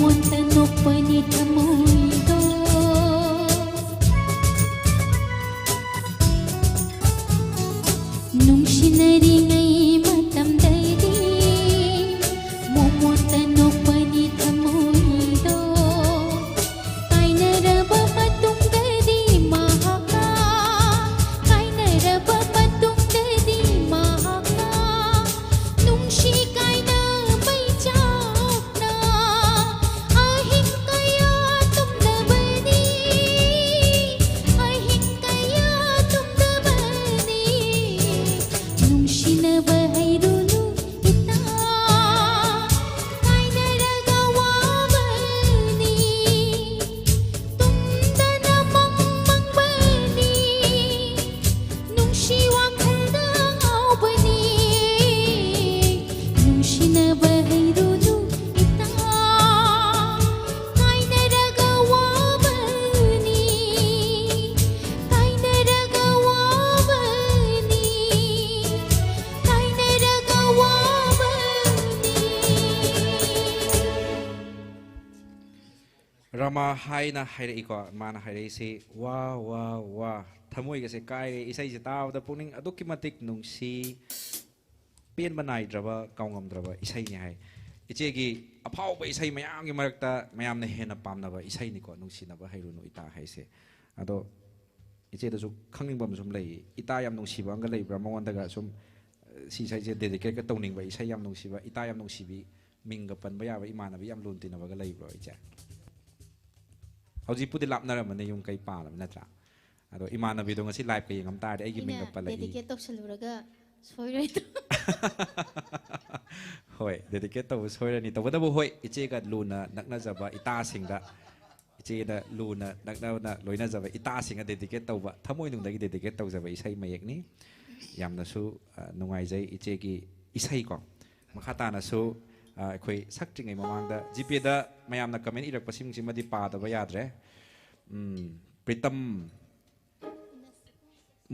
ꯃꯣꯃꯣꯟꯇ ꯅꯣꯛꯄꯅꯤ ꯊꯃꯣꯏꯗꯣ ꯅꯨꯡꯁꯤꯅꯔꯤꯉꯩ ꯃꯇꯝꯗꯗꯤ ꯃꯣꯃꯣꯟꯇ ꯅꯣꯛꯄꯅꯤ ꯊꯃꯣꯏꯗꯣ ꯀꯥꯏꯅꯔꯕ ꯃꯇꯨꯡꯗꯗꯤ ꯃꯍꯥꯛꯅ ꯀꯥꯏꯅꯔꯕ ꯃꯇꯨꯡꯗꯗꯤ ꯃꯍꯥꯛꯅ ꯅꯨꯡꯁꯤ ꯀꯥꯏꯅꯕꯩ ꯆꯥꯛꯅ ꯑꯍꯤꯡ ꯀꯌꯥ ꯇꯨꯝꯗꯕꯅꯤ ꯑꯍꯤꯡ ꯀꯌꯥ ꯇꯨꯝꯗꯕꯅꯤ ꯅꯨꯡꯁꯤꯅꯕ ꯍꯩꯔꯨꯅꯨ ꯏꯇꯥ ꯀꯥꯏꯅꯔꯒ ꯋꯥꯕꯅꯤ ꯇꯨꯝꯗꯅ ꯃꯪꯕꯅꯤ ꯅꯨꯡꯁꯤ ꯋꯥꯈꯜꯗ ꯉꯥꯎꯕꯅꯤ ꯅꯨꯡꯁꯤꯅꯕ ꯍꯩꯔꯨꯅꯨ ꯏꯇꯥ ꯀꯥꯏꯅꯔꯒ ꯋꯥꯕꯅꯤ ꯀꯥꯏꯅꯔꯒ ꯋꯥꯕꯅꯤ ꯀꯥꯏꯅꯔꯒ ꯋꯥꯕꯅꯤ Rama haina hairiko mana hairisi wa wa wa thamoi gase kaire isai se taawda puning adukki matik nungsi pen banai draba kaungam draba isai ni hai iche gi aphau ba isai mayam gi marakta mayam na hena pamna ba isai ni ko nungsi na ba hairunu ita haise ado iche da su khangning bam sum lei ita yam nungsi ba nga lei bra mawon daga sum si sai je dedicate ka tawning ba isai yam nungsi ba ita yam nungsi bi minga pan ba ya ba imana bi yam lun tin ba ga lei bro iche Hauji pudi lap nara mana yung kay pala natra. Ado imana bidong asi live kay ngam tadi ay giming ka pala i. Dedicate to saluraga. Soy ito. Hoy, dedicate to soy ni to. Wada bo hoy iche ka luna nakna zaba ita singa. Iche na luna nakna na loina zaba ita singa dedicate to ba. Thamoy nung dagi dedicate to zaba isay mayek ni. Yam na su nungay zay iche ki isay ko. Makata na su ꯑꯩꯈꯣꯏ ꯁꯛꯇ꯭ꯔꯤꯉꯩ ꯃꯃꯥꯡꯗ ꯖꯤꯄꯦꯗ ꯃꯌꯥꯝꯅ comment ꯏꯔꯛꯄꯁꯤꯡꯁꯤꯃꯗꯤ ꯄꯥꯗꯕ ꯌꯥꯗ꯭ꯔꯦ ꯄ꯭ꯔꯤꯇꯝ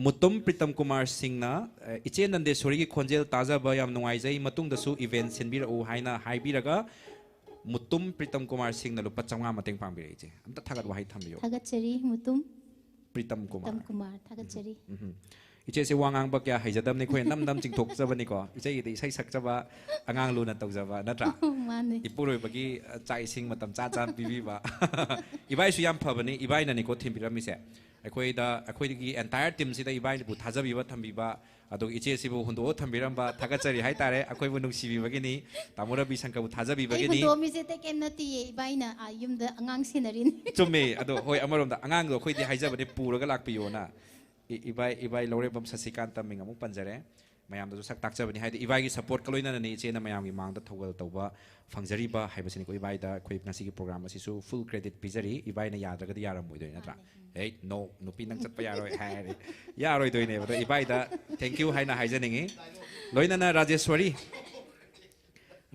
ꯃꯨꯇꯨꯝ ꯄ꯭ꯔꯤꯇꯝ ꯀꯨꯃꯥꯔ ꯁꯤꯡꯅ ꯏꯆꯦ ꯅꯟꯗꯦꯁꯣꯔꯤꯒꯤ ꯈꯣꯟꯖꯦꯜ ꯇꯥꯖꯕ ꯌꯥꯝ ꯅꯨꯡꯉꯥꯏꯖꯩ ꯃꯇꯨꯡꯗꯁꯨ ꯏꯚꯦꯟ ꯁꯤꯟꯕꯤꯔꯛꯎ ꯍꯥꯏꯅ ꯍꯥꯏꯕꯤꯔꯒ ꯃꯨꯇꯨꯝ ꯄ꯭ꯔꯤꯇꯝ ꯀꯨꯃꯥꯔ ꯁꯤꯡꯅ ꯂꯨꯄꯥ 500 ꯃꯇꯦꯡ ꯄꯥꯡꯕꯤꯔꯛꯏ ꯏꯆꯦ ꯑꯝꯇ ꯊꯥꯒꯠ ꯋꯥꯍꯩ ꯊꯝꯕꯤꯌꯨ Thagatsari mutum Pritam Kumar Kumar Thagatsari. iche se wang ang ba kya haijadam ni khoi nam nam chingthok jaba ni ko iche gi isai sakjaba angang lu na tawjaba natra Mane. ipuroi bagi chai sing matam cha cha pibi ba ibai su yam phabani ibai na ni ko thimbiram se akhoi gi entire team si da ibai bu thajabi ba thambi ba ado iche si bu hundo thambiram ba thagachari hai tare akhoi bu nungsi bi bagi ni tamura bi sangka bu thajabi bagi ni Ay, mi se te kem na tiye baina ayum da angang sinarin. chumme ado hoi amarom da angang do khoi di haijaba de puraga lakpiyo na ibai lore bam sasikanta ming amuk panjare mayam da sak takjabani haidi ibai gi support kaloina na ni che na mayam gi mang da thogal tawba fangjari ba haibasini ko ibai da khoi ngasi gi program asi su full credit pijari ibai na yadraga da yaram moidoi natra hey no nupi nang chatpa yaroi hai yaroi doi ne ba ibai da thank you haina haijaningi loina na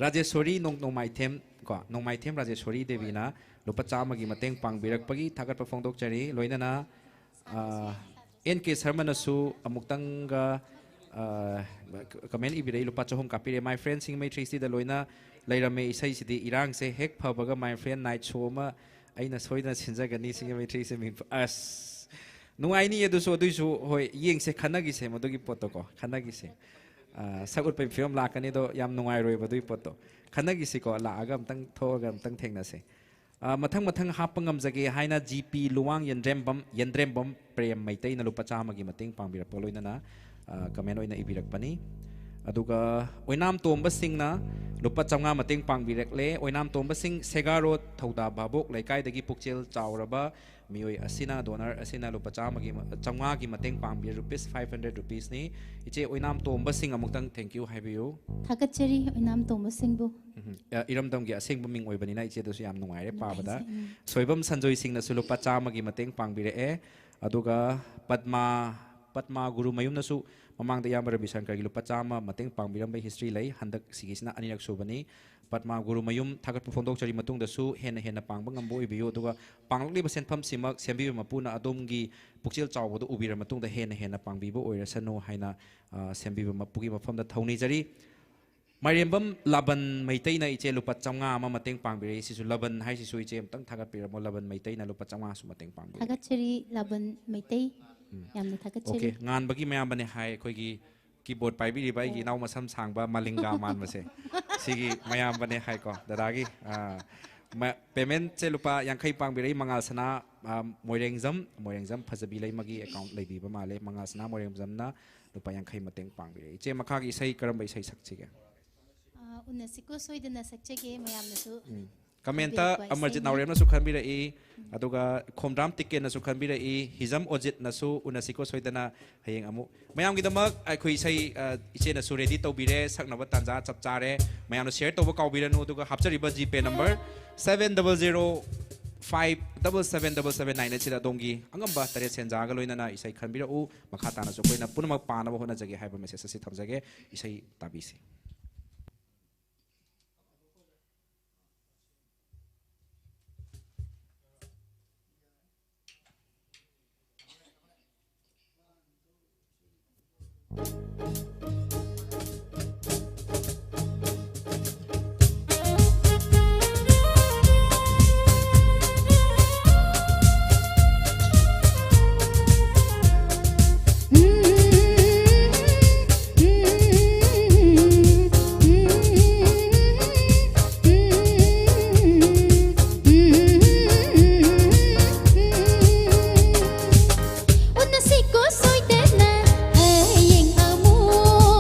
Rajeshwari nong mai them ko nong mai them Rajeshwari devi na lupa chama gi mateng pangbirak pagi thagat pa phongdok chari loina na NK Sarmana su amuktanga comment ibirei lupa chohom kapire my friend sing mai tracy da loina lairame isai sidi irang se hek phabaga my friend night show ma aina soina sinjagani sing mai tracy min as nungai ni edu so du hoi yeng se khanagi se modogi poto ko khanagi se sagut pe film la kani do yam nungai roi badui poto khanagi se ko la agam tang thoga tang thengna se mathang hapangam jage haina GP luwang yendrembam prem maitai na lupa chama gi mating pangbira poloina na comment oina ibirak pani aduga oinam tomba singna lupa changa mating pangbirak le oinam tomba sing segaro thauda babok laikai dagi pukchel chawraba mioi asina donor asina lupa chama gi changa gi mating pangbir rupees 500 rupees ni iche oinam tomba sing amuktang thank you haibiu Thagatsari nam Thomas Singbu. iramdam gi aseng baming oibani na iche dosu yam nungai re pabada soibam sanjoi sing na su lupa chama gi mating pangbire e aduga Padma Guru Mayum nasu mamang da yam Ravi Shankar gi lupa chama mating pangbiram bai history lai handak sigisna anirak subani Padma Guru Mayum thagat phondok chari matung da su hena pangba ngambo ibiyo aduga panglokli ba senpham simak sembi mapuna adom gi pukchil chawbo do ubira matung da hena pangbi bo oira sano haina sembi mapugi mafam da thauni jari มาเรียมบัมลาบันไม่เตยนะอิเจลุปัจจังงามาเต็งปังบิเรสิสุลาบันให้สิสุอิเจมตั้งทักปิรมลาบันไม่เตยนะลุปัจจังงาสุมาเต็งปังบิ ทักชรีลาบันไม่เตยยามนะทักช โอเค รี งานเมื่อกี้แม่บันเนี่ยให้คุยกีกีบอร์ดไปบิริไปกีน้ามาซ้ำสางบามาลิงกามันมาเสสิกีแม่บันเนี่ยให้ก็ดารากีpayment เจลุปะยังใครปังบิเรมังอาสนะมวยเรงซัมพัสบิเลยมากี account เลยบีประมาณเลยมังอาสนะมวยเรงซัมนะลุปะยังใครมาเต็งปังบิเรเจมาข้ากีใส่กระมใบใส่สักทีกัน อุณสิกุสวยเดนสักเจเกมายามนะสุ คอมเมนต์อเมริกนาวเรียมนัสุขันบิระอีอะตุกาคอมดรัมติกเกนนัสุขันบิระอีฮิซัมอจิตนัสุอุนสิโกสวยดนะเฮียงอามุมายามกิดมักไอคุยใส่อิเชนัสุเรดิโตบิเรสักนวัตตันจาจับจาเรมายามนัแชร์ตัวเก่าบิระนูตุกาฮับจาริบจีเพย์นัมเบอร์700577779นั่นสิดาดงกีอังกัมบะตระเรเซนจาก็เลยนะอิสัยขันบิระอูมาขาตานัสุคุยนะปุ่นมักปานะบ่คนนะจักรให้บะเมสเซสิทำจักรอิสัยตาบิสิ Una siko soy de na hey en amor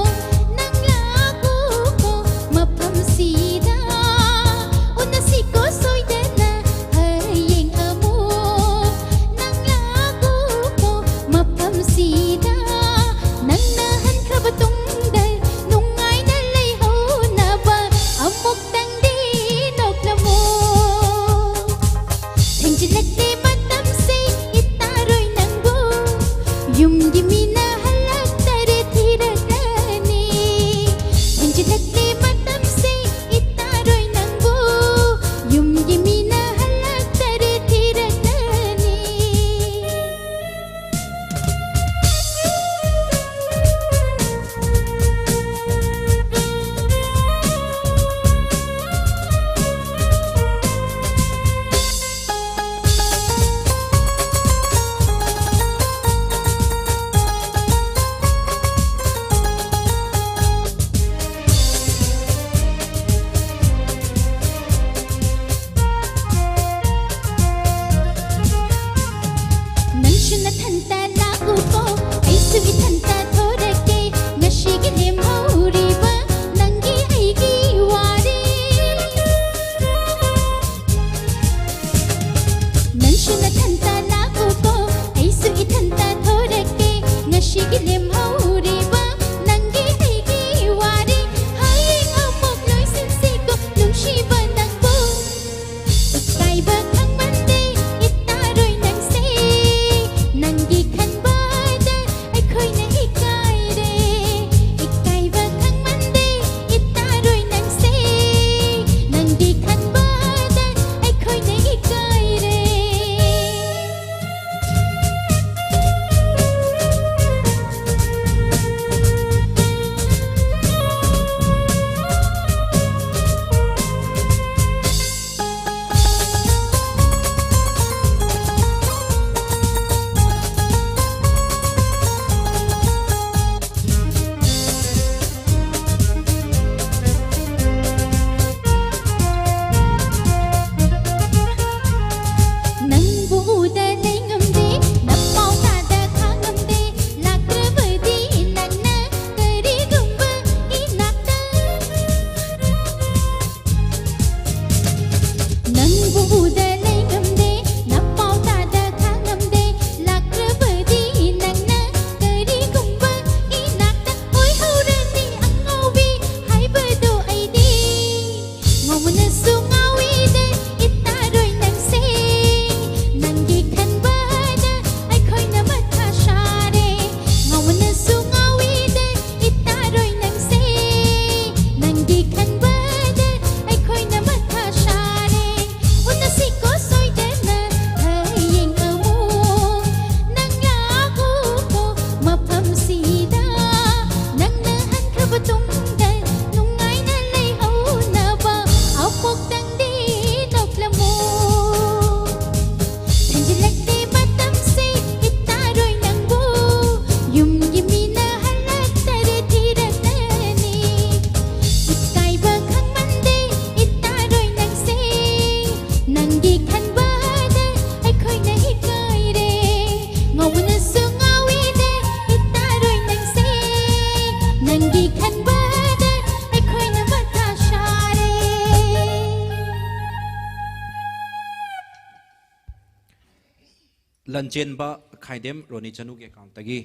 ꯂꯟꯆꯦꯟꯕ ꯈꯥꯏꯗꯦꯝ ꯔꯣꯅꯤ ꯆꯅꯨꯒꯤ ꯑꯦꯀꯥꯎꯟꯇꯒꯤ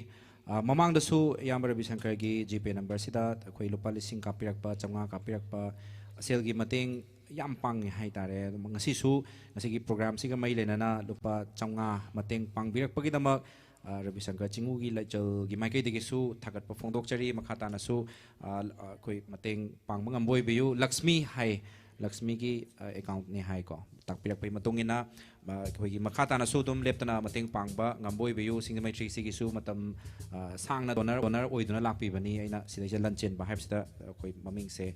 ꯃꯃꯥꯡꯗꯁꯨ ꯏꯌꯥꯝꯕ Rabi ꯁꯪꯀꯔꯒꯤ GPay ꯅꯝꯕꯔꯁꯤꯗ ꯑꯩꯈꯣꯏ ꯂꯨꯄꯥ 1,000 ꯀꯥꯞꯄꯤꯔꯛꯄ 500 ꯀꯥꯞꯄꯤꯔꯛꯄ ꯁꯦꯜꯒꯤ ꯃꯇꯦꯡ ꯌꯥꯝ ꯄꯥꯡꯉꯦ ꯍꯥꯏꯇꯥꯔꯦ ꯑꯗꯨꯝ ꯉꯁꯤꯁꯨ ꯉꯁꯤꯒꯤ ꯄ꯭ꯔꯣꯒ꯭ꯔꯥꯝꯁꯤꯒ ꯃꯩ ꯂꯩꯅꯅ ꯂꯨꯄꯥ 500 ꯃꯇꯦꯡ ꯄꯥꯡꯕꯤꯔꯛꯄꯒꯤꯗꯃꯛ रवि शंकर चिंगूगी लैचल माइकईदगीसु थागतप फोंदोकचरी मखा तानासु अखोई मतेंग पांगबा ngamboi लक्ष्मी हाई लक्ष्मी की अकाउंट ने हाई को ताकपिरकपै मतोंगिना अखोई मखा तानासु दुम लेप्तना मतेंग पांगबा ngamboi बियु सिंगमैट्री सिगिसु मतम सांगना डोनर ओइदुना लाकपिबनी अइना सिदैसे लंचेन बा हाइबसिदा अखोई ममिंग से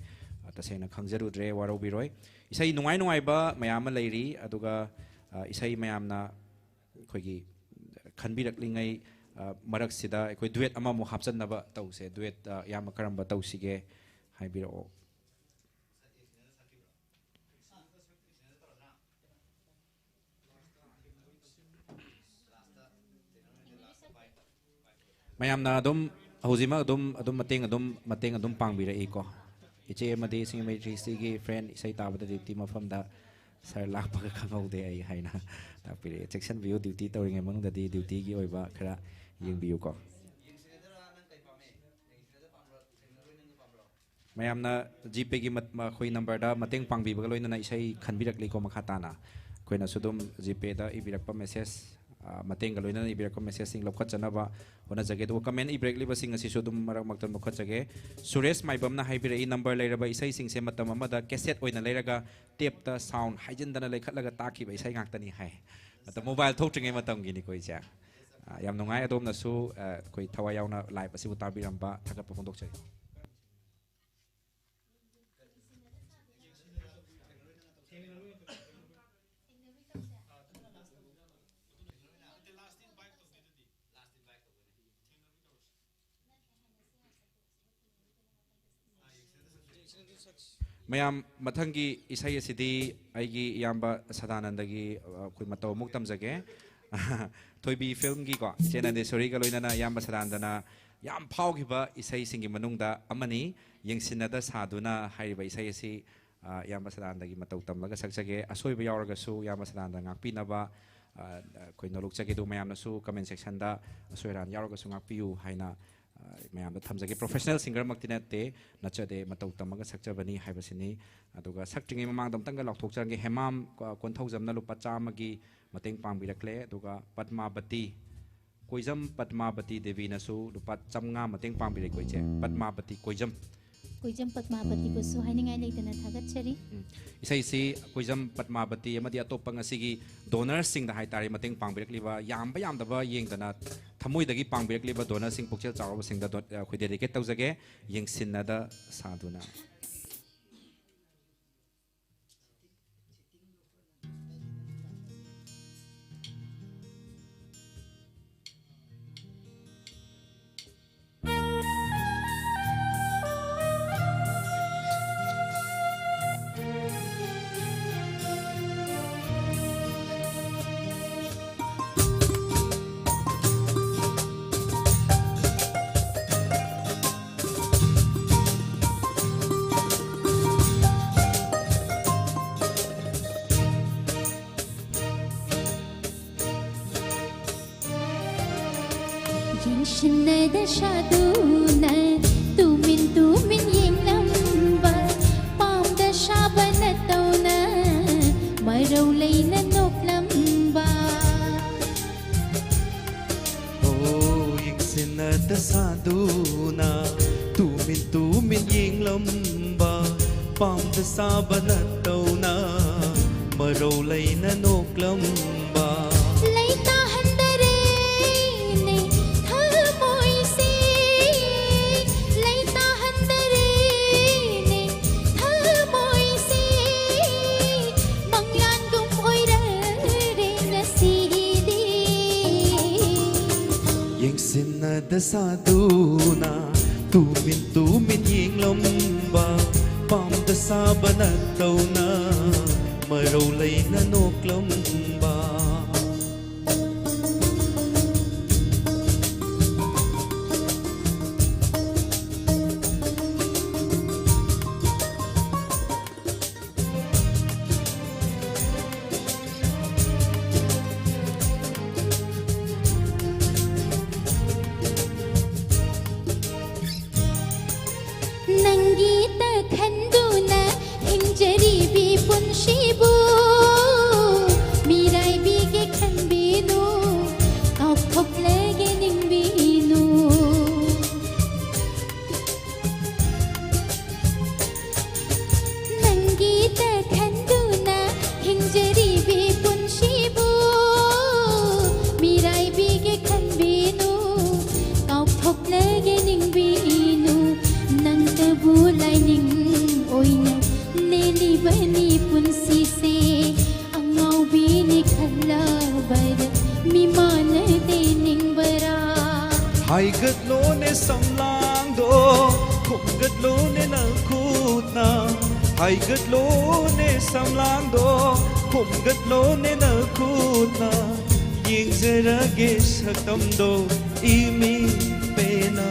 तसेना खंगजरुद्रे वारोबिरोय इसै नुंगाई नुंगाइबा मयाम लैरी अदुगा इसै मयामना अखोई खनबिरकलिंगै मरकसिदा अखोई दुएट अमामु हापचनबा तौसे दुएट याम करंबा तौसिगे हाइबिरो मयामना हौजिमा मतेंग पांगबिरईको इचे अमदि सिंगमैट्रिसिगी फ्रेंड इसै ताबदा ड्यूटी मफमदा सर लापग खंगौदे आई हाइना तापिरे सेक्शन व्यू ड्यूटी तौरिंगे मनुददि ड्यूटी की ओइबा खरा यंगबियुको मयामना जीपे की खोई नंबर दा मतेंग पांगबिबगा लोइना इसै खनबिरकलिको मखाताना खोइना सुदुम जीपे दा इबिरकपा मैसेज मतेंग लोइना इबिरकपा मैसेज सिंग लौखचनबा होना जगे दो कमेंट इब्रेकलिबा सिंग असि सुदुम मरक मक्तन मखचगे सुरेश माइबमना हाइबिरे इ नंबर लेरबा इसै सिंग से मतम अमदा कैसेट ओइना लेरगा टेप ता साउंड हाइजिनदना लेखटलगा ताखिबा इसै गाक्तनी हाय मत मोबाइल थोक्ट्रिङै मतम गिनी कोइचा याम नुंगाई अदोमनासु कोइ थवा यावना लाइव असिबु ताबिरंबा थागतप फोंदोकचै मयाम मथंगी इसै असिदी आइगी याम्बा सदानंदगी कोइ मतौ मुक तमजगे थोइबी फिल्म की को चेनंदेश्वरी का लोइना याम्बा सदानंदना याम फावगिबा इसै सिंगी मनुंगदा अमनी यंगसिनदा सादुना हाइबा इसै असि याम्बा सदानंदगी मतौ तमलगा सकजगे असोइबा यावरगसु याम्बा सदानंद ngakpinaba कोइ नलुकजगे दु मयामनसु कमेंट सेक्शन दा असोइरान यावरगसु ngakpiyu हाइना मैम थमजगे प्रोफेशनल सिंगर मक्तिनते नचदे मतौ तमगा सक्चबनी हाइबसिनी अदुगा सक्ट्रिंगे ममांगदमतंगा लौथोकचंगे हेमाम कोनथौजमना लुपा चामगी मतेंग पांगबिरकले अदुगा पद्मावती कोइजम पद्मावती देवी नसु लुपा 500 मतेंग पांगबिरे कोइचे पद्मावती कोइजम पद्मावती को सुहाइनिंगाई लेदना थागतचरी इसैसी कोइजम पद्मावती अमदि अतोप ngasi डोनर सिंग दा हाइतारे मतेंग पांगबिरकलिबा यामबा यामदबा येंगदना थमोइदगी पांगबिरकलिबा डोनर सिंग पुक्चेल चावब सिंग दा खोइ dedicate तौजगे येंगसिनदा सादुना Shinada shaduna tumin yeng number palm da shabana tauna marau leina nok lamba oh yeng sinada saduna tumin yeng lamba palm da shabana tauna marau leina nok lamba Sinada saduna tumin yeng lamba pam da sabana tauna marau leina nok lamba haigatlone samlangdo kumgatlone na kutna haigatlone samlangdo kumgatlone na kutna yingzarage saktamdo imi pena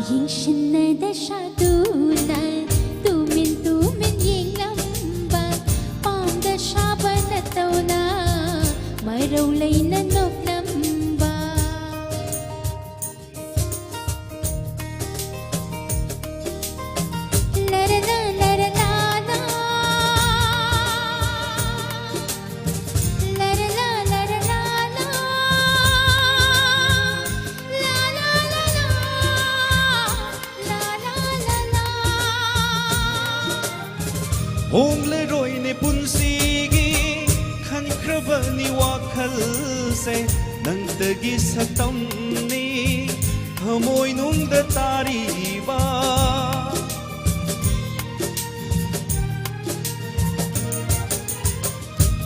yingshina shaduna tumin yinglamba pamda shabana tawna marulay na noklamba larana larana larana larana la la la la la la la Hongle roi ne punsigi khan krabani wakhal se nangtagi satam ni thamoi nungda tariba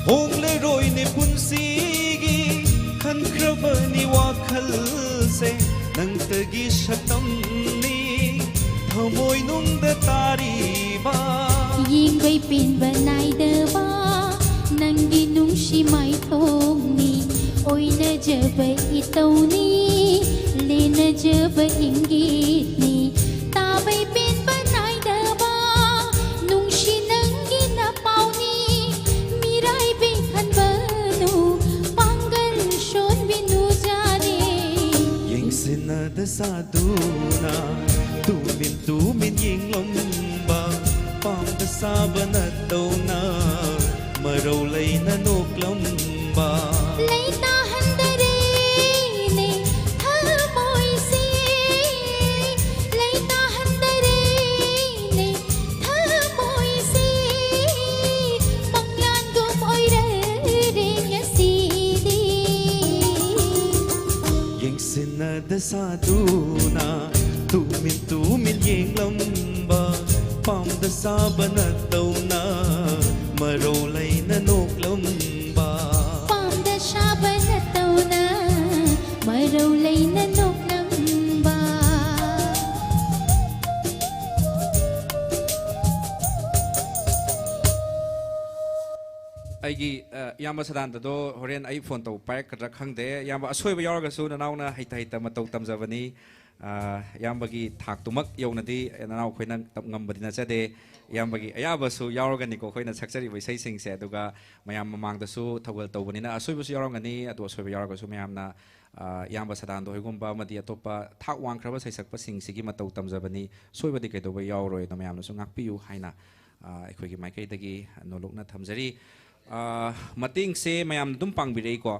Hongle roi ne punsigi khan krabani wakhal se nangtagi satam ni thamoi nungda tariba yingbay pinbanaydawa nanggi nungshi may thongni oy na jaba itawni le na jaba ingitni tabay pinbanaydawa nungshi nanggi napawni miray bikhanbanu panggal shon binujare Yingsinada saduna tumin yinglomba pamda sabana tawna marolay na noklamba Laita handare ne thamoy se Laita handare ne thamoy se Banglan gum oy re ngasidi Yingsinada saduna tumin yinglomba pamda sabana tawna marolay na noklamba Pamda shabana tawna marulay na noklamba ꯑꯩꯒꯤ ꯏꯌꯥꯝꯕ ꯁꯗꯥꯟꯗꯗꯣ ꯍꯣꯔꯦꯟ ꯑꯩ phone ꯇꯧ ꯄꯥꯏꯔꯛꯀꯗ꯭ꯔꯥ ꯈꯪꯗꯦ ꯏꯌꯥꯝꯕ ꯑꯁꯣꯏꯕ ꯌꯥꯎꯔꯒꯁꯨ ꯅꯅꯥꯎꯅ ꯍꯩꯇ ꯍꯩꯇ ꯃꯇꯧ ꯇꯝꯖꯕꯅꯤ ꯏꯌꯥꯝꯕꯒꯤ ꯊꯥꯛꯇꯨꯃꯛ ꯌꯧꯅꯗꯤ ꯅꯅꯥꯎ ꯑꯩꯈꯣꯏꯅ ꯉꯝꯕꯗꯤ ꯅꯠꯆꯗꯦ ꯏꯌꯥꯝꯕꯒꯤ ꯑꯌꯥꯕꯁꯨ ꯌꯥꯎꯔꯒꯅꯤꯀꯣ ꯑꯩꯈꯣꯏꯅ ꯁꯛꯆꯔꯤꯕ ꯏꯁꯩꯁꯤꯡꯁꯦ ꯑꯗꯨꯒ ꯃꯌꯥꯝ ꯃꯃꯥꯡꯗꯁꯨ ꯊꯧꯒꯜ ꯇꯧꯕꯅꯤꯅ ꯑꯁꯣꯏꯕꯁꯨ ꯌꯥꯎꯔꯝꯒꯅꯤ ꯑꯗꯨ ꯑꯁꯣꯏꯕ ꯌꯥꯎꯔꯒꯁꯨ ꯃꯌꯥꯝꯅ ꯏꯌꯥꯝꯕ ꯁꯗꯥꯟꯗꯣ ꯍꯣꯏꯒꯨꯝꯕ ꯑꯃꯗꯤ ꯑꯇꯣꯞꯄ ꯊꯥꯛ ꯋꯥꯡꯈ꯭ꯔꯕ ꯁꯩꯁꯛꯄꯁꯤꯡꯁꯤꯒꯤ ꯃꯇꯧ ꯇꯝꯖꯕꯅꯤ ꯁꯣꯏꯕꯗꯤ ꯀꯩꯗꯧꯕ ꯌꯥꯎꯔꯣꯏꯗꯣ ꯃꯌꯥꯝꯅꯁꯨ ꯉꯥꯛꯄꯤꯌꯨ ꯍꯥꯏꯅ ꯑꯩꯈꯣꯏꯒꯤ ꯃꯥꯏꯀꯩꯗꯒꯤ ꯅꯣꯂꯨꯛꯅ ꯊꯝꯖꯔꯤ ꯃꯇꯦꯡꯁꯦ ꯃꯌꯥꯝꯅ ꯑꯗꯨꯝ ꯄꯥꯡꯕꯤꯔꯛꯏꯀꯣ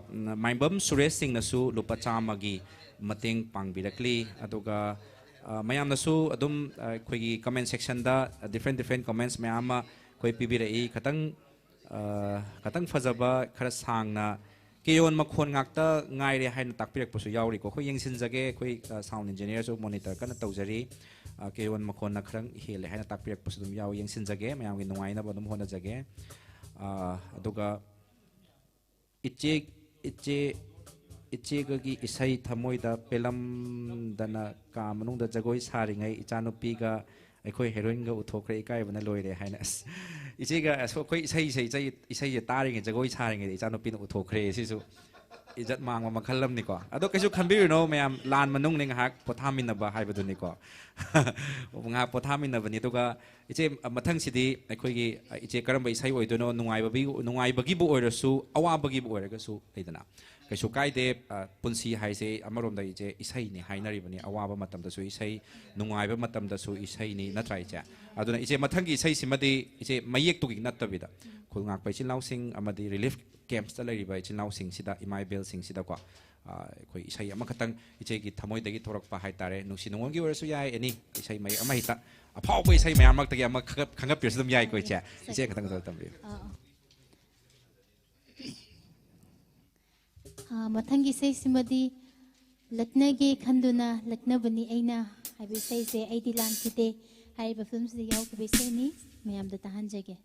ꯃꯥꯏꯕꯝ ꯁꯨꯔꯦꯁ ꯁꯤꯡꯅꯁꯨ ꯂꯨꯄꯥ 100ꯒꯤ ꯃꯇꯦꯡ ꯄꯥꯡꯕꯤꯔꯛꯂꯤ ꯑꯗꯨꯒ ꯃꯌꯥꯝꯅꯁꯨ ꯑꯗꯨꯝ ꯑꯩꯈꯣꯏꯒꯤ ꯀꯃꯦꯟ ꯁꯦꯛꯁꯟꯗ ꯗꯤꯐ꯭ꯔꯦꯟ ꯀꯃꯦꯟꯁ ꯃꯌꯥꯝ ꯑꯃ ꯑꯩꯈꯣꯏ ꯄꯤꯕꯤꯔꯛꯏ ꯈꯇꯪ ꯐꯖꯕ ꯈꯔ ꯁꯥꯡꯅ ꯀꯦꯌꯣꯟ ꯃꯈꯣꯟ ꯉꯥꯛꯇ ꯉꯥꯏꯔꯦ ꯍꯥꯏꯅ ꯇꯥꯛꯄꯤꯔꯛꯄꯁꯨ ꯌꯥꯎꯔꯤꯀꯣ ꯑꯩꯈꯣꯏ ꯌꯦꯡꯁꯤꯟꯖꯒꯦ ꯑꯩꯈꯣꯏ ꯁꯥꯎꯟ ꯏꯟꯖꯤꯅꯤꯌꯔꯁꯨ ꯃꯣꯅꯤꯇꯔ ꯀꯟꯅ ꯇꯧꯖꯔꯤ ꯀꯦꯌꯣꯟ ꯃꯈꯣꯟꯅ ꯈꯔ ꯍꯦꯜꯂꯦ ꯍꯥꯏꯅ ꯇꯥꯛꯄꯤꯔꯛꯄꯁꯨ ꯑꯗꯨꯝ ꯌꯥꯎꯏ ꯌꯦꯡꯁꯤꯟꯖꯒꯦ ꯃꯌꯥꯝꯒꯤ ꯅꯨꯡꯉꯥꯏꯅꯕ ꯑꯗꯨꯝ ꯍꯣꯠꯅꯖꯒꯦ ꯑꯗꯨꯒ ꯏꯆꯦꯒꯒꯤ ꯏꯁꯩ ꯊꯃꯣꯏꯗ ꯄꯦꯂꯝꯗꯅ ꯀꯥ ꯃꯅꯨꯡꯗ ꯖꯒꯣꯏ ꯁꯥꯔꯤꯉꯩ ꯏꯆꯥꯅꯨꯄꯤꯒ ꯑꯩꯈꯣꯏ ꯍꯦꯔꯣꯏꯟꯒ ꯎꯊꯣꯛꯈ꯭ꯔꯦ ꯏꯀꯥꯏꯕꯅ ꯂꯣꯏꯔꯦ ꯍꯥꯏꯅ ꯑꯁ ꯏꯆꯦꯒ ꯑꯩꯈꯣꯏ ꯏꯁꯩꯁꯦ ꯇꯥꯔꯤꯉꯩ ꯖꯒꯣꯏ ꯁꯥꯔꯤꯉꯩꯗ ꯏꯆꯥꯅꯨꯄꯤꯅ ꯎꯊꯣꯛꯈ꯭ꯔꯦ ꯁꯤꯁꯨ ꯏꯖꯠ ꯃꯥꯡꯕ ꯃꯈꯜ ꯑꯃꯅꯤꯀꯣ ꯑꯗꯣ ꯀꯩꯁꯨ ꯈꯟꯕꯤꯔꯨꯅꯣ ꯃꯌꯥꯝ ꯂꯥꯟ ꯃꯅꯨꯡꯅꯤ ꯉꯥꯏꯍꯥꯛ ꯄꯣꯊꯥꯃꯤꯟꯅꯕ ꯍꯥꯏꯕꯗꯨꯅꯤꯀꯣ ꯉꯥꯏꯍꯥꯛ ꯄꯣꯊꯥꯃꯤꯟꯅꯕꯅꯤ ꯑꯗꯨꯒ ꯏꯆꯦ ꯃꯊꯪꯁꯤꯗꯤ ꯑꯩꯈꯣꯏꯒꯤ ꯏꯆꯦ ꯀꯔꯝꯕ ꯏꯁꯩ ꯑꯣꯏꯗꯣꯏꯅꯣ ꯅꯨꯡꯉꯥꯏꯕꯒꯤꯕꯨ ꯑꯣꯏꯔꯁꯨ ꯑꯋꯥꯕꯒꯤꯕꯨ ꯑꯣꯏꯔꯒꯁु ꯂꯩꯗꯅ ꯀꯩꯁꯨ ꯀꯥꯏꯗꯦ ꯄꯨꯟꯁꯤ ꯍꯥꯏꯁꯦ ꯑꯃꯔꯣꯝꯗ ꯏꯆꯦ ꯏꯁꯩꯅꯤ ꯍꯥꯏꯅꯔꯤꯕꯅꯤ ꯑꯋꯥꯕ ꯃꯇꯝꯗꯁꯨ ꯏꯁꯩ ꯅꯨꯡꯉꯥꯏꯕ ꯃꯇꯝꯗꯁꯨ ꯏꯁꯩꯅꯤ ꯅꯠꯇ꯭ꯔꯥ ꯏꯆꯦ ꯑꯗꯨꯅ ꯏꯆꯦ ꯃꯊꯪꯒꯤ ꯏꯁꯩꯁꯤꯃꯗꯤ ꯏꯆꯦ ꯃꯌꯦꯛꯇꯨꯒꯤ ꯅꯠꯇꯕꯤꯗ ꯈꯨꯜ ꯉꯥꯛꯄ ꯏꯆꯤꯜ ꯏꯅꯥꯎꯁꯤꯡ ꯑꯃꯗꯤ ꯔꯤꯂꯤꯐ ꯀꯦꯝꯞꯁꯇ ꯂꯩꯔꯤꯕ ꯏꯆꯤꯜ ꯏꯅꯥꯎꯁꯤꯡꯁꯤꯗ ꯏꯃꯥ ꯏꯕꯦꯜꯁꯤꯡꯁꯤꯗꯀꯣ ꯑꯩꯈꯣꯏ ꯏꯁꯩ ꯑꯃꯈꯛꯇꯪ ꯏꯆꯦꯒꯤ ꯊꯃꯣꯏꯗꯒꯤ ꯊꯣꯔꯛꯄ ꯍꯥꯏꯇꯥꯔꯦ ꯅꯨꯡꯁꯤ ꯅꯨꯡꯉꯣꯟꯒꯤ ꯑꯣꯏꯔꯁꯨ ꯌꯥꯏ ꯑꯦꯅꯤ ꯏꯁꯩ ꯃꯌꯦꯛ ꯑꯃ ꯍꯦꯛꯇ ꯑꯐꯥꯎꯕ ꯏꯁꯩ ꯃꯌꯥꯝ ꯃꯔꯛꯇꯒꯤ ꯑꯃ ꯈꯪꯒꯠꯄꯤꯔꯁꯨ ꯑꯗꯨꯝ ꯌꯥꯏꯀꯣ ꯏꯆꯦ ꯈꯛꯇꯪ ꯇꯝꯕꯤꯌꯨ ꯃꯊꯪꯒꯤ ꯏꯁꯩꯁꯤꯃꯗꯤ ꯂꯛꯅꯒꯦ ꯈꯟꯗꯨꯅ ꯂꯛꯅꯕꯅꯤ ꯑꯩꯅ ꯍꯥꯏꯕ ꯏꯁꯩꯁꯦ ꯑꯩꯗꯤ ꯂꯥꯟꯈꯤꯗꯦ ꯍꯥꯏꯔꯤꯕ ꯐꯤꯂꯝꯁꯤꯗ ꯌꯥꯎꯈꯤꯕ ꯏꯁꯩꯅꯤ ꯃꯌꯥꯝꯗ ꯇꯥꯍꯟꯖꯒꯦ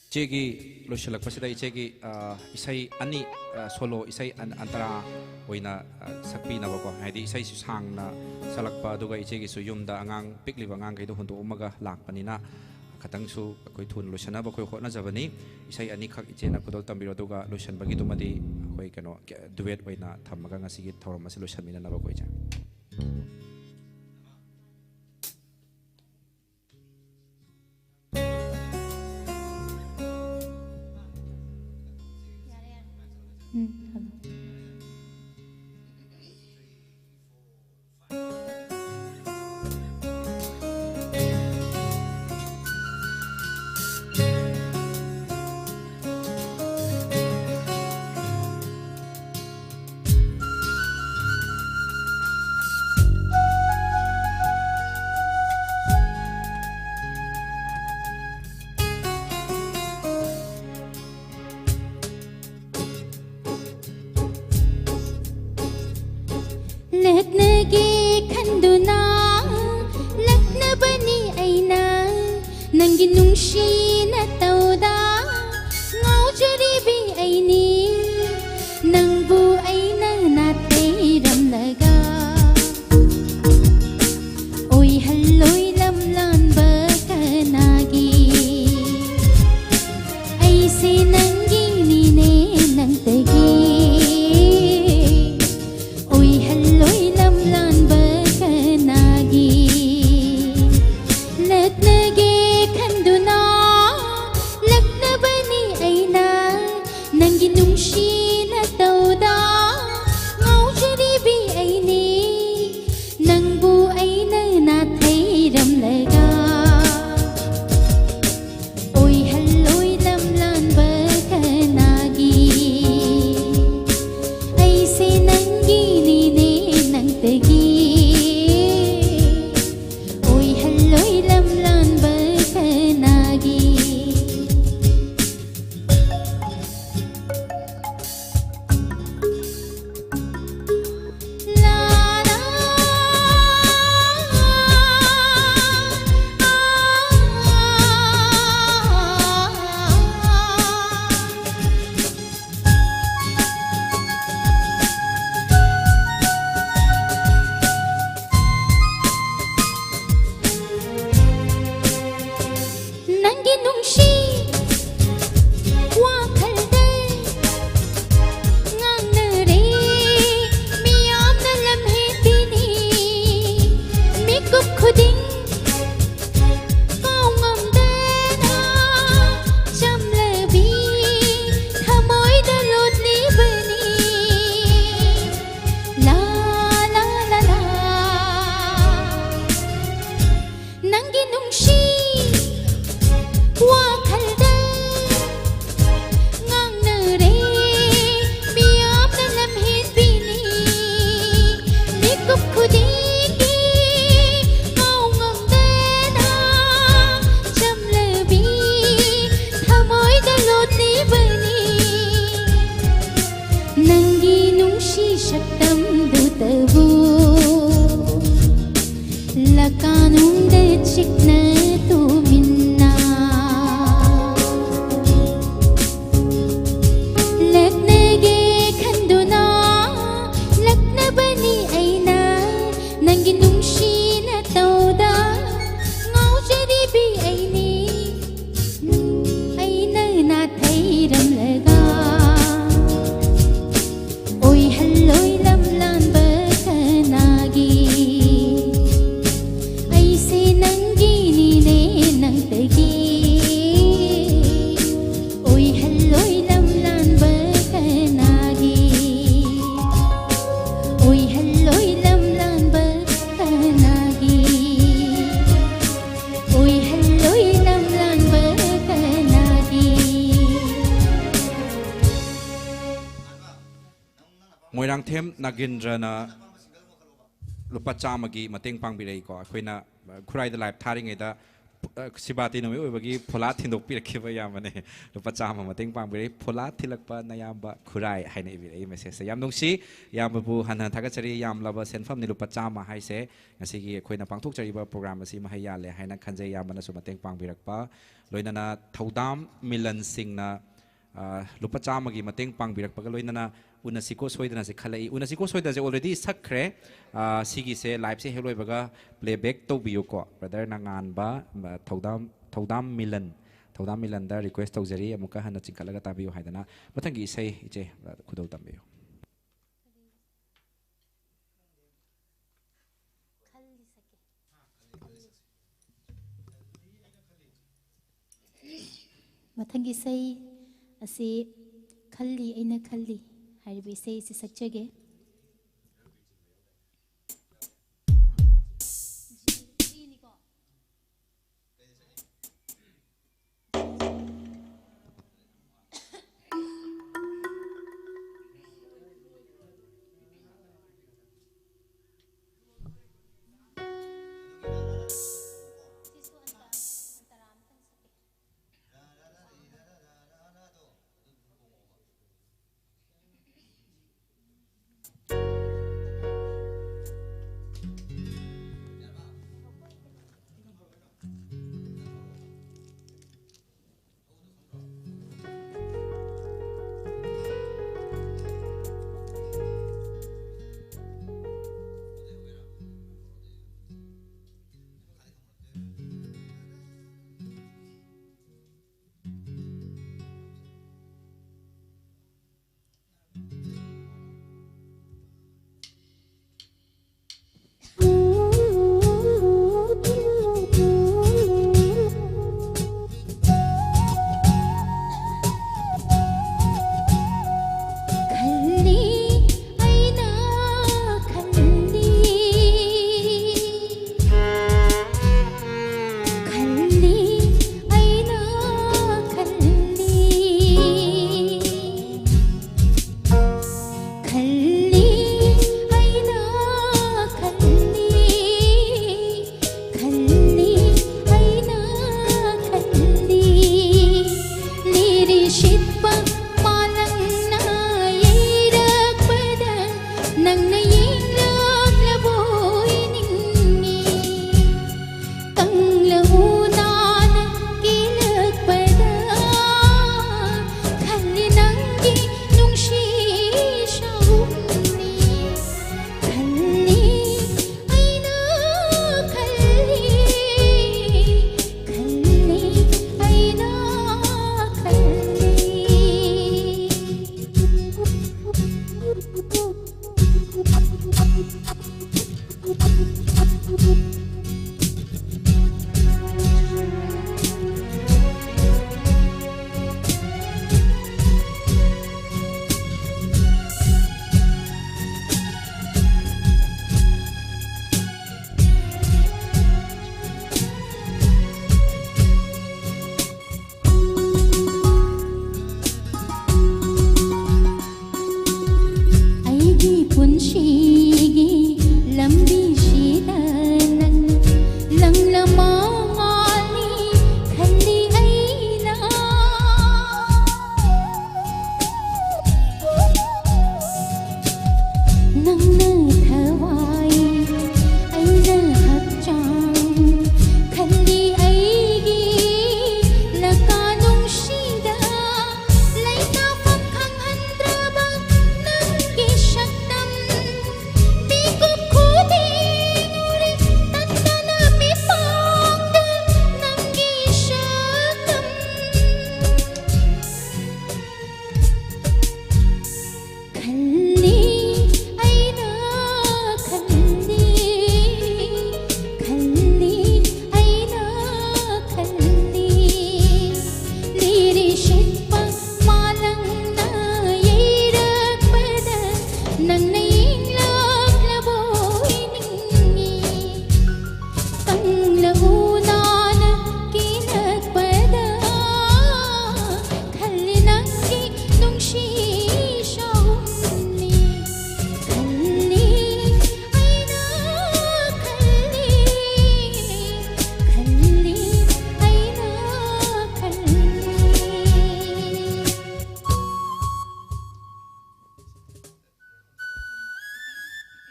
ꯏꯆꯦꯒꯤ ꯂꯣꯏꯁꯤꯜꯂꯛꯄꯁꯤꯗ ꯏꯆꯦꯒꯤ ꯏꯁꯩ ꯑꯅꯤ ꯁꯣꯂꯣ ꯏꯁꯩ ꯑꯟꯇꯔꯥ ꯑꯣꯏꯅ ꯁꯛꯄꯤꯅꯕꯀꯣ ꯍꯥꯏꯗꯤ ꯏꯁꯩꯁꯨ ꯁꯥꯡꯅ ꯁꯛꯂꯛꯄ ꯑꯗꯨꯒ ꯏꯆꯦꯒꯤꯁꯨ ꯌꯨꯝꯗ ꯑꯉꯥꯡ ꯄꯤꯛꯂꯤꯕ ꯑꯉꯥꯡꯈꯩꯗꯣ ꯍꯨꯟꯗꯣꯛꯑꯝꯃꯒ ꯂꯥꯛꯄꯅꯤ나 ꯈꯇꯪꯁꯨ ꯑꯩꯈꯣꯏ ꯊꯨꯅ ꯂꯣꯏꯁꯤꯟꯅꯕ ꯑꯩꯈꯣꯏ ꯍꯣꯠꯅꯖꯕꯅꯤ ꯏꯁꯩ ꯑꯅꯤꯈꯛ ꯏꯆꯦꯅ ꯈꯨꯗꯣꯜ ꯇꯝꯕꯤꯔꯣ ꯑꯗꯨꯒ ꯂꯣꯏꯁꯤꯟꯕꯒꯤꯗꯨꯃꯗꯤ ꯑꯩꯈꯣꯏ ꯀꯩꯅꯣ ꯗꯨꯋꯦꯠ ꯑꯣꯏꯅ ꯊꯝꯃꯒ ꯉꯁꯤꯒꯤ ꯊꯧꯔꯝ ꯑꯁꯤ ꯂꯣꯏꯁꯤꯟꯃꯤꯟꯅꯅꯕ ꯑꯩꯈꯣꯏ ꯏꯆꯦ ꯂꯛꯅꯒꯦ ꯈꯟꯗꯨꯅ ꯂꯛꯅꯕꯅꯤ ꯑꯩꯅ ꯅꯪꯒꯤ ꯅꯨꯡꯁꯤꯅ ꯇꯧꯗ ꯉꯥꯎꯖꯔꯤꯕꯤ ꯑꯩꯅꯤ ꯅꯪꯕꯨ ꯑꯩꯅ ꯅꯥꯊꯩꯔꯝꯂꯒ ꯑꯣꯏꯍꯜꯂꯣꯏ ꯂꯝꯂꯥꯟꯕ ꯀꯅꯥꯒꯤ ꯑꯩꯁꯦ ꯅꯪꯒꯤꯅꯤꯅꯦ ꯅꯪꯇꯒꯤ ꯃꯣꯏꯔꯥꯡꯊꯦꯝ ꯅꯥꯒꯦꯟꯗ꯭ꯔꯅ ꯂꯨꯄꯥ 100ꯒꯤ ꯃꯇꯦꯡ ꯄꯥꯡꯕꯤꯔꯛꯏꯀꯣ ꯑꯩꯈꯣꯏꯅ ꯈꯨꯔꯥꯏꯗ live ꯊꯥꯔꯤꯉꯩꯗ สิบาตีนไม่อวยบางทีพลาทินดกปีรคิดว่ายามมันเนี่ยลูกประจามมาเต็งปังไปเลยพลาทิลักปะนายามบะคุไรให้ในวิเลยไม่เสียยามตรงชียามบูหันทักษะรียามเราบะเซนฟัมในลูกประจามมาให้เสียงั้นสิกี้คุยนับปังทุกจริบะโปรแกรมมาสิมาให้ยาเลยให้นักขันใจยามมันสมมาเต็งปังไปรักปะลอยนั่นนะทาวดามมิลันสิงนะลูกประจามมากี่มาเต็งปังไปรักปะก็ลอยนั่นนะอุณสิโกสวยนั่นสิขลัยอุณสิโกสวยนั่นสิ already สักเครสิกี้เสียไลฟ์เสียเฮลอยบะก็ playback ตัววิวก็ brother นางานบะทาวดามมิลันได้ request ตัวเจรีมุกหันนัดจิงกัลก็ตาบิวให้ดนะมาทั้งกี่เสียเจคุดเอาตามบิว ꯃꯊꯪꯒꯤ ꯏꯁꯩ ꯑꯁꯤ ꯈꯜꯂꯤ ꯑꯩꯅ ꯈꯜꯂꯤ ꯍꯥꯏꯔꯤꯕ ꯏꯁꯩ ꯑꯁꯤ ꯁꯛꯆꯒꯦ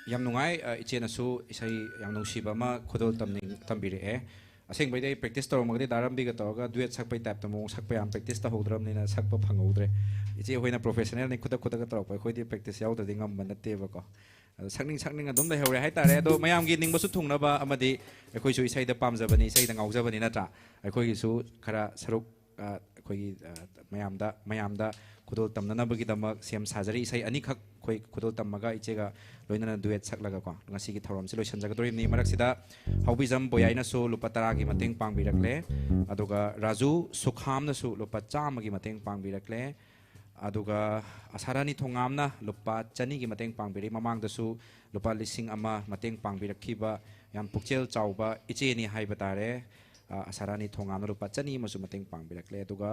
yam nungai iche na su isai yam nungsiba ma khodol tambiri e aseng bai dei practice tor magde daram bi ga to ga duet sak pai tap tamong sak pai am practice ta hodram ni na sak pa phangudre iche hoina professional ni khuda khuda ga tor pai khoi di practice yaw da ding am ban te ba ko sakning adum dai hore hai tare do mayam gi ning basu thungna ba amadi khoi su isai da pam jabani isai da ngau jabani na ta khoi gi su khara saruk khoi gi mayam da kudol tamna na bagi damak siam sajari isai ani khak khoi kudol tamaga ichega loina duet saklaga ko ngasi gi thorom siloi sanjaga dori ni marak sida haubi jam boyai na su lupa tara gi mateng pang birakle aduga raju sukham na su lupa cham gi mateng pang birakle aduga asarani thongam na lupa chani gi mateng pang biri mamang da su lupa lising ama mateng pang birakhiba yam pukchel chauba iche ni haiba tare asarani thongam na lupa chani masu mateng pang birakle aduga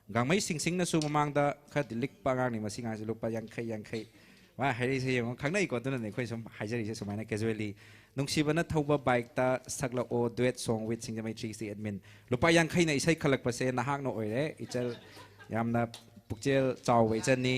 gangmai sing na su mamang da kha dilik pangang ni masinga su lupa yang khai wa hairi se yong khangnai ko tuna ne khoi som haijari se sumaina casually nungsibana thauba bike ta sakla o duet song with singjamai 360 admin lupa yang khai na isai khalak pa se nahak no oire ichal yamna pukchel chawwe chani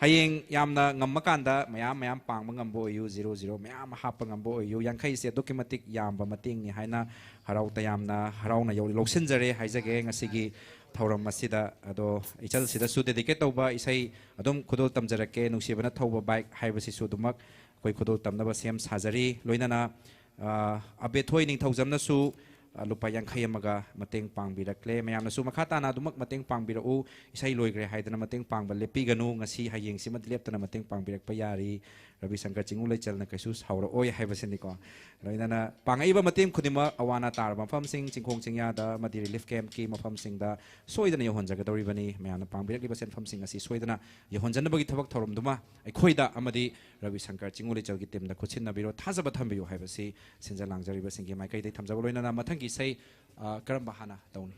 hayeng yamna ngammakanda mayam pangma ngambo yu 00 mayam happa ngambo yu yang khai se documentic yamba mating ni haina harau ta yamna harauna yori loksinjare haijage ngasigi thauram masida ado ichal sida su dedicate tauba isai adom khudol tamjarake nungsibana thauba bike haibasi su dumak koi khudol tamnaba sem sajari loinana abe thoi ning thaujamna su lupa yang khai amaga mateng pangbirakle mayamna su makhata na dumak mateng pangbirau isai loigre haidana mateng pangba lepi ganu ngasi hayeng sima leptana mateng pangbirak payari Ravi Shankar Chingulai chalna kaisu haura oi haibasini ko loinana pangaiba mateng khudima awana tar mafam sing chingkhong chingya da madi relief camp ki mafam sing da soidana yohon jaga dori bani mayamna pangbirak liba sen fam sing asi soidana yohon janna bagi thabak thorom duma ai khoida amadi Ravi Shankar Chingulai chalgi temda khuchin na biro thajaba thambiyo haibasi sinja langjari ba singi mai kai dai thamjaba loinana mathangi sei karam bahana taun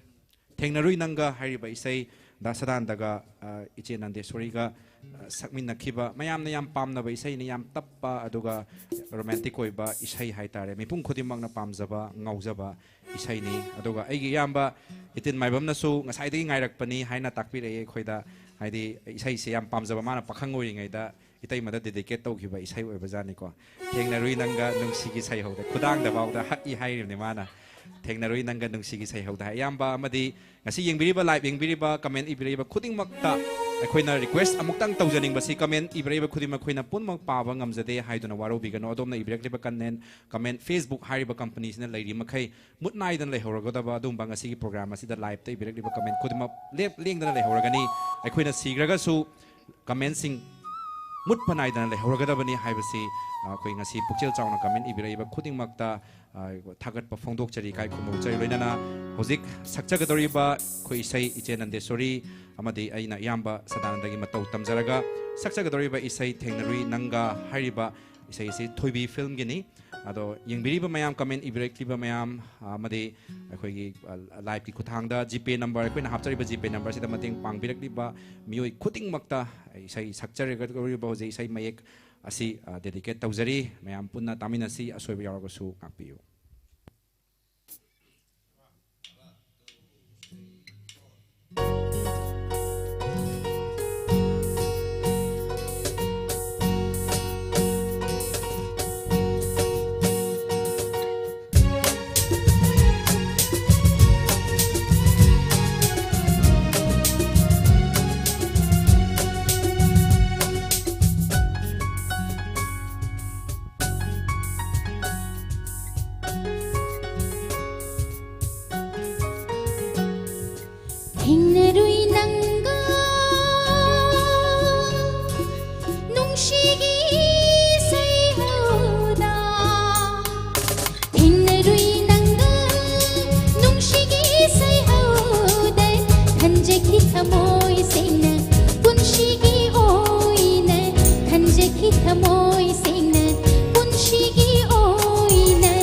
thengnarui nanga hariba isai da sadan daga iche nandeswari ga sakmin nakhiba mayamna yam pamna ba isai ni yam tappa aduga romantic oiba isai haitare mipum khudimang na pamjaba ngaujaba isai ni aduga aigi yamba itin maibam na su ngasai dagi ngairak pani haina takpi re khoida haidi isai se yam pamjaba mana pakhang oi ngai da itai mada dedicate tawkhiba isai oiba jani ko thengnarui nanga nungsigi sai hauda khudang da bawda hak i hairi ni mana thengnarui nanga nungsigi sai hauda yamba amadi ngasi yengbiriba live yengbiriba comment ibiriba khuding makta akhoi request amuktang tawjaning basi comment ibiriba khudima khoina punmak pawa ngamjade haiduna waro bigano adomna ibirek liba content comment Facebook hariba companies na lairi makhai mutnai dan lehoragada ba dum bangasi gi program asi da live ta ibirek liba comment khudima lengdana lehoragani akhoi na sigraga su comment sing mut panai dan lehoragada bani haibasi koi ngasi pukchel chawna comment ibiriba khuding makta thagat pa phongdok chari kai khumau chari loinana hozik sakchagadori ba khoi isai iche nandesori amadi aina yamba sadanandagi matau tamjaraga sakchagadori ba isai thengnarui nanga hariba isai se thoibi film gini ado yengbiriba mayam comment ibirek mayam amadi akhoi gi live ki khuthangda gp number akhoi na hapchari ba gp number sida mateng pangbirak liba mioi khuting makta isai sakchagadori ba hoje isai mayek asi dedicate tawjari mayam punna taminasi asoiba yaraga su kapiyo thengnarui nanga nungshigi sai hauda thengnarui nanga nungshigi sai hauda khanjaki thamoi sena punshigi oina khanjaki thamoi sena punshigi oina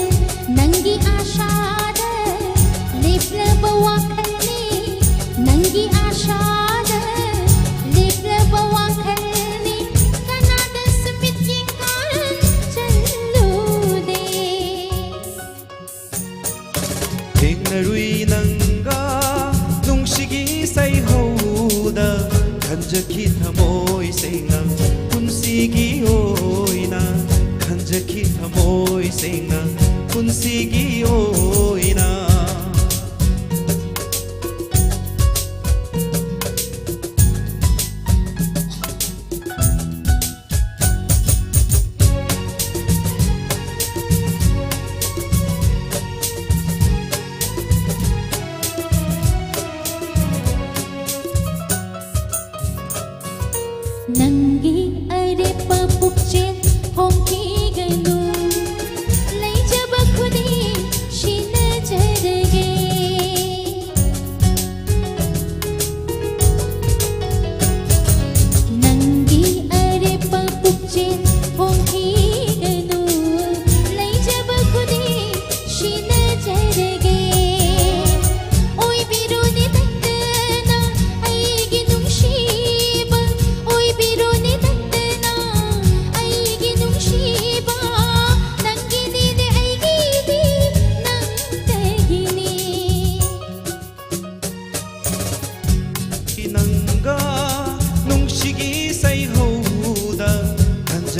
nangi ashada leplaba wakhalni nangi ashada leplaba wakhalni kanada smit yingaran challude thengnarui nanga nungsigi sai hauda khanjaki thamoi senga punsigi oina khanjaki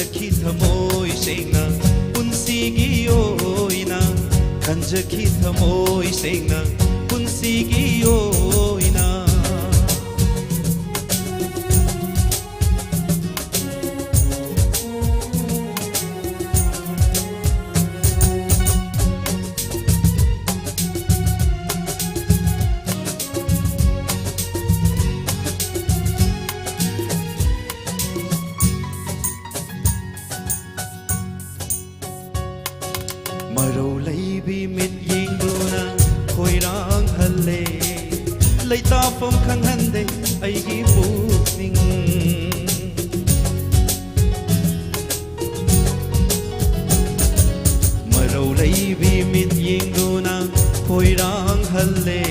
ꯈꯟꯖꯈꯤ ꯊꯃꯣꯏ ꯁꯦꯡꯅ ꯄꯨꯟꯁꯤꯒꯤ ꯑꯣꯏꯅ ꯈꯟꯖꯈꯤ ꯊꯃꯣꯏ ꯁꯦꯡꯅ ꯄꯨꯟꯁꯤꯒꯤ ꯑꯣꯏꯅ ꯃꯔꯧ ꯂꯩꯕꯤ ꯃꯤꯠ ꯌꯦꯡꯗꯨꯅ ꯈꯣꯏꯔꯥꯡꯍꯜꯂꯦ ꯂꯩꯇꯥꯐꯝ ꯈꯪꯍꯟꯗꯦ ꯑꯩꯒꯤ ꯄꯨꯛꯅꯤꯡ ꯃꯔꯧ ꯂꯩꯕꯤ ꯃꯤꯠ ꯌꯦꯡꯗꯨꯅ ꯈꯣꯏꯔꯥꯡꯍꯜꯂꯦ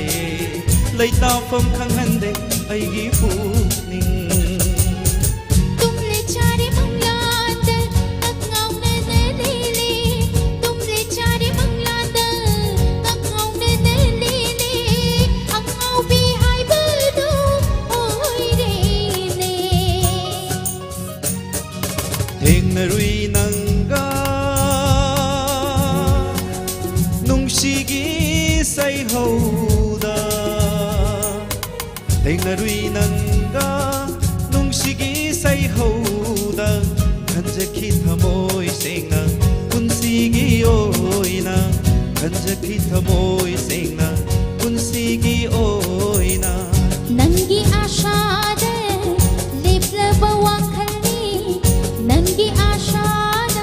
ꯂꯩꯇꯥꯐꯝ ꯈꯪꯍꯟꯗꯦ ꯑꯩꯒꯤ ꯄꯨꯛꯅꯤꯡ तुमले चारे मंगलात अकाउंट ले ले तुमले चारे मंगलात अकाउंट ले ले अकाउ भी हाय बदो ओय रे ने ꯊꯦꯡꯅꯔꯨꯏ ꯅꯪꯒ ꯅꯨꯡꯁꯤꯒꯤ ꯁꯩꯍꯧꯗ ꯊꯦꯡꯅꯔꯨꯏ ꯅꯪꯒ ꯅꯨꯡꯁꯤꯒꯤ ꯁꯩꯍꯧꯗ ꯈꯟꯖꯈꯤ ꯊꯃꯣꯏ ꯁꯦꯡꯅ ꯄꯨꯟꯁꯤꯒꯤ ꯑꯣꯏꯅ ꯈꯟꯖꯈꯤ ꯊꯃꯣꯏ ꯁꯦꯡꯅ ꯄꯨꯟꯁꯤꯒꯤ ꯑꯣꯏꯅ नंगी आशाद लेप्लब वाखलनी नंगी आशाद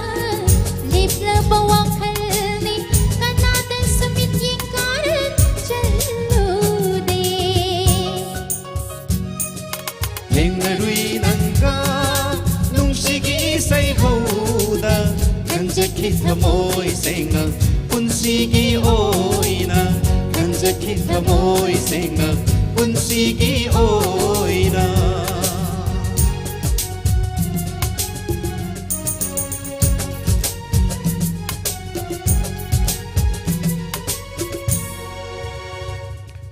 लेप्लब वाखलनी कनाद समित यंकार चलू दे ꯊꯦꯡꯅꯔꯨꯏ ꯅꯪꯒ ꯅꯨꯡꯁꯤꯒꯤ ꯁꯩꯍꯧꯗ ꯈꯟꯖꯈꯤ ꯊꯃꯣꯏ ꯁꯦꯡꯅ ꯄꯨꯟꯁꯤꯒꯤ ꯑꯣꯏꯅ ꯈꯟꯖꯈꯤ ꯊꯃꯣꯏ ꯁꯦꯡꯅ ꯄꯨꯟꯁꯤꯒꯤ ꯑꯣꯏꯅ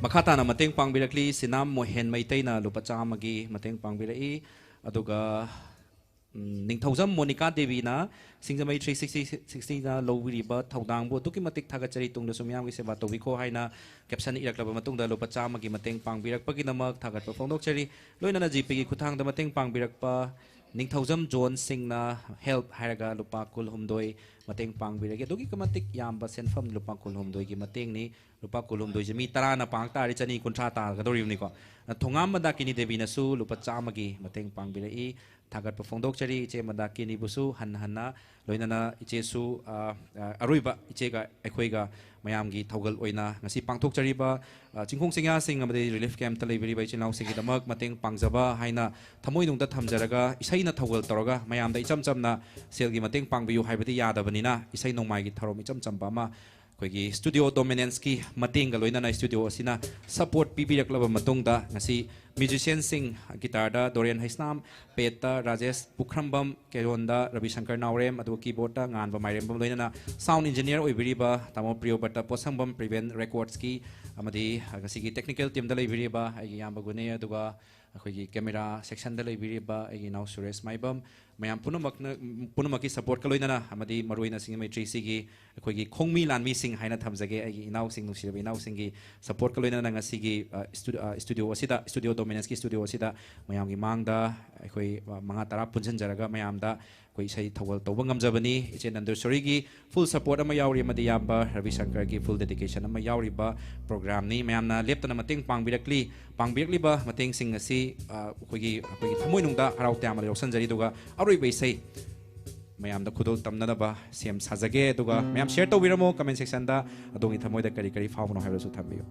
ꯃꯈꯥ ꯇꯥꯅ ꯃꯇꯦꯡ ꯄꯥꯡꯕꯤꯔꯛꯂꯤ ꯁꯤꯅꯥꯝ ꯃꯣꯍꯦꯟ ꯃꯩꯇꯩꯅ ꯂꯨꯄꯥ 100ꯒꯤ ꯃꯇꯦꯡ ꯄꯥꯡꯕꯤꯔꯛꯏ ꯑꯗꯨꯒ ꯅꯤꯡꯊꯧꯖꯝ ꯃꯣꯅꯤꯀꯥ ꯗꯦꯕꯤꯅ ꯁꯤꯡꯖꯃꯩ 360ꯅ ꯂꯧꯕꯤꯔꯤꯕ ꯊꯧꯗꯥꯡꯕꯨ ꯑꯗꯨꯛꯀꯤ ꯃꯇꯤꯛ ꯊꯥꯒꯠꯆꯔꯤ ꯇꯨꯡꯗꯁꯨ ꯃꯤꯌꯥꯝꯒꯤ ꯁꯦꯕꯥ ꯇꯧꯕꯤꯈꯣ ꯍꯥꯏꯅ ꯀꯦꯞꯁꯟ ꯏꯔꯛꯂꯕ ꯃꯇꯨꯡꯗ ꯂꯨꯄꯥ 100ꯒꯤ ꯃꯇꯦꯡ ꯄꯥꯡꯕꯤꯔꯛꯄꯒꯤꯗꯃꯛ ꯊꯥꯒꯠꯄ ꯐꯣꯡꯗꯣꯛꯆꯔꯤ ꯂꯣꯏꯅꯅ ꯖꯤꯄꯤꯒꯤ ꯈꯨꯠꯊꯥꯡꯗ ꯃꯇꯦꯡ ꯄꯥꯡꯕꯤꯔꯛꯄ ꯅꯤꯡꯊꯧꯖꯝ ꯖꯣꯟ ꯁꯤꯡꯅ ꯍꯦꯜꯞ ꯍꯥꯏꯔꯒ ꯂꯨꯄꯥ 16 ꯃꯇꯦꯡ ꯄꯥꯡꯕꯤꯔꯒꯦ ꯑꯗꯨꯒꯤ ꯃꯇꯤꯛ ꯌꯥꯝꯕ ꯁꯦꯟꯐꯝ ꯂꯨꯄꯥ 16ꯒꯤ ꯃꯇꯦꯡꯅꯤ ꯂꯨꯄꯥ 16ꯁꯦ ꯃꯤ 10ꯅ ꯄꯥꯡ ꯇꯥꯔꯤ 250 ꯇꯥꯒꯗꯧꯔꯤꯕꯅꯤꯀꯣ ꯊꯣꯉꯥꯝ ꯃꯗꯥꯀꯤꯅꯤ ꯗꯦꯕꯤꯅꯁꯨ ꯂꯨꯄꯥ 100ꯒꯤ ꯃꯇꯦꯡ ꯄꯥꯡꯕꯤꯔꯛꯏ ꯊꯥꯒꯠꯄ ꯐꯣꯡꯗꯣꯛꯆꯔꯤ ꯏꯆꯦ ꯃꯗꯥꯀꯤꯅꯤꯕꯨꯁꯨ ꯍꯟꯅ ꯍꯟꯅ ꯂꯣꯏꯅꯅ ꯏꯆꯦꯁꯨ ꯑꯔꯣꯏꯕ ꯏꯆꯦꯒ ꯑꯩꯈꯣꯏꯒ ꯃꯌꯥꯝꯒꯤ ꯊꯧꯒꯜ ꯑꯣꯏꯅ ꯉꯁꯤ ꯄꯥꯡꯊꯣꯛꯆꯔꯤꯕ ꯆꯤꯡꯈꯣꯡ ꯆꯤꯡꯌꯥꯁꯤꯡ ꯑꯃꯗꯤ ꯔꯤꯂꯤꯐ ꯀꯦꯝꯞꯇ ꯂꯩꯕꯤꯔꯤꯕ ꯏꯆꯤꯜ ꯏꯅꯥꯎꯁꯤꯡꯒꯤꯗꯃꯛ ꯃꯇꯦꯡ ꯄꯥꯡꯖꯕ ꯍꯥꯏꯅ ꯊꯃꯣꯏꯅꯨꯡꯗ ꯊꯝꯖꯔꯒ ꯏꯁꯩꯅ ꯊꯧꯒꯜ ꯇꯧꯔꯒ ꯃꯌꯥꯝꯗ ꯏꯆꯝ ꯆꯝꯅ ꯁꯦꯜꯒꯤ ꯃꯇꯦꯡ ꯄꯥꯡꯕꯤꯌꯨ ꯍꯥꯏꯕꯗꯤ ꯌꯥꯗꯕꯅꯤꯅ ꯏꯁꯩ ꯅꯣꯡꯃꯥꯏꯒꯤ ꯊꯧꯔꯝ ꯏꯆꯝ ꯆꯝꯕ ꯑꯃ ꯑꯩꯈꯣꯏꯒꯤ ꯁ꯭ꯇꯨꯗꯤꯑꯣ ꯗꯣꯃꯤꯅꯦꯟꯁꯀꯤ ꯃꯇꯦꯡꯒ ꯂꯣꯏꯅꯅ ꯁ꯭ꯇꯨꯗꯤꯑꯣ ꯑꯁꯤꯅ ꯁꯄꯣꯔꯠ ꯄꯤꯕꯤꯔꯛꯂꯕ ꯃꯇꯨꯡꯗ ꯉꯁꯤ म्यूजिशियनसिंग गिटारदा दोरेन हैस्नाम पेट्टा राजेश पुखरम्बम केरोंदा रविशंकर नावरेम अदुगा कीबोर्डता nganba माइरेमबम लोइनना साउंड इंजीनियर ओइबिरिबा तामो प्रियोबट्टा पोसंबम प्रिवेन रेकॉर्ड्स की अमदी गसिगी टेक्निकल टीम दा लेबिरिबा आइगी याम्बा गुने अदुगा अखोइगी कैमरा सेक्शन दा लेबिरिबा आइगी नाउ सुरेश माइबम मयाम पुनमकी सपोर्ट का लोइनना अमदी मरुइना सिंगमै ट्रीसीगी अखोइगी खोंगमी लानमी सिंग हाइना थमजगे आइगी इनाउ सिंग नुसिरबा इनाउ सिंगी सपोर्ट का लोइनना ngasiगी स्टूडियो डोमिनेंस की स्टूडियो असिदा मयामगी मांगदा अखोइ मंगा तरा पुंजनजरगा मयामदा कोई सही थवल तौब ngamjabani इचे नंदुसोरी की फुल सपोर्ट अमा यावरी मदि याबा रविशंकर की फुल डेडिकेशन अमा यावरीबा प्रोग्राम नि मयामना लेप्तना मतेंग पांगबिरकलिबा मतेंग सिंग असि अखोइगी थमोइनुंगदा हराउ त्यामा यौसनजरी दुगा अरोइबे सही मयामदा खुदोल तमननबा सेम साजगे दुगा मयाम शेयर तौबिरमो कमेंट सेक्शन दा अदोंगी थमोइदा करी करी फावनो हाइबसु थम्बियो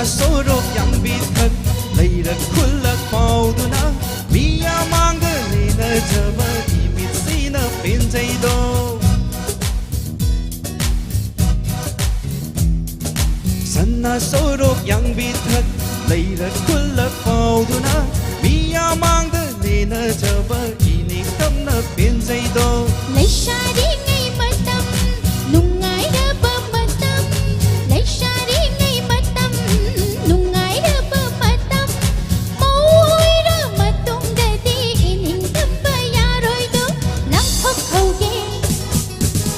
sorok yang bitak leirak khulak pauduna miya manga lena jaba imit sina penjai do Sana sorok yang bitak leirak khulak pauduna miya manga lena jaba inik tamna penjai do Leishari ngay matam nungai raba matam Leishari ngay matam nungai raba matam Mauhoy ra matung dadi ining tamba yaroy do lang thok hoge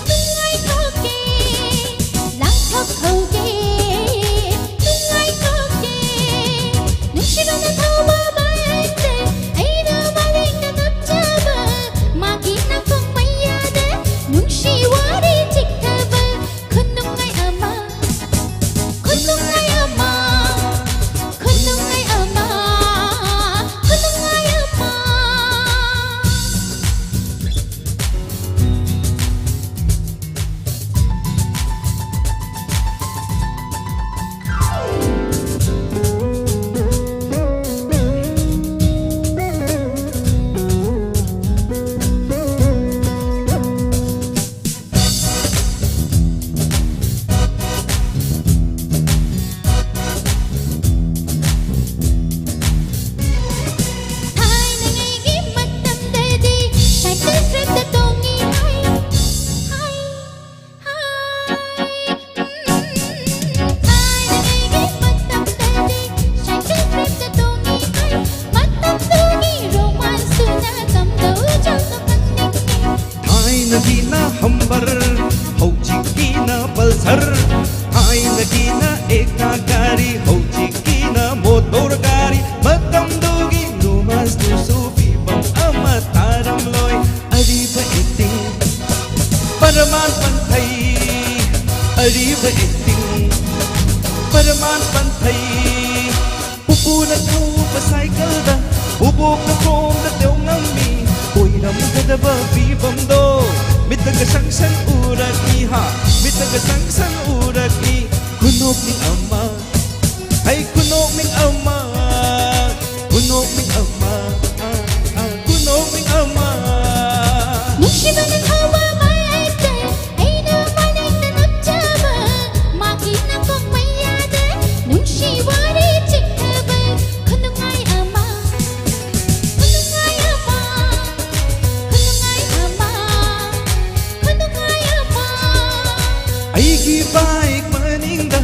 nungai thoke lang thok hoge nungai thoke nushira na thawa baite ai na maling na napchaba magi na kong mayade nungshi wari chiktaba khunungai ama khunungai ama khunungai ama khunungai ama Thai na ngay gi matam dadi cycle trip da tongi hai hai hai Thai na ngay gi matam dadi cycle trip da tongi hai matam tongi romance na kam do jang panning Hai na gina hambar hojik gina pulsar Hai na gina eka gari hojik gina motor gari matam dogi lumas tu sufi bam ama taram loy ariba eting paraman panthai ariba eting paraman panthai pupu na thau pa cycle da pupu ka krom da teu ngami oi ram da ba bi bam do mitaga sangsan uraki ha mitaga sangsan uraki kunok ni amma ay kunok ning amma kunok ning amma kunok ning amma Nushira na thawa baite ai na maling na napchaba magi na kong mayade nungshi wari chiktaba khunungai ama khunungai ama khunungai ama khunungai ama aigi bike maningda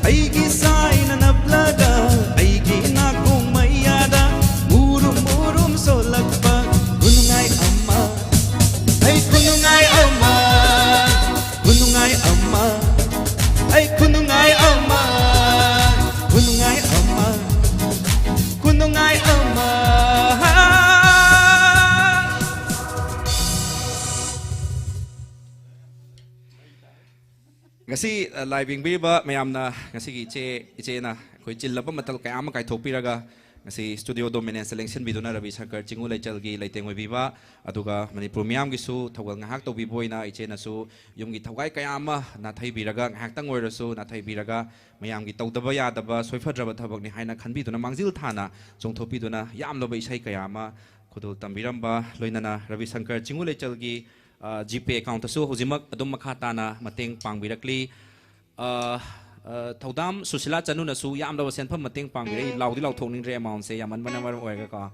aigi sai na naplaga aigi na kung mayada murum murum solakpa kunungai amma ay kunungai amma kunungai amma ay kunungai amma kunungai amma kunungai amma ngasi live biriba mayamna ngasi gi iche na koi chillaba matal kaya ama kai thopiraga ngasi studio dominance selection biduna Ravi Shankar Chingu Laichal gi laiteng biba aduga manipur miyam gi su thawal ngahak to bi boina iche na su yum gi thawai kaya ama na thai biraga ngahak tang oira su na thai biraga mayam gi tawdaba yadaba soifadraba thabak ni haina khanbiduna mangjil thana chongthopiduna yamloba isai kaya ama khudul tambiramba loinana Ravi Shankar Chingu Laichal gi GPay account su hojimak adum makha tana mateng pangbirakli Thaudam Susila Chanu na su yam lawa senpham mateng pangbirei laudi lauthokning re amount se yaman bana maram oiga ka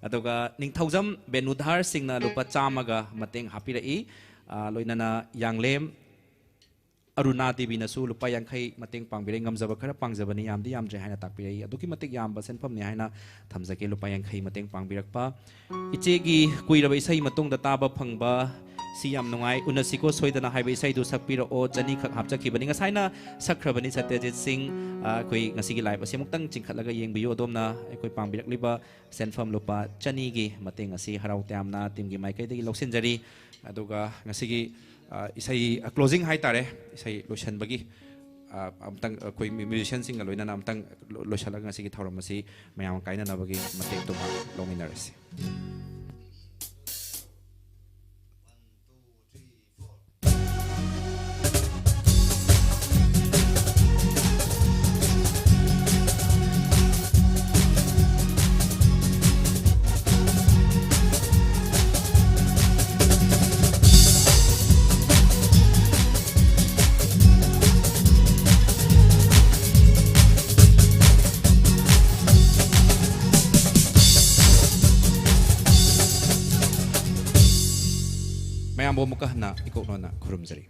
aduga ningthaujam benudhar singna lupa chamaga mateng hapirei loinana yanglem Aruna Devi na su lupa yankhai mateng pangbirei ngamjaba khara pangjabani yamdi yamje haina takpirei aduki matik yamba senpham ni haina thamjake lupa yankhai mateng pangbirakpa ichegi kuiraba isai matungda taba phangba Siam nungai unasiko soidana highway side do sakpira o jani khak hapcha kibani ngasaina sakhrabani Satyajit Singh koi ngasigi live ase muktang chingkhatlaga yengbiyo domna koi pangbirak liba senfam lupa chani gi mateng asi harau tamna team gi maikai degi loksinjari aduga ngasigi isai closing hai tare isai lotion bagi amtang koi musician sing aloina namtang loshalaga ngasigi thoram asi mayam kaina na bagi mateng tuma lominarasi mayam bo muka na ikok no na khurum jari